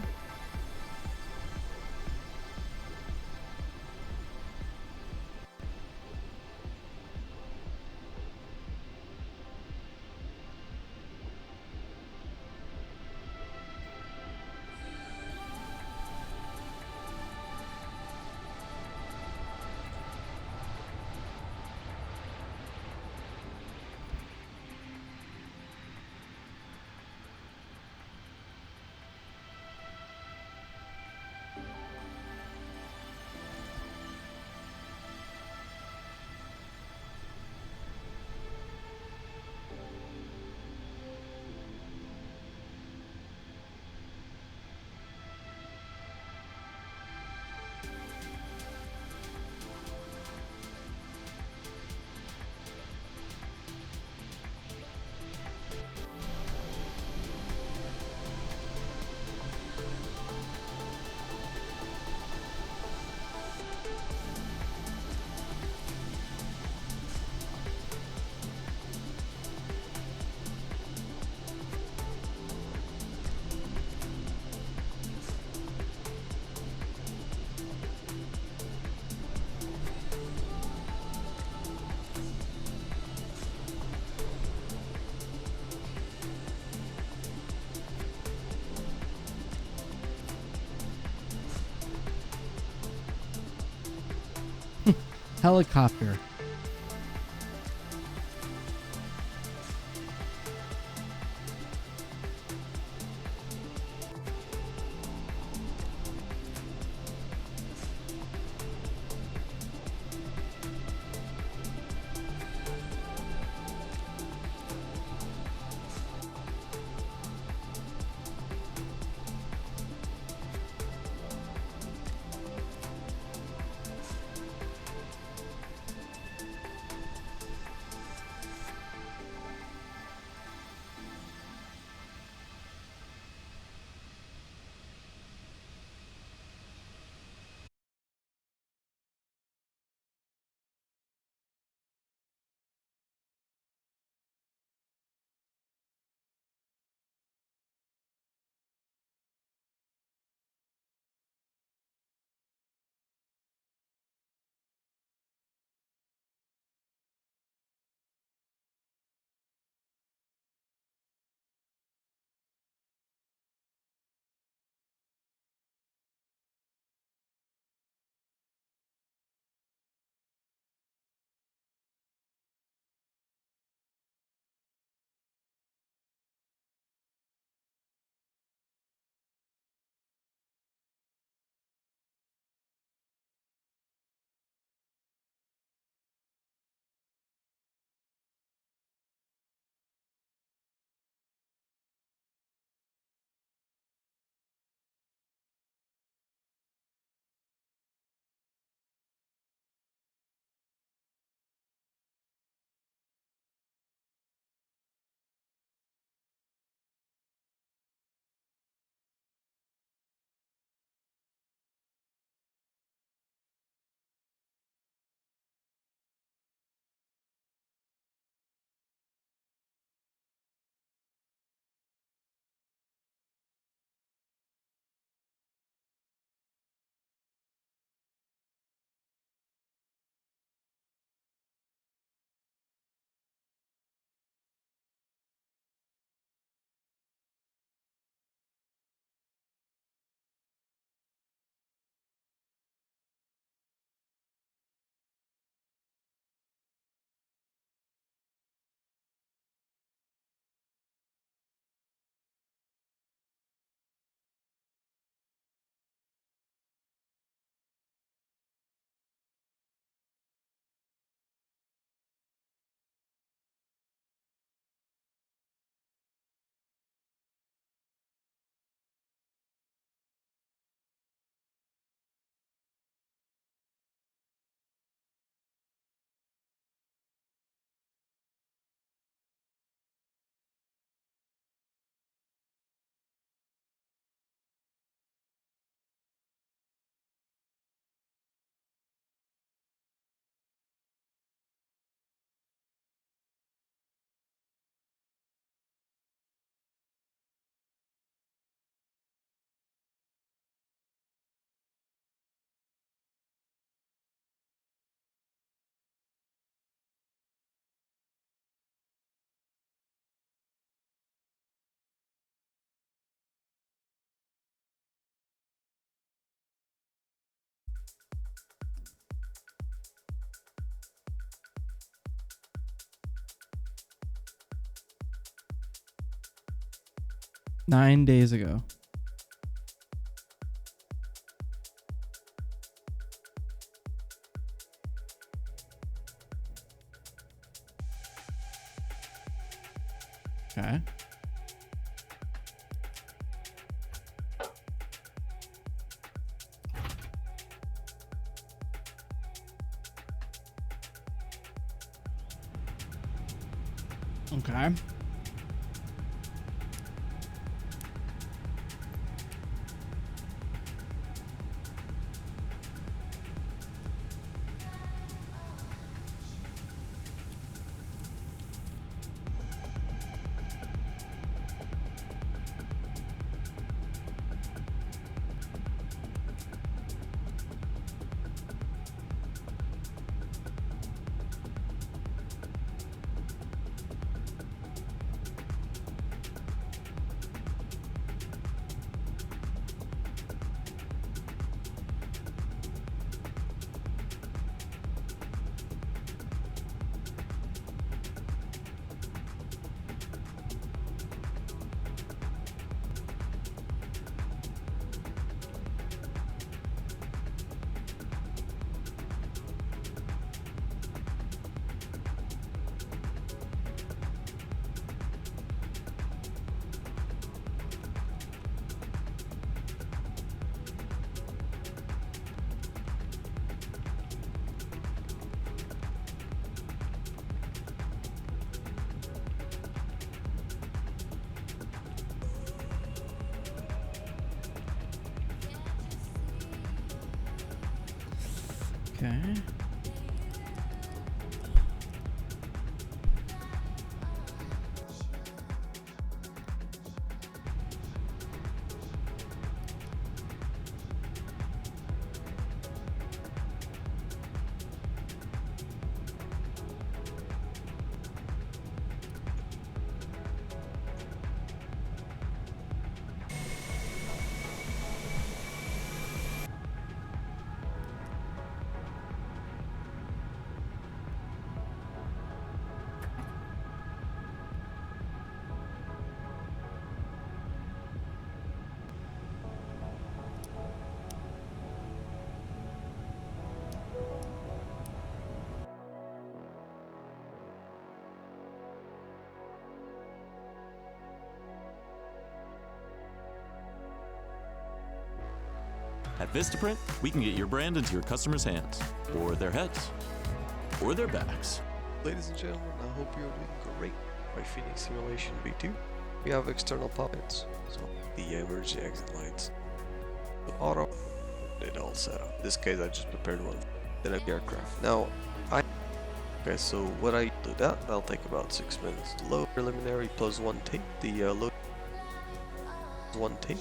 helicopter. Nine days ago. Okay. Okay. Okay. At Vistaprint, we can get your brand into your customers' hands, or their heads, or their backs. Ladies and gentlemen, I hope you're doing great. By Fenix Simulation B2, we have external puppets, so the emergency exit lights, the auto, it all set up. In this case, I just prepared one, then a aircraft. Now, okay, so what I do that, that'll take about 6 minutes. Load preliminary plus 1 take, the load 1 take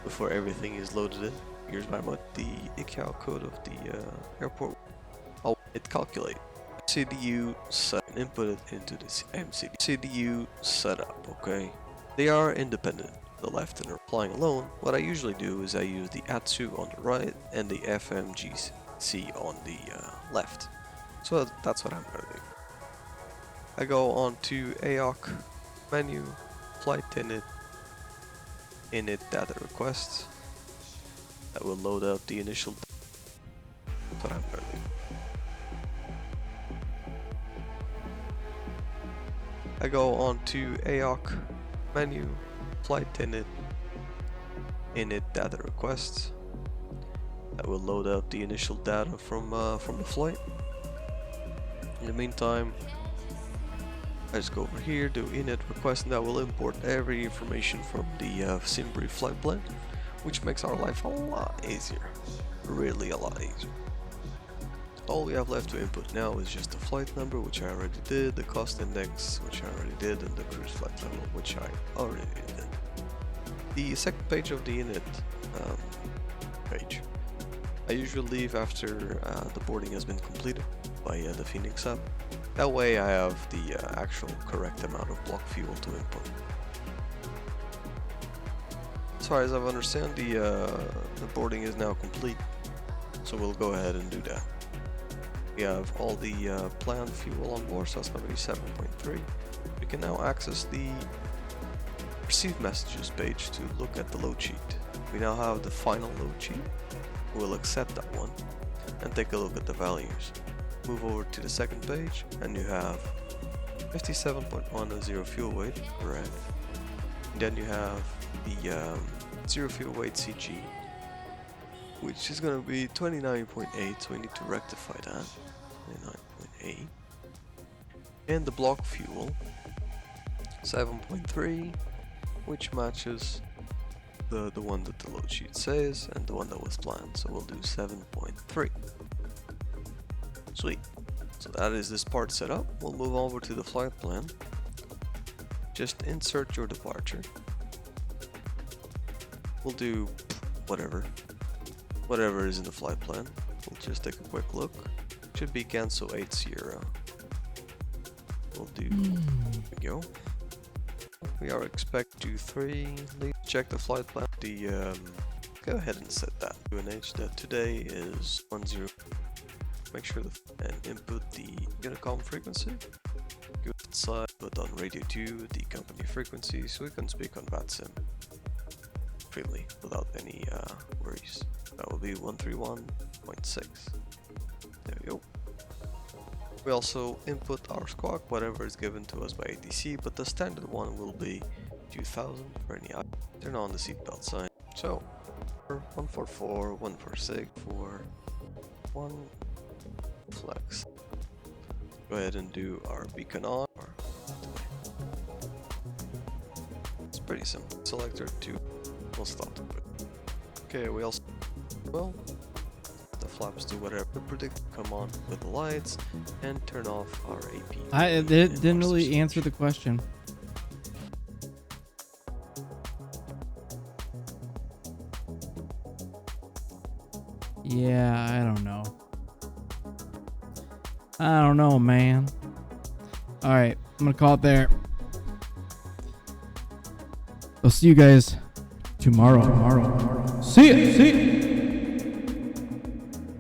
before everything is loaded in. Here's my mod, the ICAO code of the airport. Oh, it calculate. CDU set and input it into this MCD. CDU setup, okay? They are independent, the left and are flying alone. What I usually do is I use the ATSU on the right and the FMGC on the left. So that's what I'm gonna do. I go on to AOC menu, flight init data requests. That will load up the initial. That's what I'm gonna do. I go on to AOC menu, flight init data requests. That will load up the initial data from the flight. In the meantime, I just go over here, do init request, and that will import every information from the SimBrief flight plan, which makes our life a lot easier, really a lot easier. All we have left to input now is just the flight number, which I already did, the cost index, which I already did, and the cruise flight level, which I already did. The second page of the init page, I usually leave after the boarding has been completed by the Fenix app. That way I have the actual correct amount of block fuel to input. As far as I understand, the boarding is now complete, so we'll go ahead and do that. We have all the planned fuel on board, so it's going to be 7.3. We can now access the received messages page to look at the load sheet. We now have the final load sheet. We'll accept that one and take a look at the values. Move over to the second page and you have 57.10 zero fuel weight, red. And then you have the zero fuel weight CG, which is going to be 29.8, so we need to rectify that. 29.8. And the block fuel 7.3, which matches the one that the load sheet says and the one that was planned, so we'll do 7.3. Sweet. So that is this part set up. We'll move over to the flight plan. Just insert your departure. We'll do whatever is in the flight plan. We'll just take a quick look. Should be Ganso 8 Sierra. We'll do. There we go. We are expect to 3. Let's check the flight plan. Go ahead and set that UNH that today is 10. Make sure and input the Unicom frequency. Go inside, put on radio 2 the company frequency, so we can speak on VATSIM freely without any worries. That will be 131.6. There we go. We also input our squawk, whatever is given to us by ATC, but the standard one will be 2000 for any. Turn on the seatbelt sign. So 144, 146, 1 flex. Go ahead and do our beacon on. It's pretty simple. Selector 2. We'll stop. Okay, we also the flaps do whatever predict come on with the lights, and turn off our AP. It didn't really answer the question. Yeah, I don't know. I don't know, man. All right, I'm gonna call it there. I'll see you guys tomorrow. See ya.